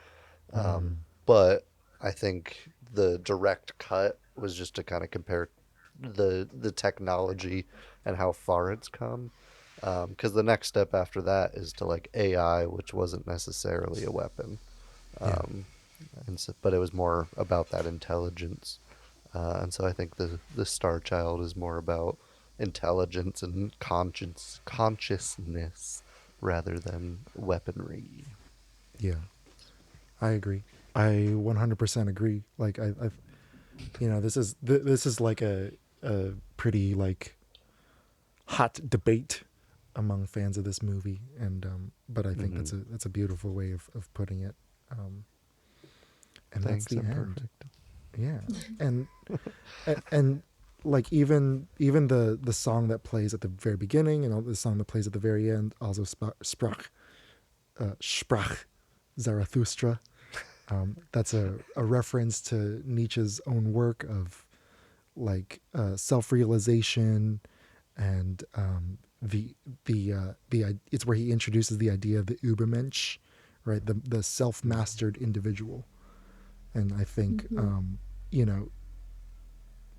But I think the direct cut was just to kind of compare the technology and how far it's come. Because the next step after that is to like AI, which wasn't necessarily a weapon. And so, but it was more about that intelligence. And so I think the Star Child is more about intelligence and consciousness rather than weaponry. Yeah, I agree. I 100% agree. Like I've this is like a pretty like hot debate among fans of this movie, and but I think that's a beautiful way of putting it. And Thanks, that's the I'm end. perfect. Yeah, and like even the song that plays at the very beginning and the song that plays at the very end, also sprach Zarathustra. That's a reference to Nietzsche's own work of like self-realization, and it's where he introduces the idea of the Übermensch, right? The self-mastered individual. And I think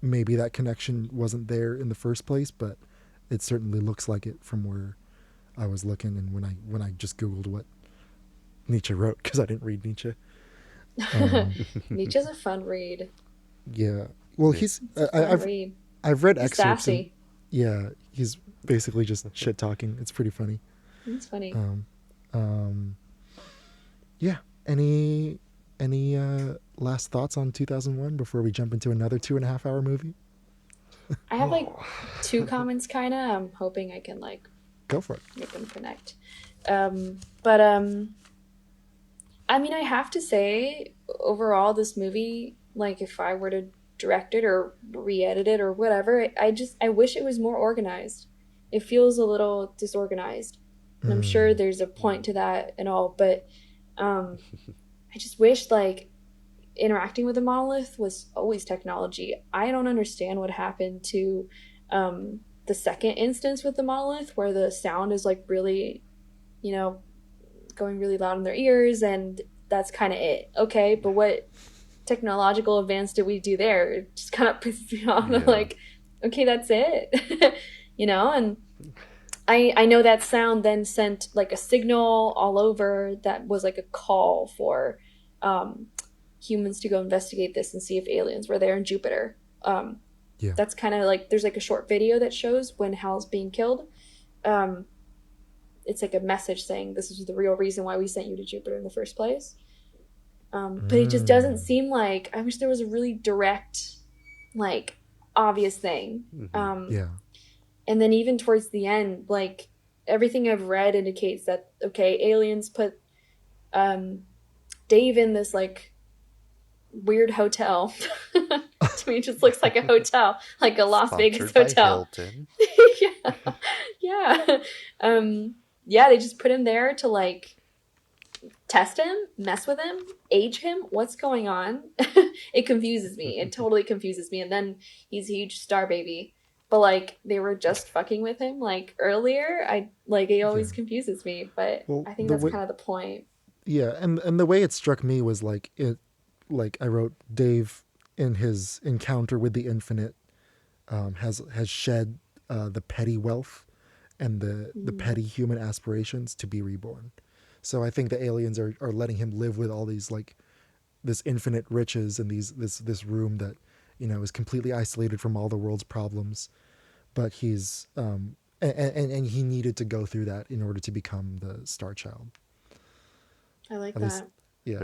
maybe that connection wasn't there in the first place, but it certainly looks like it from where I was looking, and when I just Googled what Nietzsche wrote, because I didn't read Nietzsche. Nietzsche's a fun read. Yeah, well, I've read He's excerpts. sassy. Yeah, he's basically just shit talking. It's pretty funny. It's funny. Yeah. Any last thoughts on 2001 before we jump into another 2.5 hour movie? I have like 2 comments, kind of. I'm hoping I can like Go for it. make them connect. But I mean, I have to say, overall, this movie, like, if I were to direct it or re-edit it or whatever, I wish it was more organized. It feels a little disorganized, and I'm sure there's a point to that and all, but I just wish, like, interacting with a monolith was always technology. I don't understand what happened to the second instance with the monolith, where the sound is, like, really, going really loud in their ears, and that's kind of it. Okay, but what technological advance did we do there? It just kind of pisses me off. I'm like, okay, that's it. And I know that sound then sent like a signal all over that was like a call for humans to go investigate this and see if aliens were there in Jupiter. That's kind of like, there's like a short video that shows when Hal's being killed. It's like a message saying this is the real reason why we sent you to Jupiter in the first place. But it just doesn't seem like, I wish there was a really direct, like, obvious thing. And then even towards the end, like, everything I've read indicates that, okay, aliens put Dave in this, like, weird hotel. To me, it just looks like a hotel, like a Las Vegas hotel. Yeah, they just put him there to, like, test him, mess with him, age him. What's going on? It confuses me. It totally confuses me. And then he's a huge star baby. But, like, they were just fucking with him, like, earlier. It always confuses me. But I think that's kind of the point. Yeah, and the way it struck me was, like, I wrote, Dave, in his encounter with the infinite, has shed the petty wealth and the petty human aspirations to be reborn. So I think the aliens are letting him live with all these, like, this infinite riches and this room that, is completely isolated from all the world's problems. But he's and he needed to go through that in order to become the Star Child. I like that. Yeah.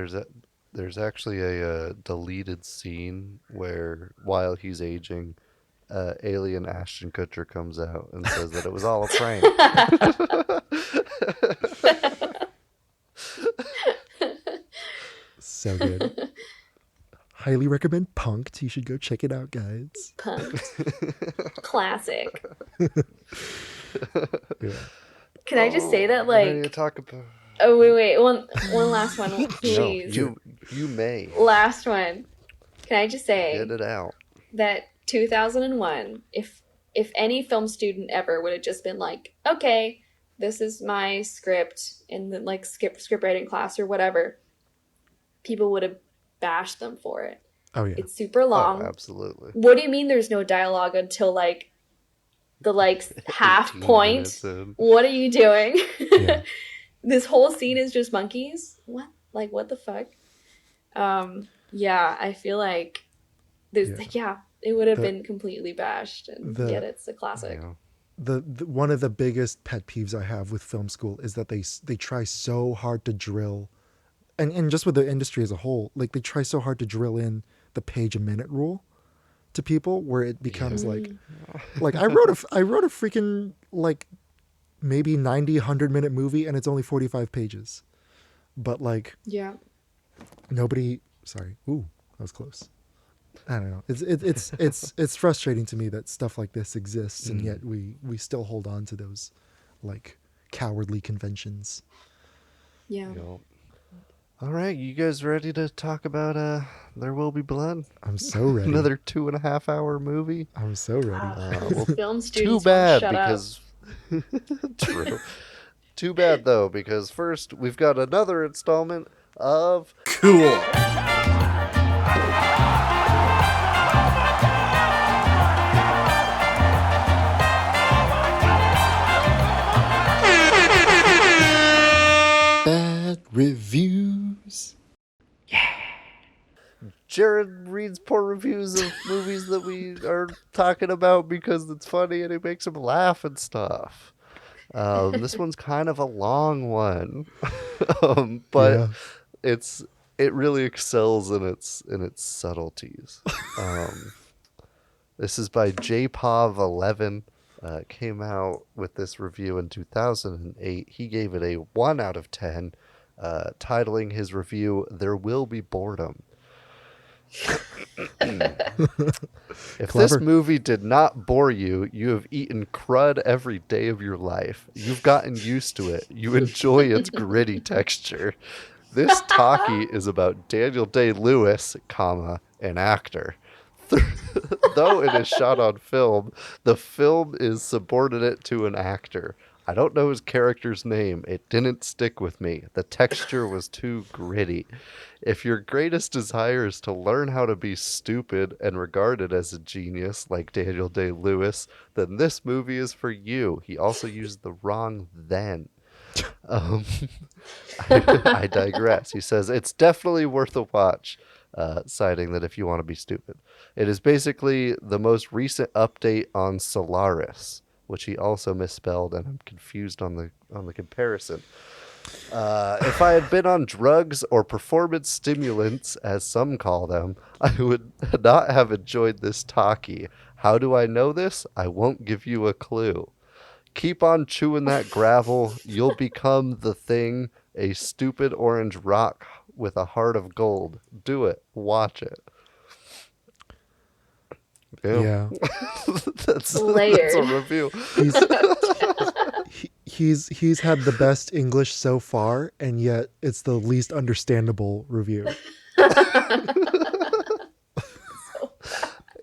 There's actually a deleted scene where, while he's aging, alien Ashton Kutcher comes out and says that it was all a prank. So good. Highly recommend Punk'd. You should go check it out, guys. Punk'd. Classic. Can I just say that, like... to talk about... Oh, wait. One last one, please. No, you may. Last one. Can I just say... Get it out. That 2001, if any film student ever would have just been like, okay, this is my script in the like script writing class or whatever, people would have bashed them for it. Oh yeah. It's super long. Oh, absolutely. What do you mean there's no dialogue until like the like half 18 point? minutes in. What are you doing? Yeah. This whole scene is just monkeys? What? Like what the fuck? Yeah, I feel like there's it would have been completely bashed, and yet it's a classic. Yeah. The one of the biggest pet peeves I have with film school is that they try so hard to drill, and just with the industry as a whole, like they try so hard to drill in the page a minute rule to people, where it becomes like I wrote a freaking like maybe 90-100 minute movie and it's only 45 pages, but like nobody. Sorry, ooh, that was close. I don't know. It's frustrating to me that stuff like this exists, and yet we still hold on to those like cowardly conventions. Yeah. Yep. All right, you guys ready to talk about There Will Be Blood? I'm so ready. Another 2.5 hour movie. I'm so ready. Film students Too bad shut because true. Too bad though, because first we've got another installment of Cool. Bad reviews. Jared reads poor reviews of movies that we are talking about because it's funny and it makes him laugh and stuff. This one's kind of a long one, but it really excels in its subtleties. This is by JPOV11. Came out with this review in 2008. He gave it a 1 out of 10, titling his review, There Will Be Boredom. If this movie did not bore you, you have eaten crud every day of your life. You've gotten used to it. You enjoy its gritty texture. This talkie is about Daniel Day-Lewis, an actor. Though it is shot on film, the film is subordinate to an actor. I don't know his character's name. It didn't stick with me. The texture was too gritty. If your greatest desire is to learn how to be stupid and regarded as a genius like Daniel Day-Lewis, then this movie is for you. He also used the wrong then. I digress. He says, it's definitely worth a watch. Citing that if you want to be stupid. It is basically the most recent update on Solaris, which he also misspelled, and I'm confused on the comparison. If I had been on drugs or performance stimulants, as some call them, I would not have enjoyed this talkie. How do I know this? I won't give you a clue. Keep on chewing that gravel. You'll become the thing, a stupid orange rock with a heart of gold. Do it. Watch it. Yeah. That's a review. He's had the best English so far, and yet it's the least understandable review.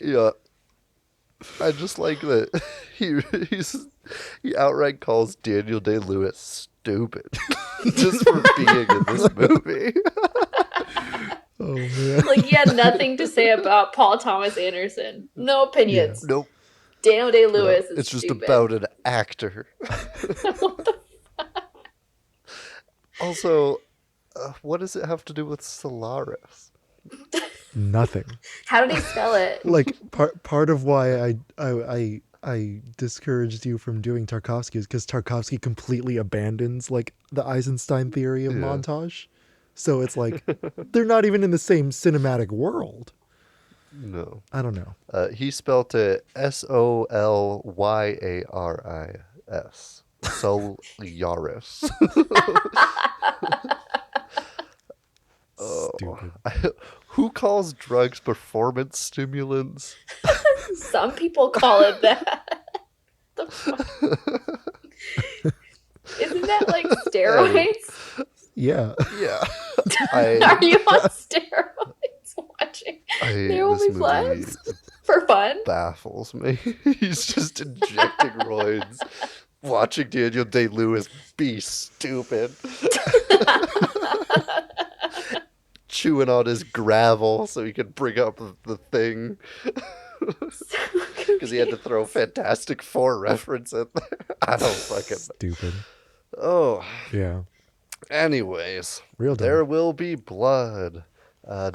Yeah. I just like that he outright calls Daniel Day-Lewis stupid just for being in this movie. Oh man. Like he had nothing to say about Paul Thomas Anderson. No opinions. Yeah. Nope. Daniel Day-Lewis is it's just stupid. about an actor. What the fuck? Also, what does it have to do with Solaris? Nothing. How did he spell it? Like part of why I discouraged you from doing Tarkovsky is because Tarkovsky completely abandons like the Eisenstein theory of montage. So it's like they're not even in the same cinematic world. No. I don't know. He spelt it Solyaris. Solaris. Stupid. Who calls drugs performance stimulants? Some people call it that. The fuck? Isn't that like steroids? Yeah. Yeah. Are you on steroids watching There Will Be This Blood movie for fun? baffles me. He's just injecting roids watching Daniel Day-Lewis be stupid. Chewing on his gravel so he could bring up the thing. Because he had to throw Fantastic Four reference in there. I don't fucking... Stupid. Oh. Yeah. Anyways. Real dumb. There Will Be Blood.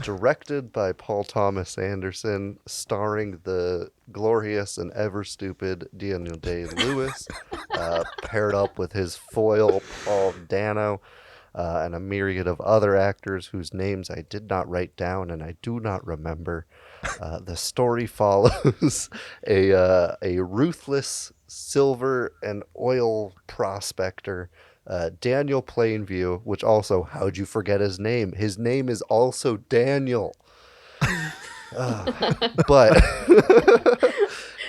Directed by Paul Thomas Anderson. Starring the glorious and ever stupid Daniel Day-Lewis. Paired up with his foil, Paul Dano. And a myriad of other actors whose names I did not write down and I do not remember. The story follows a ruthless silver and oil prospector, Daniel Plainview, which also, how'd you forget his name? His name is also Daniel. But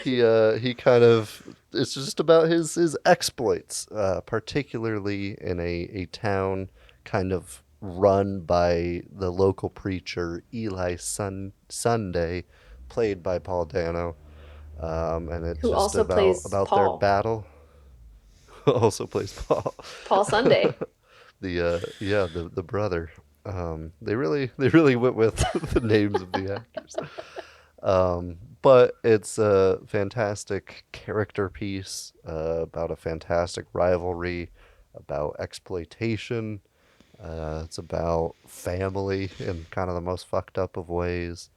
he kind of, it's just about his exploits, particularly in a town kind of run by the local preacher Eli Sunday, played by Paul Dano, and it's Who just also plays about Paul. their battle. Also plays Paul. Paul Sunday. The brother. They really went with the names of the actors. But it's a fantastic character piece about a fantastic rivalry, about exploitation. It's about family in kind of the most fucked up of ways.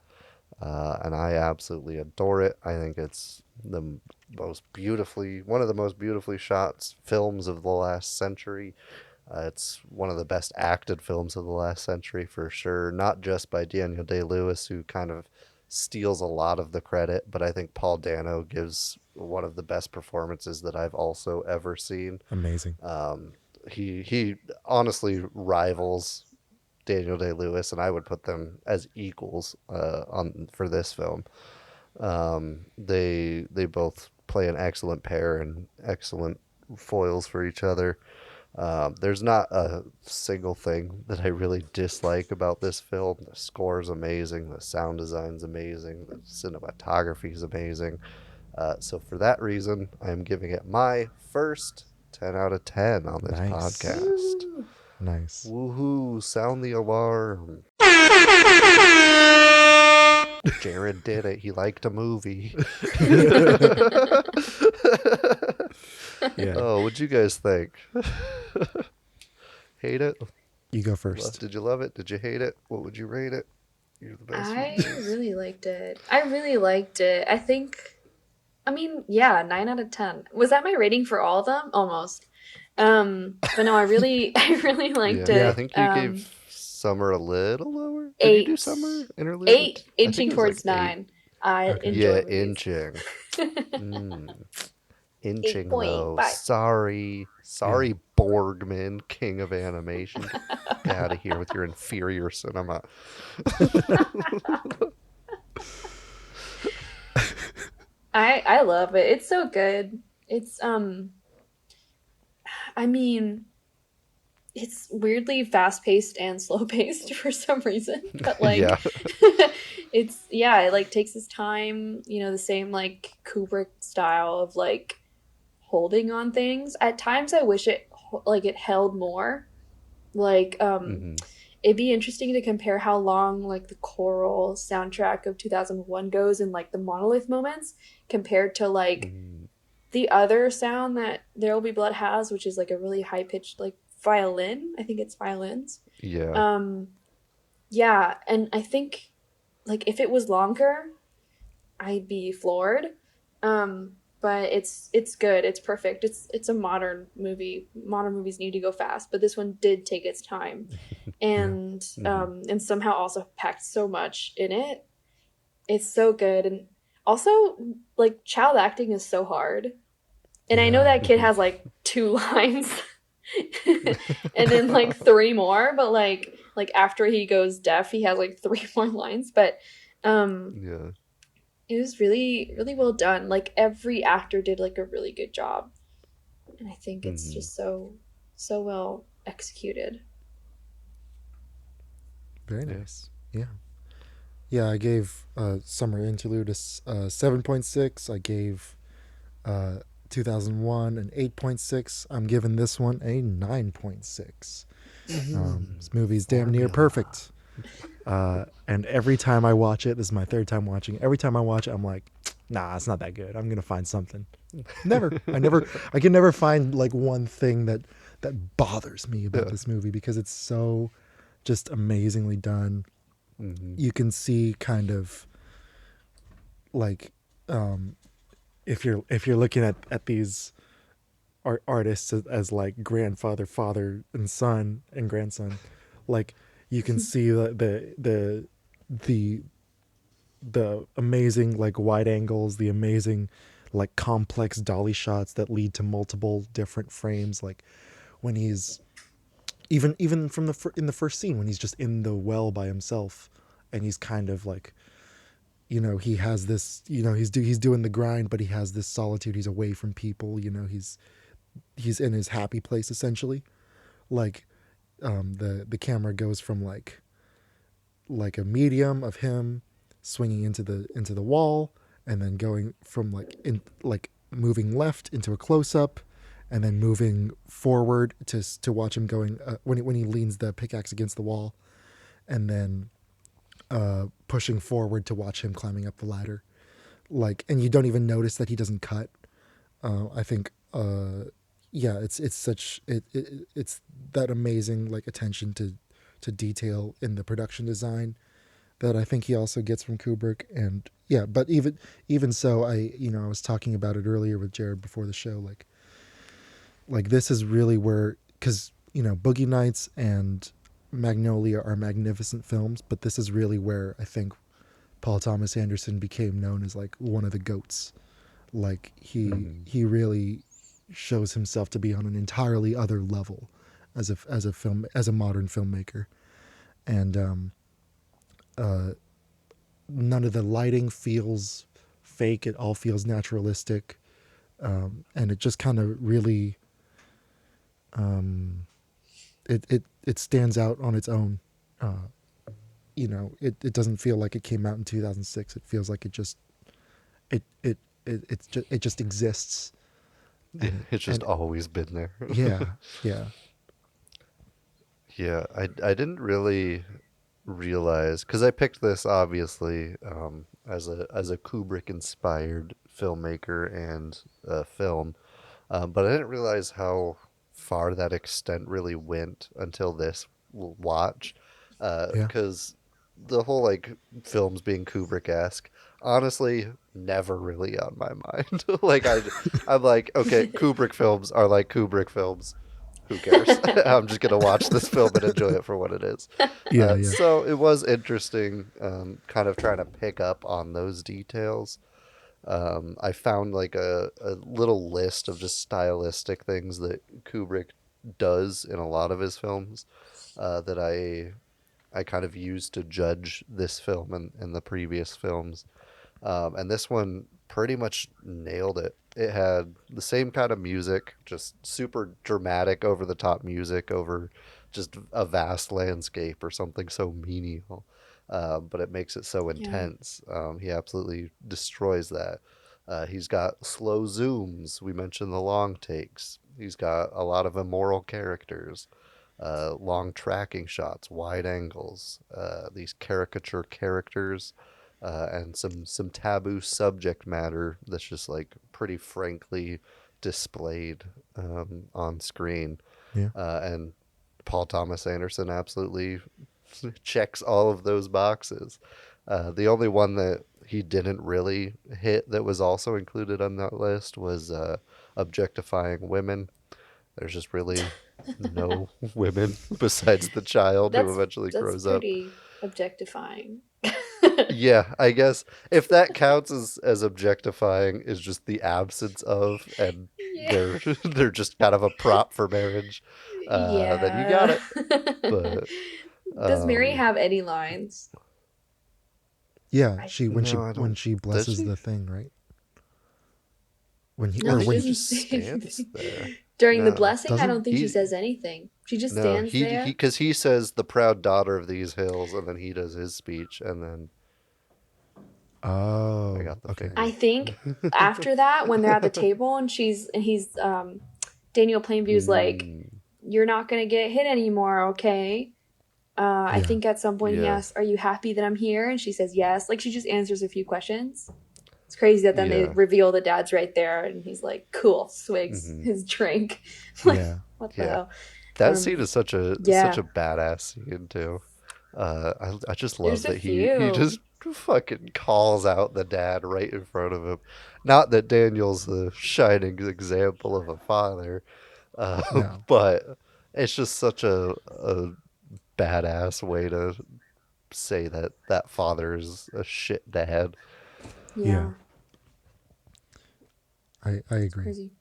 And I absolutely adore it. I think it's one of the most beautifully shot films of the last century. It's one of the best acted films of the last century for sure. Not just by Daniel Day-Lewis, who kind of steals a lot of the credit, but I think Paul Dano gives one of the best performances that I've also ever seen. Amazing. He honestly rivals Daniel Day-Lewis, and I would put them as equals for this film. They both play an excellent pair and excellent foils for each other. There's not a single thing that I really dislike about this film. The score is amazing, the sound design's amazing, the cinematography is amazing. So for that reason, I'm giving it my first 10 out of 10 on this podcast. Nice. Woohoo, sound the alarm. Jared did it. He liked a movie. Yeah. Oh, what'd you guys think? Hate it? You go first. Did you love it? Did you hate it? What would you rate it? You're the best. I really liked it. I think, 9 out of 10. Was that my rating for all of them? Almost. But no, I really liked it. Yeah, I think you gave Summer a little lower. Did 8. you do Summer Interlude? 8, I inching think it was towards like 9. I Okay. enjoyed Yeah, movies. inching. Inching 8.5. though. Sorry, Borgman, king of animation. Get out of here with your inferior cinema. I love it. It's so good. It's it's weirdly fast-paced and slow-paced for some reason, but Yeah. it like takes its time, the same like Kubrick style of like holding on things. At times I wish it held more. Like it'd be interesting to compare how long like the choral soundtrack of 2001 goes in like the monolith moments compared to like the other sound that There Will Be Blood has, which is like a really high-pitched like violin. I think it's violins. Yeah. Yeah, and I think like if it was longer, I'd be floored. But it's good. It's perfect. It's a modern movie. Modern movies need to go fast, but this one did take its time, and and somehow also packed so much in it. It's so good, and also like child acting is so hard. And I know that kid has like 2 lines, and then like 3 more. But like after he goes deaf, he has like 3 more lines. But Yeah. it was really, really well done. Like every actor did like a really good job. And I think it's just so well executed. Very nice. Yeah. Yeah, I gave Summer Interlude a 7.6. I gave 2001 an 8.6. I'm giving this one a 9.6. This movie's damn near perfect. And every time I watch it, this is my third time watching it. Every time I watch it, I'm like, nah, it's not that good. I'm gonna find something. I can never find like one thing that bothers me about this movie because it's so just amazingly done. You can see kind of like if you're looking at these artists as like grandfather, father, and son and grandson, like you can see the amazing like wide angles, the amazing like complex dolly shots that lead to multiple different frames, like when he's even from in the first scene when he's just in the well by himself and he's kind of like, you know, he has this, you know, he's doing the grind, but he has this solitude. He's away from people, you know, he's in his happy place essentially. Like the camera goes from like a medium of him swinging into the wall, and then going from like moving left into a close up, and then moving forward to watch him going when he leans the pickaxe against the wall, and then pushing forward to watch him climbing up the ladder, like, and you don't even notice that he doesn't cut. I think it's that amazing like attention to detail in the production design that I think he also gets from Kubrick. And yeah, but even so, I was talking about it earlier with Jared before the show, like this is really where, because Boogie Nights and Magnolia are magnificent films, but this is really where I think Paul Thomas Anderson became known as like one of the GOATs. Like he really shows himself to be on an entirely other level as a modern filmmaker. And none of the lighting feels fake. It all feels naturalistic. And it just kind of really it stands out on its own. It doesn't feel like it came out in 2006. It feels like it just exists. It's just always been there. Yeah. Yeah, I didn't really realize, because I picked this obviously as a Kubrick inspired filmmaker and film, but I didn't realize how far that extent really went until this watch, because the whole like films being Kubrick-esque, honestly, never really on my mind. Like I'm like, okay, Kubrick films are like Kubrick films. Who cares? I'm just gonna watch this film and enjoy it for what it is. Yeah. So it was interesting, kind of trying to pick up on those details. I found like a little list of just stylistic things that Kubrick does in a lot of his films that I kind of used to judge this film and the previous films. And this one pretty much nailed it. It had the same kind of music, just super dramatic, over the top music over just a vast landscape or something so menial. But it makes it so intense. He absolutely destroys that. He's got slow zooms. We mentioned the long takes. He's got a lot of immoral characters, long tracking shots, wide angles, these caricature characters, and some taboo subject matter that's just like pretty frankly displayed on screen. Yeah. And Paul Thomas Anderson absolutely checks all of those boxes. The only one that he didn't really hit that was also included on that list was objectifying women. There's just really no women besides the child who eventually grows up. That's pretty objectifying. Yeah, I guess if that counts as objectifying is just the absence of, and they're just kind of a prop for marriage, then you got it. But does Mary have any lines? Yeah, when she blesses the thing, right? She just stands there. During the blessing, I don't think she says anything. She just stands there. Because he says the proud daughter of these hills, and then he does his speech, and then I got the Okay. finger. I think after that, when they're at the table and he's Daniel Plainview's like, "You're not gonna get hit anymore, okay?" I Yeah. think at some point he Yeah. asks, "Are you happy that I'm here?" And she says yes. Like she just answers a few questions. It's crazy that then they Yeah. reveal the dad's right there, and he's like, "Cool," swigs his drink. Like, Yeah. what the Yeah. hell? That scene is such a yeah. badass scene too. I just love There's a that he few. just fucking calls out the dad right in front of him. Not that Daniel's the shining example of a father, No. but it's just such a badass way to say that father is a shit dad. Yeah. I It's agree. crazy.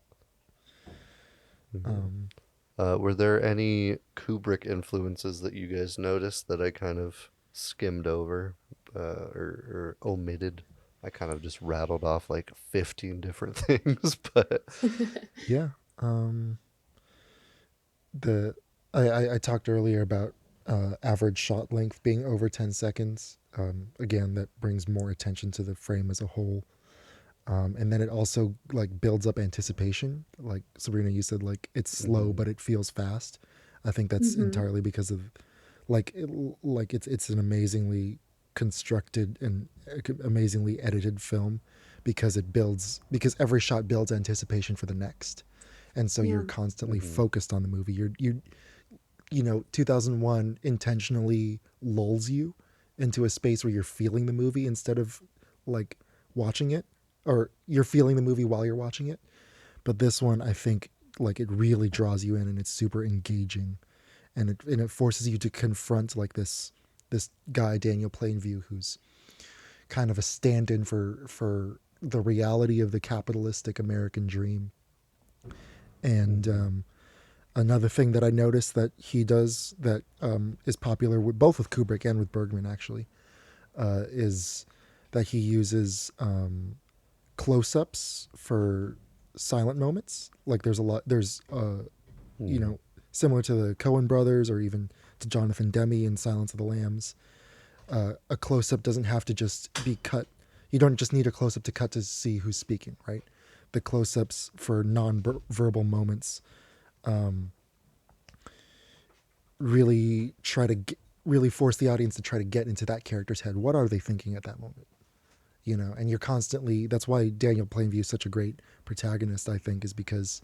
Were there any Kubrick influences that you guys noticed that I kind of skimmed over or omitted? I kind of just rattled off like 15 different things, but Yeah. The I talked earlier about average shot length being over 10 seconds. Again, that brings more attention to the frame as a whole. And then it also like builds up anticipation. Like Sabrina, you said, like it's slow but it feels fast. I think that's entirely because of it's an amazingly constructed and amazingly edited film because because every shot builds anticipation for the next, and so you're constantly focused on the movie. You know, 2001 intentionally lulls you into a space where you're feeling the movie instead of like watching it, or you're feeling the movie while you're watching it. But this one, I think, like it really draws you in and it's super engaging, and it forces you to confront like this guy Daniel Plainview, who's kind of a stand-in for the reality of the capitalistic American dream. And another thing that I noticed that he does that is popular with both with Kubrick and with Bergman actually is that he uses close-ups for silent moments. Like there's you know, similar to the Coen brothers or even to Jonathan Demme in Silence of the Lambs, a close-up doesn't have to just be cut. You don't just need a close-up to cut to see who's speaking, right? The close-ups for non-verbal moments really really force the audience to try to get into that character's head. What are they thinking at that moment? You know, and you're constantly, that's why Daniel Plainview is such a great protagonist, I think, is because,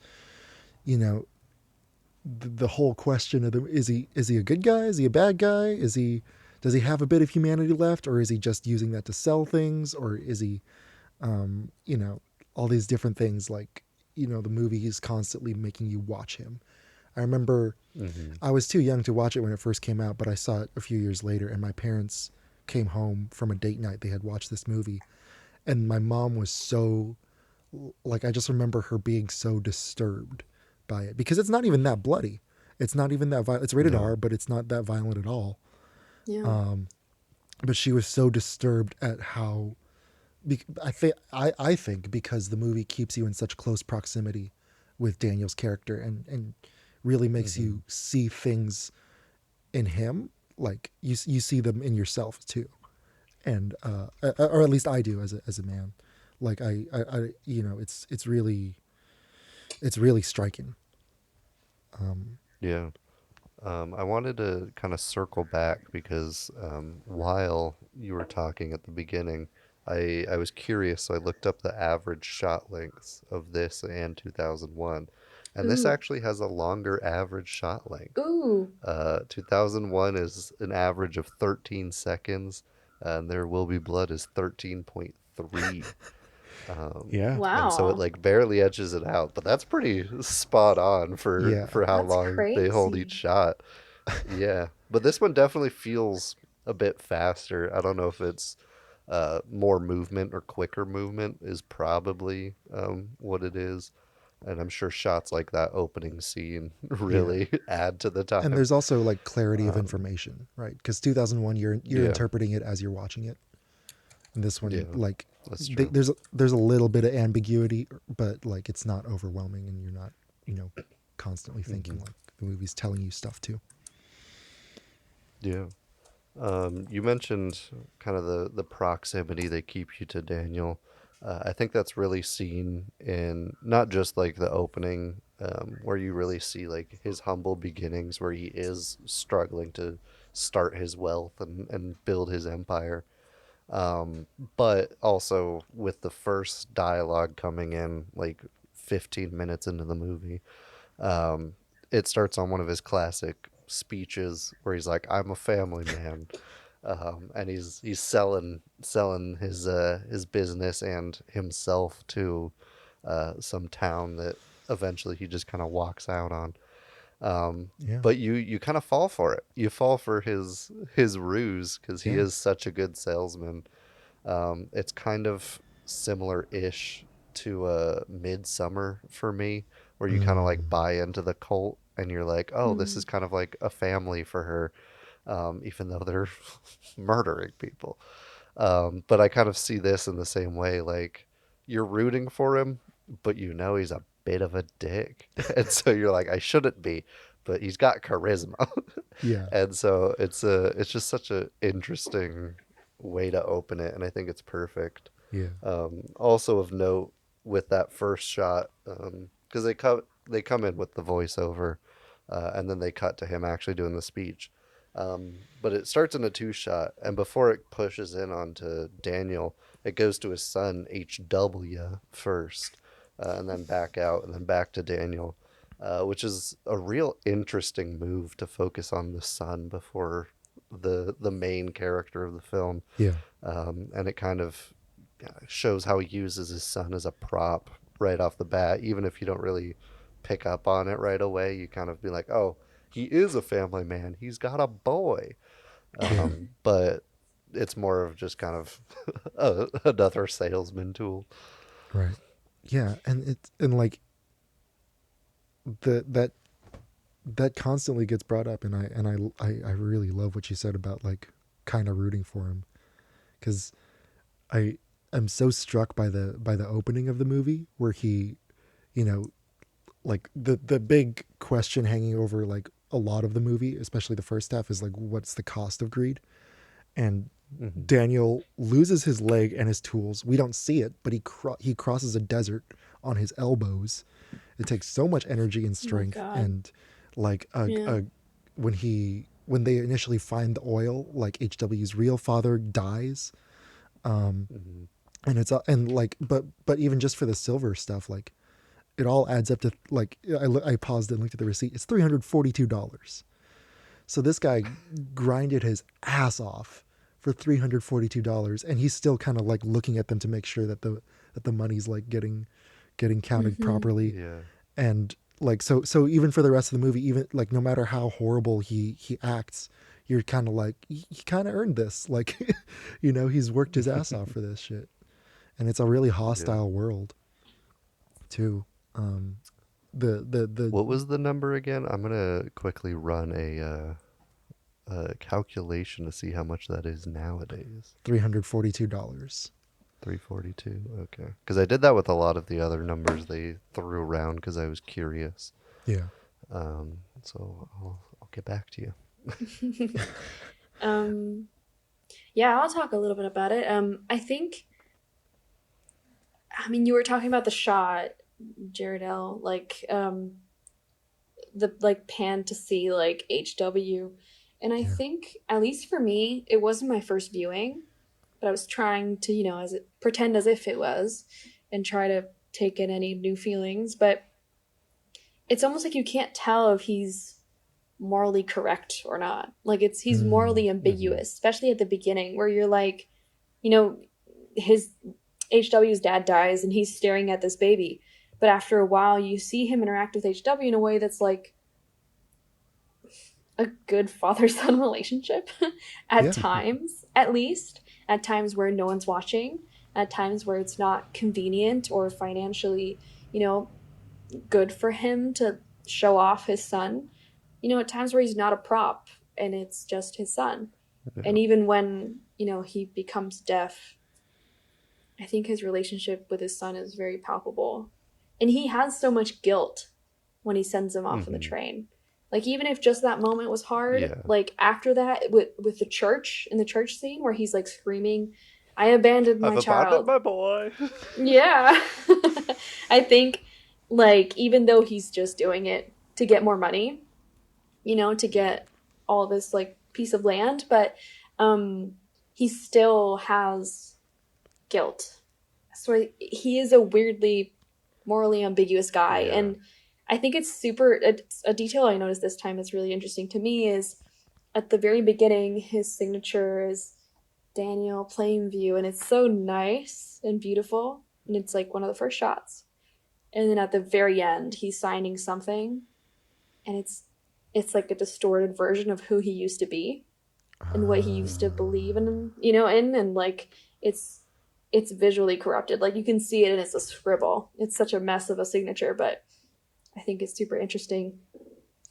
you know, the whole question of is he a good guy? Is he a bad guy? Does he have a bit of humanity left, or is he just using that to sell things, or is he, you know, all these different things. Like, you know, the movie is constantly making you watch him. I remember I was too young to watch it when it first came out, but I saw it a few years later, and my parents came home from a date night. They had watched this movie, and my mom was so, like, I just remember her being so disturbed by it because it's not even that bloody. It's not even that violent. It's rated R, but it's not that violent at all. Yeah. But she was so disturbed at how, I think because the movie keeps you in such close proximity with Daniel's character and really makes you see things in him, like you see them in yourself too, and or at least I do as a man. Like I you know, it's really striking. Yeah. I wanted to kind of circle back because while you were talking at the beginning, I was curious, so I looked up the average shot lengths of this and 2001, and this Ooh. actually has a longer average shot length. Ooh. 2001 is an average of 13 seconds, and There Will Be Blood is 13.3. Yeah. And so it Wow. like barely edges it out, but that's pretty spot on Yeah. for how That's long they hold crazy. each shot. Yeah, but this one definitely feels a bit faster. I don't know if it's more movement or quicker movement is probably what it is, and I'm sure shots like that opening scene really add to the And time. there's also like clarity of information, right? Because 2001, you're Yeah, interpreting it as you're watching it, and this one, yeah, like, that's true. there's a little bit of ambiguity, but like it's not overwhelming, and you're not, you know, constantly thinking like the movie's telling you stuff too. Yeah. You mentioned kind of the proximity they keep you to Daniel. I think that's really seen in not just like the opening, where you really see like his humble beginnings, where he is struggling to start his wealth and build his empire. Um, but also with the first dialogue coming in like 15 minutes into the movie, um, it starts on one of his classic speeches where he's like, "I'm a family man," and he's selling his business and himself to some town that eventually he just kind of walks out on. Yeah. But you kind of fall for it. You fall for his ruse because he Yeah. is such a good salesman. It's kind of similar-ish to Midsummer for me, where you kind of like buy into the cult and you're like, oh, this is kind of like a family for her, even though they're murdering people. But I kind of see this in the same way. Like, you're rooting for him, but you know he's a bit of a dick. And so you're like, I shouldn't be, but he's got charisma. Yeah. And so it's just such a interesting way to open it, and I think it's perfect. Yeah. Also of note with that first shot, because they come in with the voiceover, and then they cut to him actually doing the speech. But it starts in a two shot, and before it pushes in onto Daniel, it goes to his son HW first, and then back out, and then back to Daniel, which is a real interesting move to focus on the son before the main character of the film. Yeah. And it kind of shows how he uses his son as a prop right off the bat, even if you don't really pick up on it right away. You kind of be like, oh, he is a family man. He's got a boy. But it's more of just kind of another salesman tool. Right. Yeah, and it's and like that that constantly gets brought up, and I really love what you said about like kind of rooting for him, because I am so struck by the opening of the movie where he, you know, like the big question hanging over like a lot of the movie, especially the first half, is like, what's the cost of greed? And Daniel loses his leg and his tools. We don't see it, but he crosses a desert on his elbows. It takes so much energy and strength, God. and like Yeah. when they initially find the oil, like HW's real father dies, and it's and like but even just for the silver stuff, like it all adds up to like I paused and looked at the receipt. It's $342. So this guy grinded his ass off for $342, and he's still kind of like looking at them to make sure that the money's like getting counted properly. Yeah. And like so even for the rest of the movie, even like no matter how horrible he acts, you're kind of like, he kind of earned this. Like, you know, he's worked his ass off for this shit, and it's a really hostile world too. The What was the number again? I'm gonna quickly run a calculation to see how much that is nowadays. $342. 342. Okay, because I did that with a lot of the other numbers they threw around because I was curious. Yeah. So I'll get back to you. Yeah, I'll talk a little bit about it. I mean, you were talking about the shot, Jared L. Like, the like pan to see like HW, and I think at least for me, it wasn't my first viewing, but I was trying to, you know, pretend as if it was, and try to take in any new feelings. But it's almost like you can't tell if he's morally correct or not. Like he's morally ambiguous, especially at the beginning, where you're like, you know, his HW's dad dies and he's staring at this baby, but after a while you see him interact with HW in a way that's like a good father-son relationship at times, at least at times where no one's watching, at times where it's not convenient or financially, you know, good for him to show off his son, you know, at times where he's not a prop and it's just his son. And even when, you know, he becomes deaf, I think his relationship with his son is very palpable. And he has so much guilt when he sends him off on the train. Like, even if just that moment was hard, Yeah. like, after that, with the church, in the church scene where he's, like, screaming, I abandoned my I've child. abandoned my boy. Yeah. I think, like, even though he's just doing it to get more money, you know, to get all this, like, piece of land, but he still has guilt. So he is a weirdly morally ambiguous guy. Yeah. And I think it's a detail I noticed this time that's really interesting to me is at the very beginning, his signature is Daniel Plainview, and it's so nice and beautiful. And it's like one of the first shots. And then at the very end, he's signing something, and it's like a distorted version of who he used to be and what he used to believe in, you know, and like it's visually corrupted. Like you can see it and it's a scribble. It's such a mess of a signature, but I think it's super interesting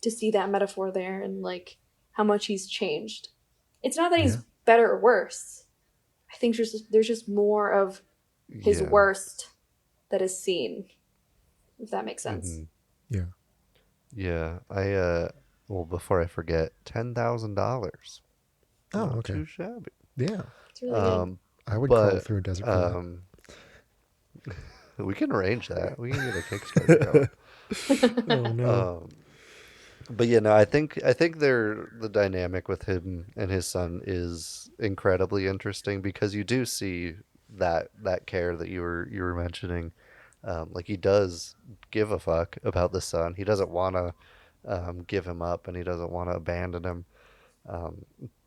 to see that metaphor there and like how much he's changed. It's not that he's better or worse. I think there's just more of his worst that is seen, if that makes sense. Yeah. Yeah. Well, before I forget, $10,000. Oh, Not okay. too shabby. Yeah. It's really good. I would But crawl through a desert for we can arrange that. We can get a Kickstarter going. that. Oh no. But you know, I think the dynamic with him and his son is incredibly interesting because you do see that care that you were mentioning. Like he does give a fuck about the son. He doesn't want to give him up, and he doesn't want to abandon him.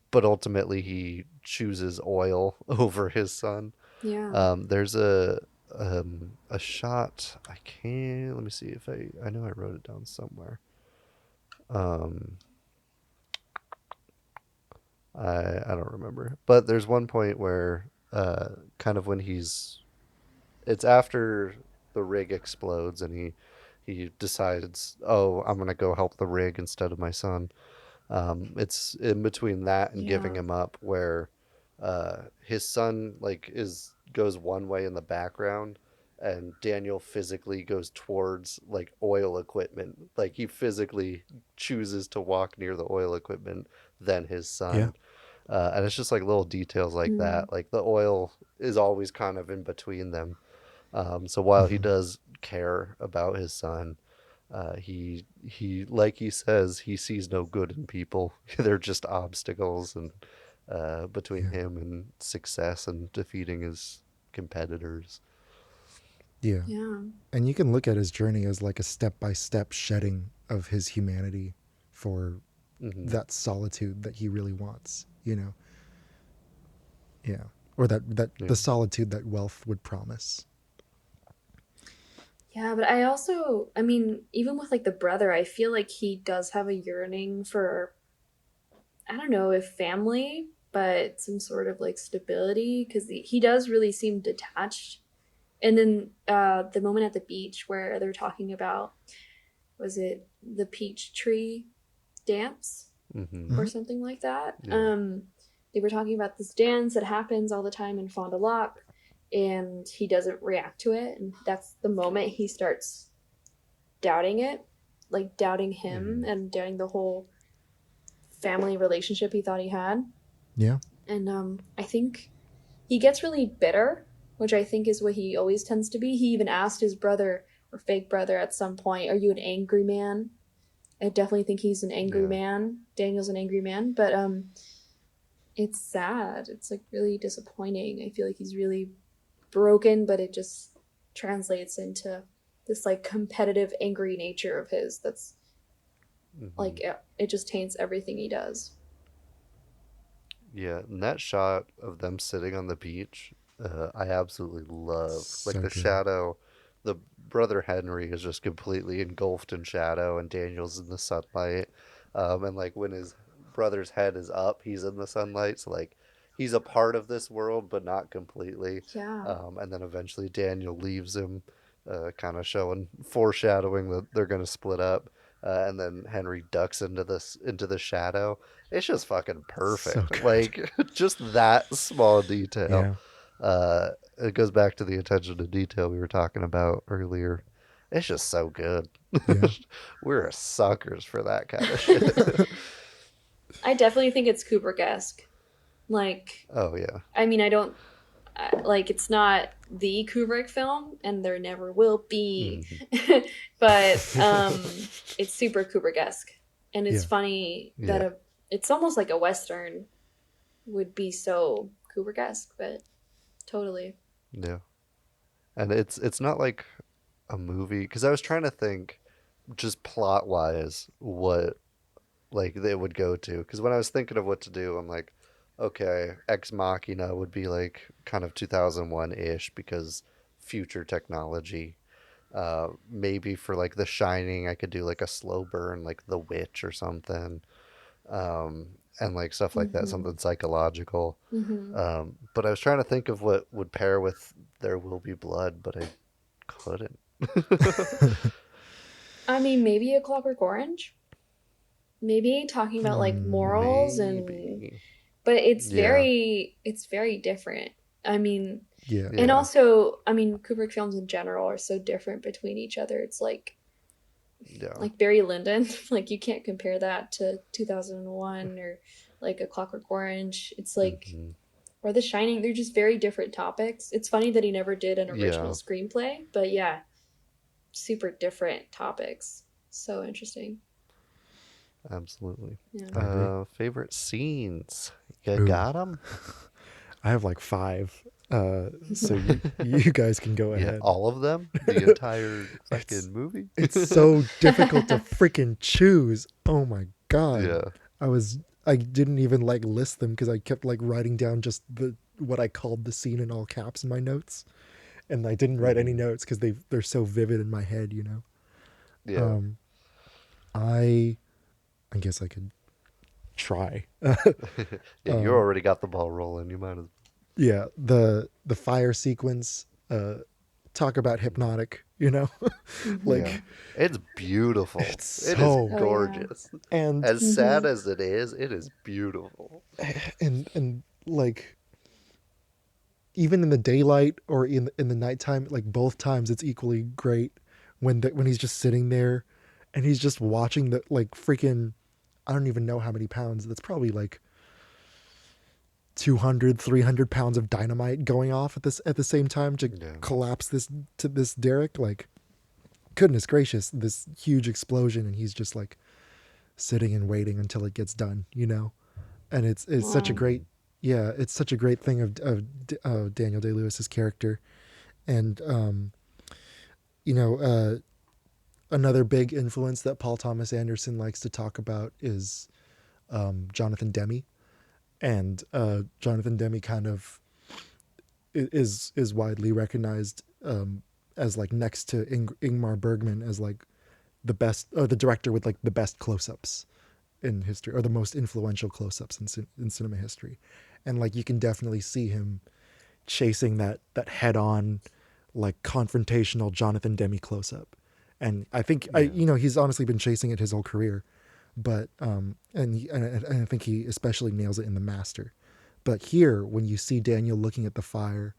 But ultimately, he chooses oil over his son. Yeah. There's a shot. I can't. Let me see if I know I wrote it down somewhere. I don't remember, but there's one point where kind of when it's after the rig explodes and he decides, oh, I'm gonna go help the rig instead of my son. It's in between that and giving him up where his son like goes one way in the background and Daniel physically goes towards like oil equipment. Like he physically chooses to walk near the oil equipment than his son. Yeah. And it's just like little details like that. Like the oil is always kind of in between them. So while he does care about his son, he like he says, he sees no good in people. They're just obstacles and between him and success and defeating his competitors. Yeah. Yeah. And you can look at his journey as like a step-by-step shedding of his humanity for that solitude that he really wants, you know? Yeah. Or that the solitude that wealth would promise. Yeah, but I mean, even with like the brother, I feel like he does have a yearning for, I don't know if family, but some sort of like stability because he does really seem detached. And then the moment at the beach where they're talking about, was it the peach tree dance or something like that? Yeah. They were talking about this dance that happens all the time in Fond du Lac, and he doesn't react to it. And that's the moment he starts doubting it, like doubting him and doubting the whole family relationship he thought he had. Yeah. And I think he gets really bitter, which I think is what he always tends to be. He even asked his brother or fake brother at some point, are you an angry man? I definitely think he's an angry man. Daniel's an angry man, but it's sad. It's like really disappointing. I feel like he's really broken, but it just translates into this like competitive, angry nature of his that's like it just taints everything he does. Yeah, and that shot of them sitting on the beach, I absolutely love. So Like the good. shadow, the brother Henry is just completely engulfed in shadow, and Daniel's in the sunlight. And like when his brother's head is up, he's in the sunlight. So like he's a part of this world, but not completely. Yeah. And then eventually Daniel leaves him, kind of foreshadowing that they're gonna split up. And then Henry ducks into the shadow. It's just fucking perfect. So good. Like just that small detail. Yeah. It goes back to the attention to detail we were talking about earlier. It's just so good. Yeah. We're suckers for that kind of shit. I definitely think it's Kubrick-esque. Like, Oh yeah. I mean, I don't like it's not the Kubrick film, and there never will be, but it's super Kubrick-esque, and it's Yeah. funny Yeah. that it's almost like a Western would be so Kubrick-esque, but totally. Yeah. And it's not like a movie because I was trying to think just plot wise what like they would go to because when I was thinking of what to do I'm like okay Ex Machina would be like kind of 2001-ish because future technology maybe for like The Shining I could do like a slow burn like The Witch or something and like stuff like that something psychological but I was trying to think of what would pair with There Will Be Blood but I couldn't. I mean, maybe A Clockwork Orange. Maybe talking about like morals Maybe. but it's Yeah. very different. I mean, Yeah. and Yeah. also, I mean, Kubrick films in general are so different between each other. It's like Yeah. Barry Lyndon, like you can't compare that to 2001 or like A Clockwork Orange. It's like Mhm. or The Shining. They're just very different topics. It's funny that he never did an original Yeah. screenplay, but yeah, super different topics. So interesting. Absolutely. Yeah. I agree. Favorite scenes. You Ooh. got them? I have like 5. So you guys can go Yeah, ahead. all of them? The entire fucking It's- movie? It's so difficult to freaking choose. Oh my god. Yeah. I didn't even like list them because I kept like writing down just what I called the scene in all caps in my notes. And I didn't write any notes because they're so vivid in my head, you know. Yeah. I guess I could try. Yeah, you already got the ball rolling. You might as Yeah, the fire sequence, talk about hypnotic, you know? Like yeah. It's beautiful. It's It is so- yeah. gorgeous. and As sad as it is beautiful. and like even in the daylight or in the nighttime, like both times it's equally great when he's just sitting there and he's just watching the like freaking I don't even know how many pounds. That's probably like 200-300 pounds of dynamite going off at the same time to Yeah. collapse this derrick. Like goodness gracious, this huge explosion and he's just like sitting and waiting until it gets done, you know? And it's such a great it's such a great thing of Daniel Day-Lewis's character. And you know, another big influence that Paul Thomas Anderson likes to talk about is Jonathan Demme. And Jonathan Demme kind of is widely recognized as like next to Ingmar Bergman as like the best or the director with like the best close-ups in history or the most influential close-ups in cinema history. And like you can definitely see him chasing that head-on like confrontational Jonathan Demme close-up. And I think he's honestly been chasing it his whole career. But and I think he especially nails it in The Master. But here, when you see Daniel looking at the fire,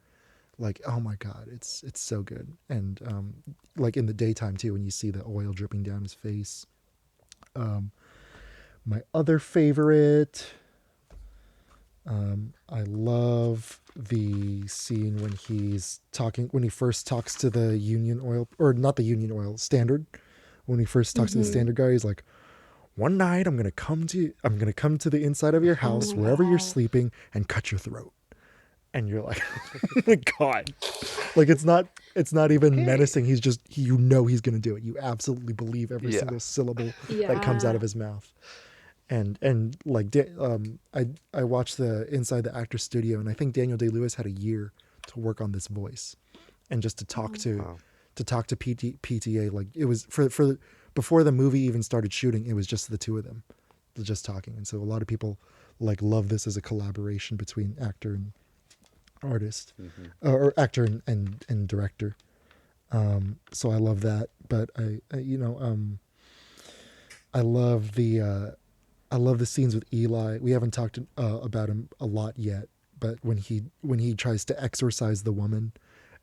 like oh my god, it's so good. And like in the daytime too, when you see the oil dripping down his face. My other favorite, I love the scene when he first talks to the Union Oil, or not the Union Oil, Standard. When he first talks to the Standard guy, he's like, one night I'm gonna come to the inside of your house, wherever you're sleeping, and cut your throat. And you're like, oh my god, like it's not even menacing. He's just he's gonna do it. You absolutely believe every single syllable that comes out of his mouth. And like I watched the Inside the Actor Studio, and I think Daniel Day-Lewis had a year to work on this voice, and just to talk to PTA. Like it was for before the movie even started shooting, it was just the two of them just talking. And so a lot of people like love this as a collaboration between actor and artist, or actor and director. So I love that. But I love the scenes with Eli. We haven't talked about him a lot yet, but when he tries to exorcise the woman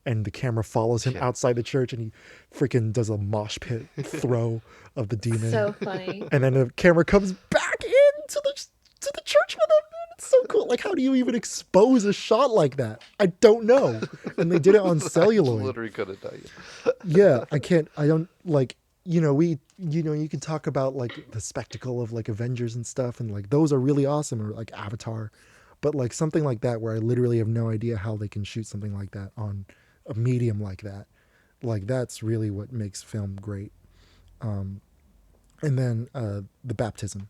and the camera follows him outside the church, and he freaking does a mosh pit throw of the demon. So funny. And then the camera comes back into the church with him. It's so cool. Like, how do you even expose a shot like that? I don't know. And they did it on celluloid. Literally couldn't tell you. Yeah, I don't like, you can talk about like the spectacle of like Avengers and stuff, and like those are really awesome, or like Avatar, but like something like that where I literally have no idea how they can shoot something like that on a medium like that. Like, that's really what makes film great. And then the baptism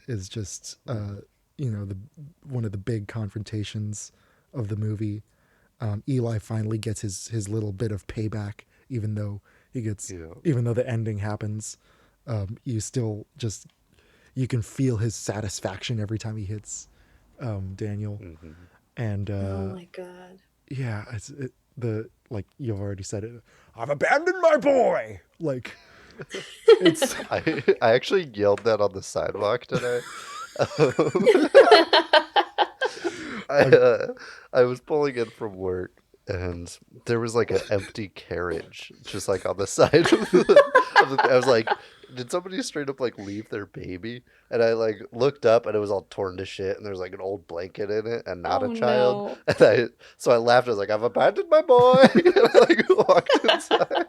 is just one of the big confrontations of the movie. Eli finally gets his little bit of payback, even though the ending happens. You can feel his satisfaction every time he hits Daniel. Mm-hmm. And oh my god. Yeah, like you've already said it. I've abandoned my boy. Like, it's. I actually yelled that on the sidewalk today. I was pulling in from work, and there was like an empty carriage just like on the side of the I was like, did somebody straight up like leave their baby? And I like looked up, and it was all torn to shit, and there's like an old blanket in it and not a child. No. And so I laughed. I was like, I've abandoned my boy. And I like walked inside.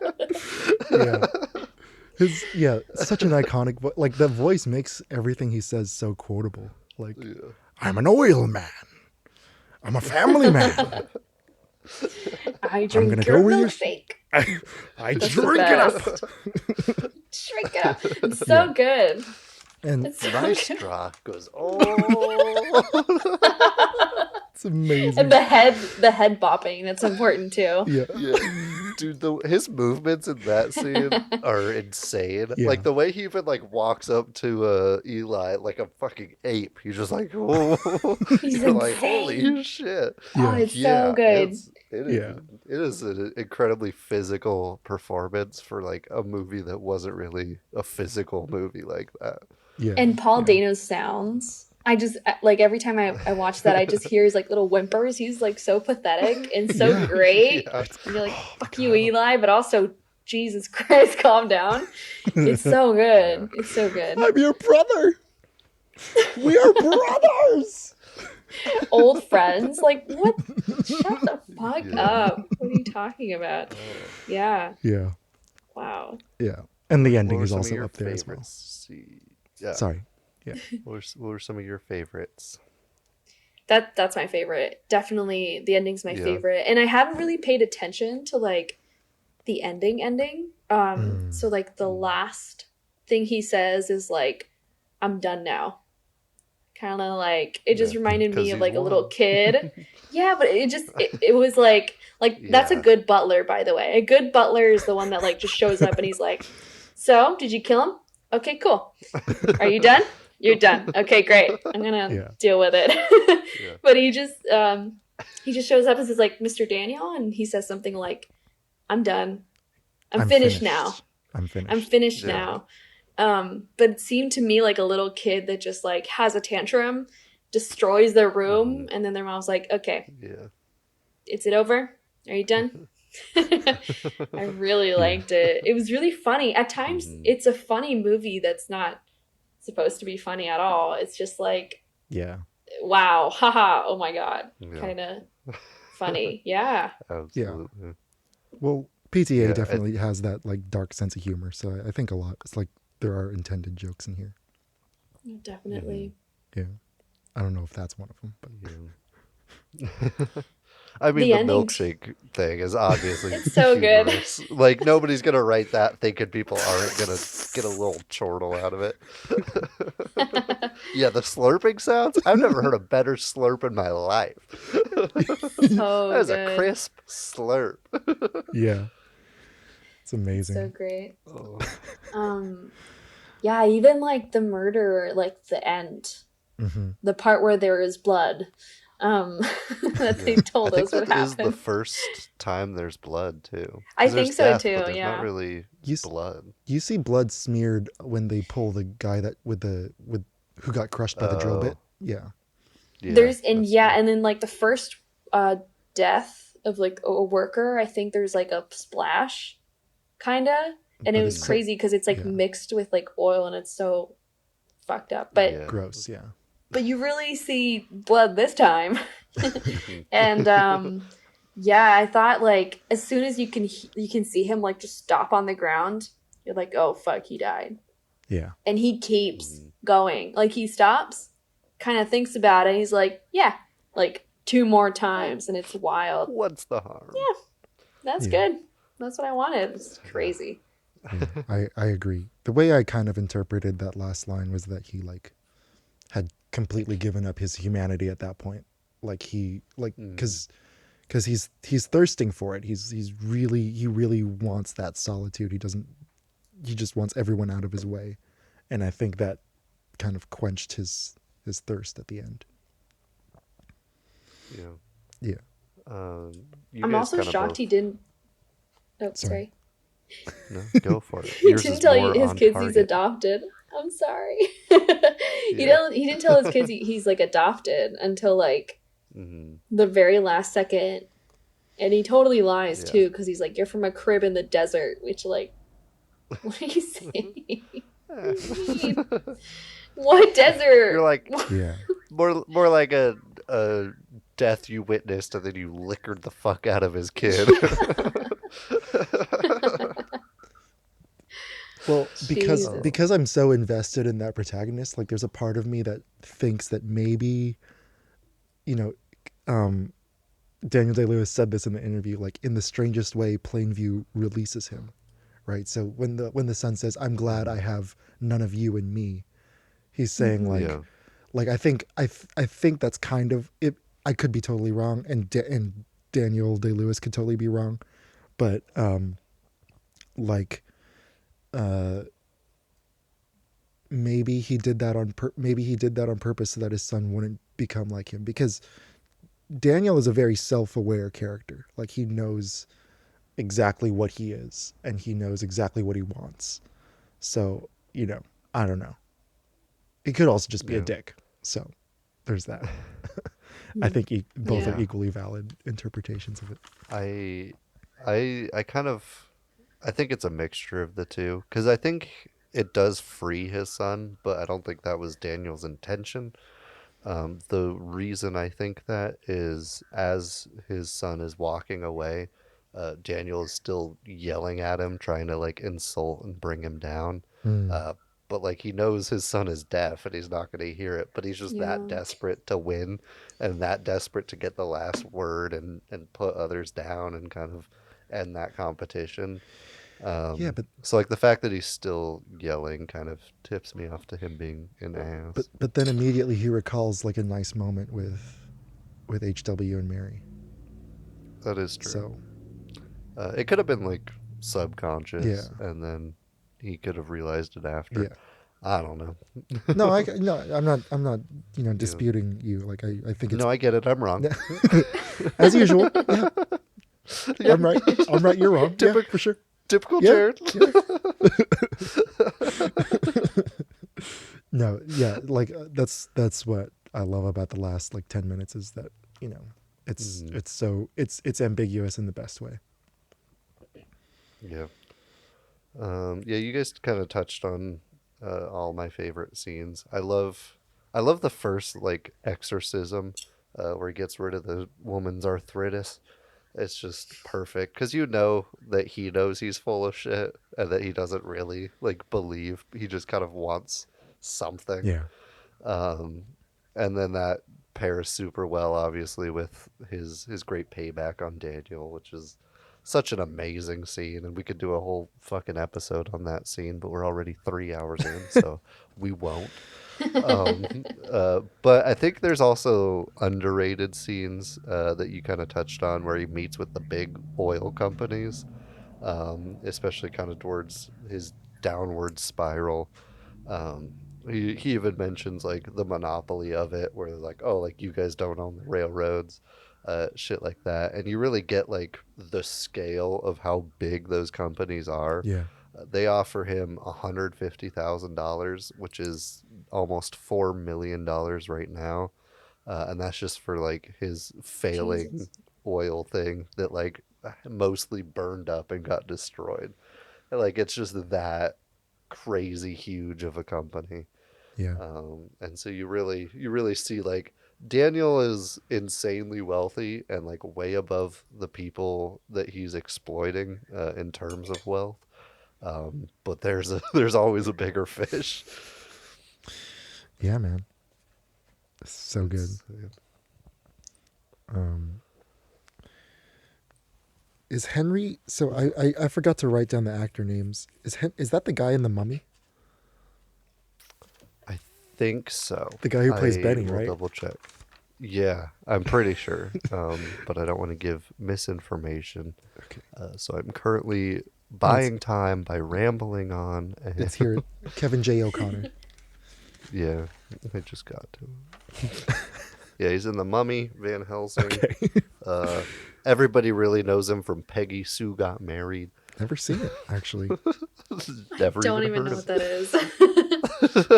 Yeah. Such an iconic voice. Like, the voice makes everything he says so quotable. Like, I'm an oil man. I'm a family man. I drink your milkshake. I drink it up. Drink it up. It's so good. And it's so my good. straw goes, oh. It's amazing. And the head bopping, that's important too. Yeah. Dude, his movements in that scene are insane. Yeah. Like, the way he even like walks up to Eli like a fucking ape. He's just like, oh. He's You're like, insane. holy shit. Oh, it's so good. It is an incredibly physical performance for like a movie that wasn't really a physical movie like that. Yeah. And Paul Dano's sounds. I just, like, every time I watch that, I just hear his like little whimpers. He's like so pathetic and so great. Yeah. And you're like, fuck you, Eli, but also, Jesus Christ, calm down. It's so good. It's so good. I'm your brother. We are brothers. Old friends? Like, what? Shut the fuck up. What are you talking about? Yeah. Yeah. Wow. Yeah. And the ending What were is some of also your up there as well. favorites? Yeah. Sorry. Yeah. What were some of your favorites? That's my favorite. Definitely the ending's my favorite. And I haven't really paid attention to like the ending. So like the last thing he says is like, I'm done now. Kind of like, it just reminded me of like a little kid. Yeah, but it was like that's a good butler, by the way. A good butler is the one that like just shows up and he's like, so did you kill him? Okay, cool. Are you done? You're done. Okay, great. I'm gonna deal with it. But he just shows up and says like, Mr. Daniel, and he says something like, I'm done. I'm finished now. I'm finished now. But it seemed to me like a little kid that just like has a tantrum, destroys their room, and then their mom's like, okay, is it over? Are you done? I really liked it. It was really funny. At times, it's a funny movie that's not supposed to be funny at all. It's just like, wow, haha, oh my god, kind of funny. Yeah. Absolutely. Yeah. Well, PTA definitely has that like dark sense of humor, so I think a lot. It's like there are intended jokes in here. Definitely. Yeah. I don't know if that's one of them, but I mean, the milkshake thing is obviously it's so humorous. Good. Like, nobody's gonna write that thinking people aren't gonna get a little chortle out of it. Yeah, the slurping sounds. I've never heard a better slurp in my life. So that is good. a crisp slurp. Yeah, it's amazing. So great. Yeah, even like the murder, like the end, the part where there is blood. That they told us what happened. That is the first time there's blood too. I think so death, too. But there's yeah. not really blood. You see blood smeared when they pull the guy that who got crushed by the drill bit. Yeah. There's and then like the first death of like a worker. I think there's like a splash, kinda, and But it was it's so- crazy because it's like yeah. mixed with like oil, and it's so fucked up. But Yeah. Gross, yeah. but you really see blood this time, and yeah, I thought like as soon as you can see him like just stop on the ground, you're like, oh fuck, he died. Yeah. And he keeps going. Like he stops, kind of thinks about it, and he's like, yeah, like 2 more times, and it's wild. What's the harm? Yeah, that's Yeah. good. That's what I wanted. It's crazy. Yeah, I agree. The way I kind of interpreted that last line was that he like had completely given up his humanity at that point. Like he like because he's thirsting for it. He really wants that solitude. He just wants everyone out of his way. And I think that kind of quenched his thirst at the end. Yeah. Yeah. You I'm guys also kinda shocked both- he didn't. Oh, Sorry. No, go for it. He Yours didn't is tell more his on kids he's target. adopted. I'm sorry. Yeah. He didn't tell his kids he's like adopted until like the very last second, and he totally lies Yeah. too because he's like, "You're from a crib in the desert," which like, what are you saying? What do you mean? What desert? You're like Yeah. more like a death you witnessed and then you liquored the fuck out of his kid. Well, Jesus. because I'm so invested in that protagonist, like there's a part of me that thinks that maybe, you know, Daniel Day-Lewis said this in the interview, like in the strangest way, Plainview releases him, right? So when the son says, "I'm glad I have none of you and me," he's saying like, Yeah. like I think that's kind of it. I could be totally wrong, and Daniel Day-Lewis could totally be wrong, but like. Maybe he did that on purpose so that his son wouldn't become like him, because Daniel is a very self-aware character. Like he knows exactly what he is and he knows exactly what he wants. So, you know, I don't know. It could also just be a dick. So there's that. I think both are equally valid interpretations of it. I kind of I think it's a mixture of the two, because I think it does free his son, but I don't think that was Daniel's intention. The reason I think that is as his son is walking away, Daniel is still yelling at him, trying to like insult and bring him down. But like he knows his son is deaf and he's not going to hear it, but he's just that desperate to win and that desperate to get the last word and put others down and kind of end that competition. Yeah, but so like the fact that he's still yelling kind of tips me off to him being an ass. but then immediately he recalls like a nice moment with HW and Mary. That is true. So it could have been like subconscious, Yeah. and then he could have realized it after. Yeah. I don't know. No, I'm not disputing you. Like I think it's No, I get it. I'm wrong. as usual. Yeah. I'm right. You're wrong. Yeah, for sure. Typical Yeah, Jared. No, yeah, like that's what I love about the last like 10 minutes is that, you know, it's it's ambiguous in the best way. Yeah. Yeah, you guys kind of touched on all my favorite scenes. I love the first like exorcism where he gets rid of the woman's arthritis. It's just perfect because you know that he knows he's full of shit and that he doesn't really like believe. He just kind of wants something. Yeah. And then that pairs super well, obviously, with his great payback on Daniel, which is such an amazing scene. And we could do a whole fucking episode on that scene, but we're already 3 hours in, so we won't. But I think there's also underrated scenes that you kind of touched on where he meets with the big oil companies, especially kind of towards his downward spiral. He even mentions like the monopoly of it, where they're like, oh, like you guys don't own the railroads, shit like that. And you really get like the scale of how big those companies are. Yeah. They offer him $150,000, which is almost $4 million right now. And that's just for like his failing oil thing that like mostly burned up and got destroyed. And, like it's just that crazy huge of a company. Yeah. And so you really see like Daniel is insanely wealthy and like way above the people that he's exploiting in terms of wealth. But there's always a bigger fish. Yeah, man. So good. Is Henry? So I forgot to write down the actor names. Is that the guy in The Mummy? I think so. The guy who plays Benny, will right? Double check. Yeah, I'm pretty sure. But I don't want to give misinformation. Okay. So I'm currently buying time by rambling on. And It's here. Kevin J. O'Connor. yeah, I just got to him. Yeah, he's in The Mummy, Van Helsing. Okay. Everybody really knows him from Peggy Sue Got Married. Never seen it, actually. Never Don't even heard know of what that is.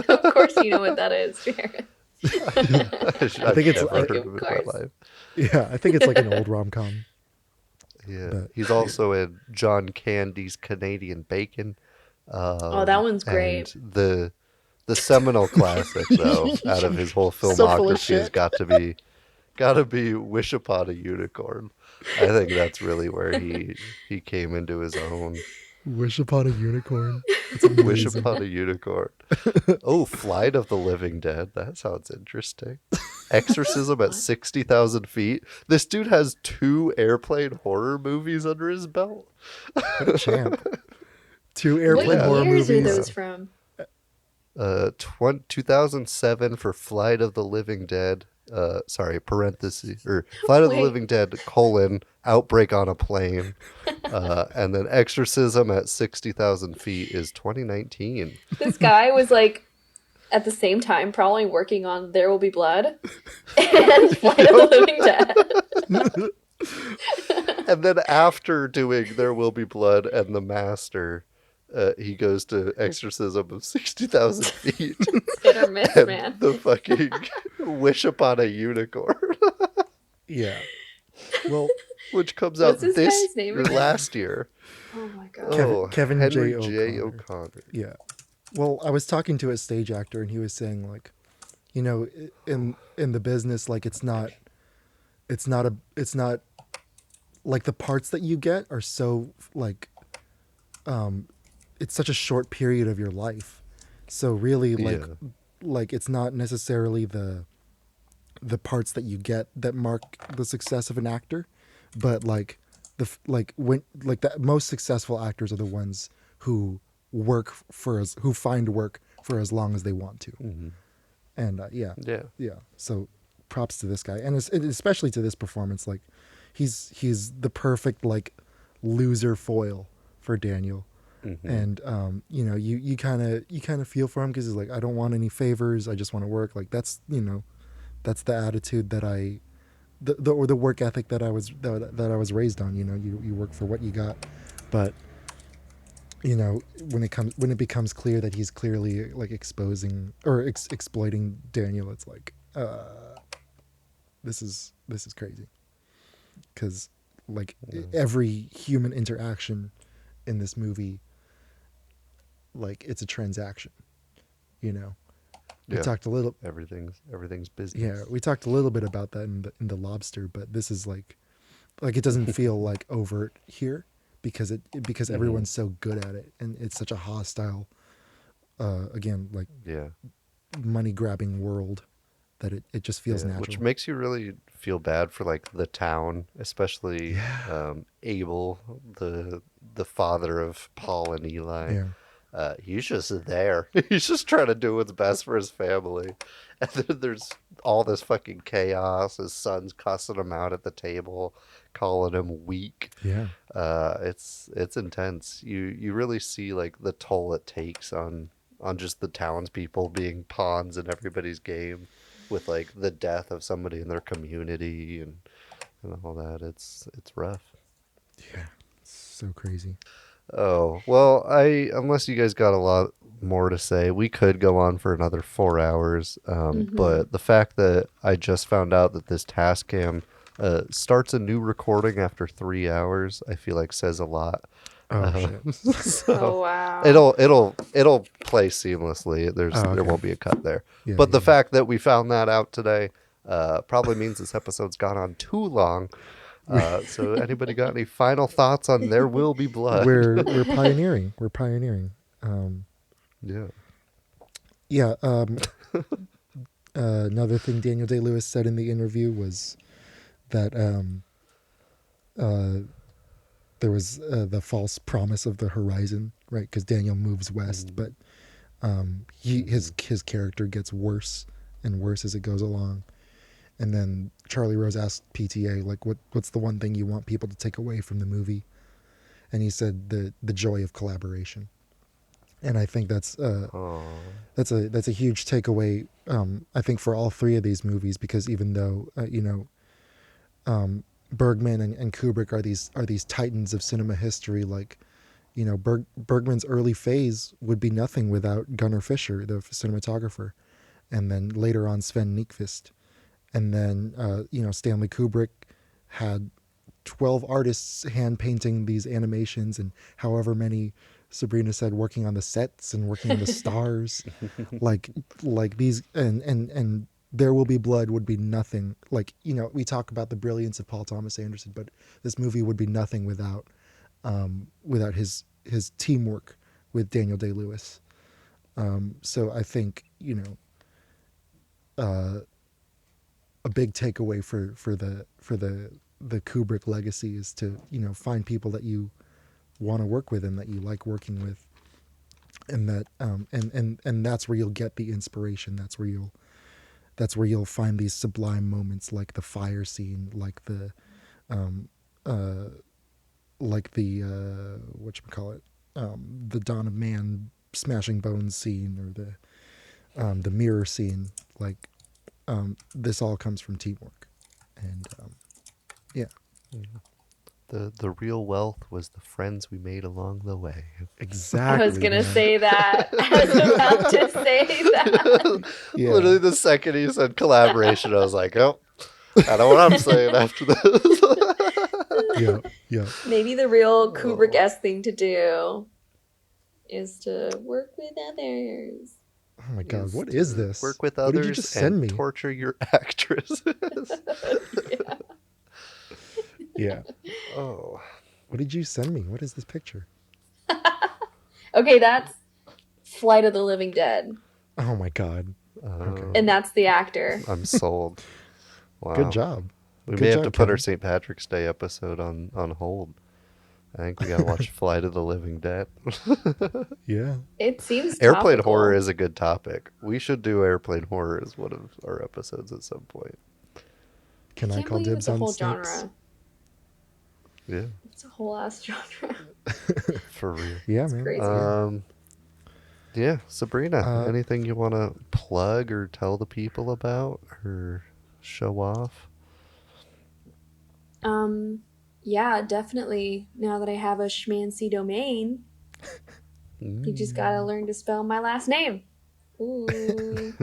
Of course you know what that is, Jared. I think it's- never I- heard of it in my Of course. life. Yeah, I think it's like an old rom-com. Yeah, But- he's also in John Candy's Canadian Bacon. Oh, that one's great. And the seminal classic, though, out of his whole So full of filmography has shit. got to be Wish Upon a Unicorn. I think that's really where he came into his own. Wish Upon a Unicorn. Wish Upon a Unicorn. Oh, Flight of the Living Dead. That sounds interesting. Exorcism at 60,000 feet. This dude has 2 airplane horror movies under his belt. What a champ. 2 What airplane horror years movies. are those from? 2007 for Flight of the Living Dead. Parentheses, or Flight of the Wait. Living Dead, Outbreak on a Plane. And then Exorcism at 60,000 feet is 2019. This guy was like, at the same time, probably working on There Will Be Blood and Flight of the Living Dead. And then after doing There Will Be Blood and The Master, he goes to Exorcism of 60,000 feet. Hit or miss, and man. the fucking Wish Upon a Unicorn, Yeah. Well, which comes out What's this this guy's name or again? last year. Oh my god. Kevin Henry J. J. O'Connor. O'Connor. yeah. Well, I was talking to a stage actor, and he was saying, like, you know, in the business, like, it's not like the parts that you get are so like, it's such a short period of your life. So really, like, Yeah. like it's not necessarily the parts that you get that mark the success of an actor, but like the most successful actors are the ones who find work for as long as they want to. Mhm. And Yeah. yeah. So props to this guy, and especially to this performance. Like, he's the perfect like loser foil for Daniel. Mhm. And you know, you kind of feel for him because he's like, I don't want any favors, I just want to work. Like, that's, you know, that's the attitude that or the work ethic that I was raised on. You know, you work for what you got. But you know, when it becomes clear that he's clearly like exposing or exploiting Daniel, it's like, this is crazy. Because like every human interaction in this movie, like, it's a transaction, you know. We Yeah. talked a little, Everything's business. yeah, we talked a little bit about that in the Lobster, but this is like it doesn't feel like overt here because everyone's so good at it, and it's such a hostile, again, like, Yeah. money grabbing world that it just feels natural. Which makes you really feel bad for like the town, especially Abel, the father of Paul and Eli. Yeah. He's just there. He's just trying to do what's best for his family. And then there's all this fucking chaos. His son's cussing him out at the table, calling him weak. Yeah. It's intense. You really see like the toll it takes on just the townspeople being pawns in everybody's game, with like the death of somebody in their community and all that. It's rough. Yeah. It's so crazy. Oh, well, unless you guys got a lot more to say, we could go on for another 4 hours. But the fact that I just found out that this Tascam starts a new recording after 3 hours. I feel like says a lot. Oh shit. So Oh wow. it'll play seamlessly. There okay. won't be a cut there. Yeah, But the yeah. fact that we found that out today probably means this episode's gone on too long. So anybody got any final thoughts on There Will Be Blood? We're pioneering. We're pioneering. Yeah. Yeah. Another thing Daniel Day-Lewis said in the interview was that there was the false promise of the horizon, right? Because Daniel moves west, but his character gets worse and worse as it goes along. And then Charlie Rose asked PTA, like, what's the one thing you want people to take away from the movie? And he said the joy of collaboration. And I think that's a huge takeaway. I think for all three of these movies, because even though Bergman and Kubrick are these titans of cinema history, like, Bergman's early phase would be nothing without Gunnar Fischer, the cinematographer, and then later on Sven Nykvist. And then, Stanley Kubrick had 12 artists hand painting these animations, and however many, Sabrina said, working on the sets and working on the stars. like these, and There Will Be Blood would be nothing. Like, we talk about the brilliance of Paul Thomas Anderson, but this movie would be nothing without his teamwork with Daniel Day-Lewis. So I think, a big takeaway for the Kubrick legacy is to find people that you want to work with and that you like working with, and that and that's where you'll get the inspiration. That's where you'll find these sublime moments, like the fire scene, like the whatchamacallit, the Dawn of Man smashing bones scene, or the mirror scene. Like, this all comes from teamwork, and yeah. The real wealth was the friends we made along the way. Exactly. I was gonna say that. I was about to say that. Yeah. Literally the second he said collaboration, I was like, oh, I know what I'm saying after this. Yeah. Maybe the real Kubrick-esque thing to do is to work with others. Oh my God, what is this? Work with What others did you just send and me? torture your actresses. Yeah. Oh. What did you send me? What is this picture? Okay, that's Flight of the Living Dead. Oh my God. Okay. And that's the actor. I'm sold. Wow. Good job. We Good may have job, to put our Kevin. St. Patrick's Day episode on hold. I think we gotta watch Flight of the Living Dead. Yeah. It seems Airplane topical. horror is a good topic. We should do airplane horror as one of our episodes at some point. Can I can't call believe dibs it's a on whole snakes? genre. Yeah, It's a whole ass genre. for real. Yeah, It's man. crazy. Yeah, Sabrina, anything you want to plug or tell the people about or show off? Yeah, definitely. Now that I have a schmancy domain, you just gotta learn to spell my last name. Ooh.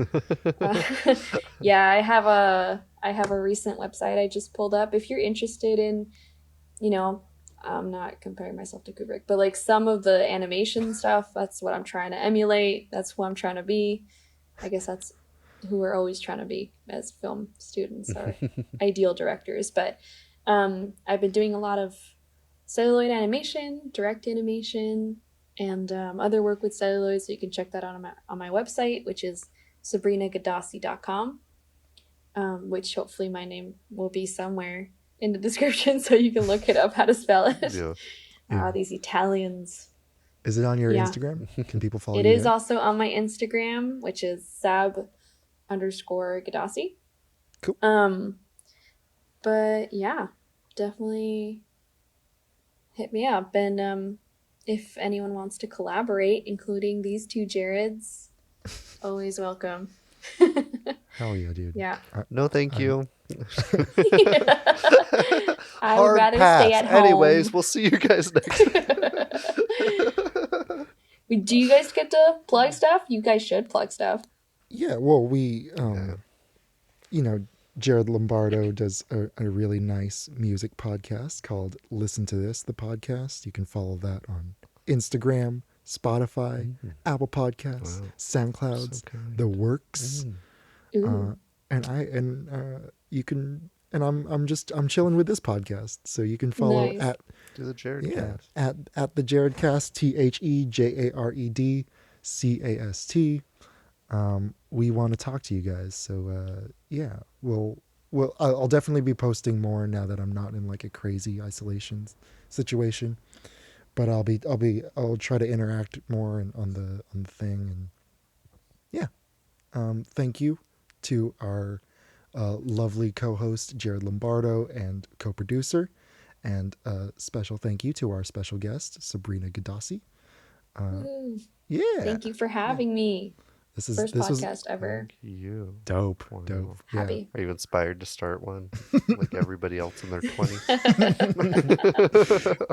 Yeah, I have a recent website I just pulled up. If you're interested in, I'm not comparing myself to Kubrick, but like some of the animation stuff, that's what I'm trying to emulate. That's who I'm trying to be. I guess that's who we're always trying to be as film students or ideal directors. But I've been doing a lot of celluloid animation, direct animation, and other work with celluloid. So you can check that out on my website, which is sabrinagaddafi.com, which hopefully my name will be somewhere in the description so you can look it up how to spell it. Yeah. These Italians. Is it on your Yeah. Instagram? Can people follow It you is there? also on my Instagram, which is sab_Gaddafi. Cool. But yeah, definitely hit me up. And if anyone wants to collaborate, including these two Jareds, always welcome. Hell yeah, dude. Yeah. No, thank you. I would rather stay at home. Anyways, we'll see you guys next week. Do you guys get to plug stuff? You guys should plug stuff. Yeah, well, we, Jared Lombardo does a really nice music podcast called Listen to This, the podcast. You can follow that on Instagram, Spotify, Apple Podcasts, SoundClouds, The Works. You can, and I'm chilling with this podcast. So you can follow Nice. at Do the Jaredcast. at the Jaredcast, TheJaredcast. We want to talk to you guys. So I'll definitely be posting more now that I'm not in like a crazy isolation situation. But I'll try to interact more on the thing, and yeah. Thank you to our lovely co-host Jared Lombardo and co-producer, and special thank you to our special guest Sabrina Gadassi. Woo. Yeah, Thank you for having me. this was First podcast ever. Thank you. dope. Wow. Dope. Happy. Are you inspired to start one like everybody else in their 20s?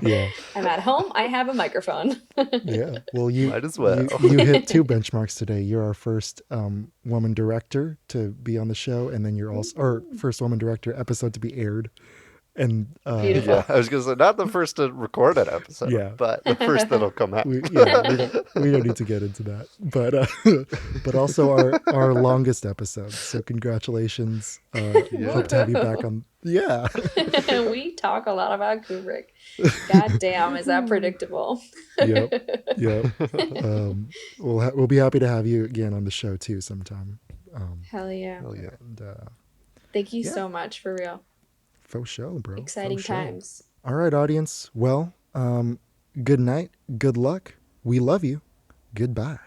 Yeah. I'm at home. I have a microphone. Yeah. Well, you Might as well. You hit 2 benchmarks today. You're our first woman director to be on the show, and then you're also our first woman director episode to be aired. And Beautiful. Yeah, I was gonna say not the first to record an episode, Yeah. but the first that'll come out. we don't need to get into that, but also our longest episode. So congratulations. Hope to have you back on. Yeah. We talk a lot about Kubrick. God damn, is that predictable? Yep. We'll be happy to have you again on the show too sometime. Hell yeah. Hell yeah. And Thank you so much, for real. faux show, bro. Exciting Faux show. times. All right, audience. Well, good night. Good luck. We love you. Goodbye.